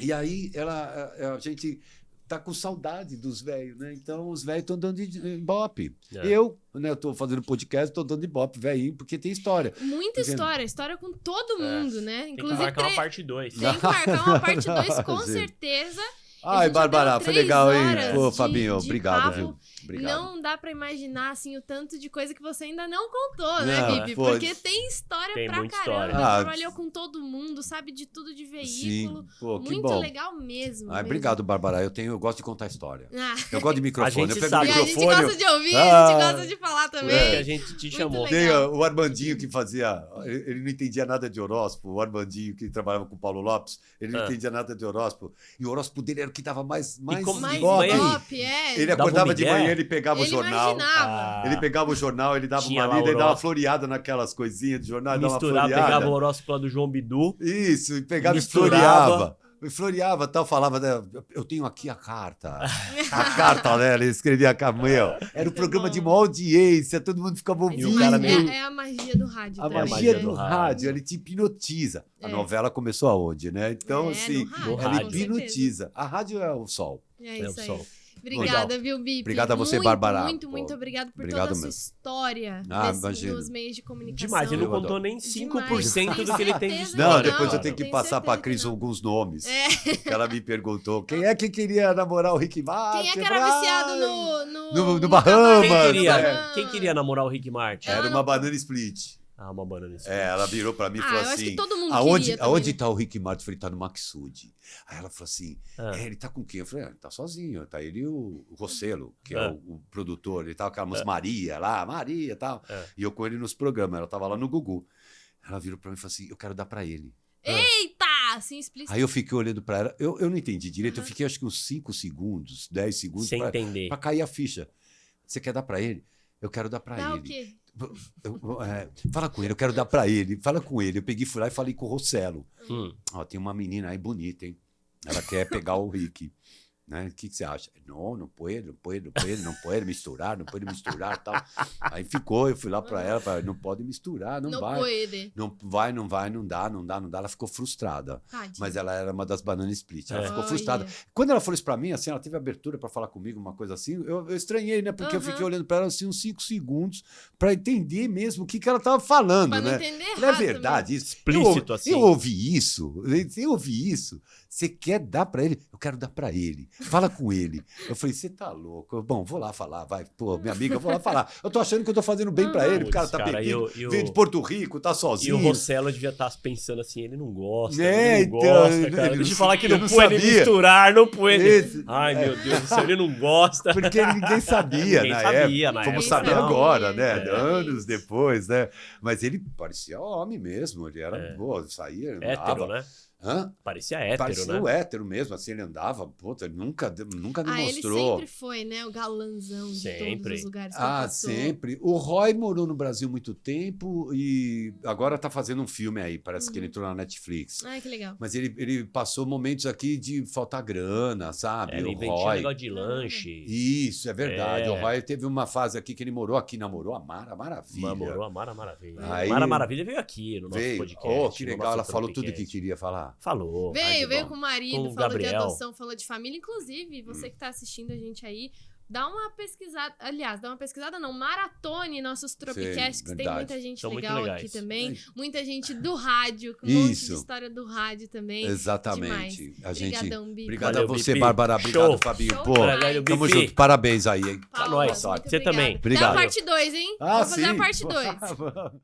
E aí, a gente tá com saudade dos velhos, né? Então, os velhos estão dando Ibope. Eu tô fazendo podcast, tô dando Ibope, velhinho, porque tem história. Muita história com todo mundo, né? Inclusive, tem que marcar uma parte 2. Tem que marcar uma parte 2, com certeza. Ai, Bárbara, foi legal, hein? Pô, Fabinho, obrigado, viu? obrigado. Não dá pra imaginar, assim, o tanto de coisa que você ainda não contou, né, Não, Bibi? foi. Porque tem história Tem pra muita caramba. história. Trabalhou com todo mundo, sabe de tudo de veículo. Sim, pô, que Muito bom. legal mesmo. Ai, obrigado, Bárbara. Eu gosto de contar história. Ah. Eu gosto de microfone. A gente Eu pego sabe. o E a gente microfone. gosta de ouvir, a Ah, gente gosta de falar também. Por isso que a gente te chamou. legal. Tem o Armandinho que fazia. Ele não entendia nada de horóscopo. O Armandinho que trabalhava com o Paulo Lopes, ele não entendia nada de horóscopo. E o horóscopo dele era o que dava mais como- Mais ibope. ibope, é. Ele Dava acordava um de migué? manhã, ele pegava o Ele jornal. imaginava. Ele pegava o jornal, ele dava Tinha uma lá lida, o ele dava uma horóscopo. floreada naquelas coisinhas de jornal, dava uma Misturava, floreada. pegava o horóscopo lá do João Bidu. Isso, e pegava Misturava. e floreava. E floreava, tal, falava, né, eu tenho aqui a carta. A carta, né? Ele escrevia a camel. Era um programa de maior audiência, todo mundo ficava Mas ouvindo. o cara meio- é a magia do rádio A também, magia né? do rádio, ele te hipnotiza. A É. novela começou aonde, né? Então, É, assim, no rádio, ela com hipnotiza. A rádio é o sol. É É o isso aí. sol. Obrigada, viu, Bibi? Obrigado a você, muito, Bárbara. Muito, Pô, muito obrigado por obrigado toda a sua mesmo. história Imagina. nos meios de comunicação. Demais, ele não Eu contou adoro. nem Demais. 5% do que ele tem de Tenho história. Não, certeza depois que eu tenho que Tenho passar para a certeza Cris que não. alguns nomes. É. Que ela me perguntou, quem é que queria namorar o Rick Martin? Quem é que era viciado No no Bahamas, Quem queria namorar o Rick Martin? Era Ela uma não- banana split. Ah, uma banana split. É, ela virou para mim e Ah, falou eu acho assim, que todo mundo aonde, queria também, aonde né? tá o Rick Martin? Eu falei, tá no Maxud. Aí ela falou assim, Ah. ele tá com quem? Eu falei, ele tá sozinho, tá ele e o Rossello, que é Ah. o produtor, ele tava com aquela Maria lá, Maria e tal, e eu com ele nos programas, ela tava lá no Gugu. Ela virou para mim e falou assim, eu quero dar para ele. Eita! Assim, explícito. Aí eu fiquei olhando para ela, eu não entendi direito, eu fiquei acho que uns 5 segundos, 10 segundos Sem pra entender. cair a ficha. Você quer dar para ele? Eu quero dar para Dá o ele. quê? Fala com ele, eu quero dar para ele. Fala com ele. Eu peguei, fui lá e falei com o Rossello. Hum. Ó, tem uma menina aí bonita, hein? Ela quer pegar o Rick. Né? O que você acha? Não pode misturar tal. Aí ficou, eu fui lá para ela, falei, não pode misturar, não vai. Pode. Não vai, não dá. Ela ficou frustrada. Tadinha. Mas ela era uma das bananas split. Ela ficou Olha. frustrada. Quando ela falou isso pra mim, assim, ela teve abertura pra falar comigo, uma coisa assim, eu estranhei, né? Porque eu fiquei olhando pra ela assim uns 5 segundos pra entender mesmo o que ela tava falando, Pra não né? entender Não é errado verdade isso? Explícito, assim. Eu ouvi isso. Você quer dar pra ele? Eu quero dar pra ele. Fala com ele. Eu falei, você tá louco? Bom, vou lá falar, vai. Pô, minha amiga, eu vou lá falar. Eu tô achando que eu tô fazendo bem pra ele. O cara tá Putz, cara, pedindo, e o- veio de Porto Rico, tá E sozinho. o Rossello devia estar pensando assim, ele não gosta, É, ele não então, gosta, cara. ele Deixa eu não- falar que eu não não pode sabia. misturar, não pode. Esse- Ai, meu Deus do céu, ele não gosta. Porque ninguém sabia, Ninguém na sabia época. na Vamos época, saber não. agora, né? É. Anos depois, né? Mas ele parecia homem mesmo. Ele era, pô, saía, andava. Hétero, né? Hã? Parecia hétero, Parecia né? o hétero mesmo, assim, ele andava, puta, ele nunca Ele demonstrou. sempre foi, né? O galanzão de Sempre. todos os lugares que ele passou. Sempre. O Roy morou no Brasil muito tempo e agora tá fazendo um filme aí, parece que ele entrou na Netflix. Ai, que legal. Mas ele passou momentos aqui de faltar grana, sabe? Ele o inventou Roy. negócio de lanche. Isso, é verdade. É. O Roy teve uma fase aqui que ele morou aqui, namorou a Mara Maravilha. Namorou a Mara Maravilha. Aí- Mara Maravilha veio aqui no nosso Veio. podcast. Oh, que no legal, nosso ela falou tudo Trumpcast. que queria falar. Falou. Ai, que Veio bom. com o marido, Com o falou de Gabriel. adoção, falou de família. Inclusive, você que tá assistindo a gente aí, dá uma pesquisada. Aliás, dá uma pesquisada, não. Maratone nossos Tropicasts, que tem verdade. muita gente São muito legal legais. aqui também. Muita gente do rádio, com um monte de Isso. história do rádio também. Exatamente. Demais. A gente. Obrigadão, Bibi. Obrigado Valeu, a você, Bibi. Bárbara. Obrigado, Show. Fabinho. Show Pô, demais. Valeu, tamo Bibi. junto. Parabéns aí, hein? Palmas, nóis. muito Você obrigada. também. Dá Obrigado. a parte 2, hein? Ah, Vamos fazer sim. a parte 2.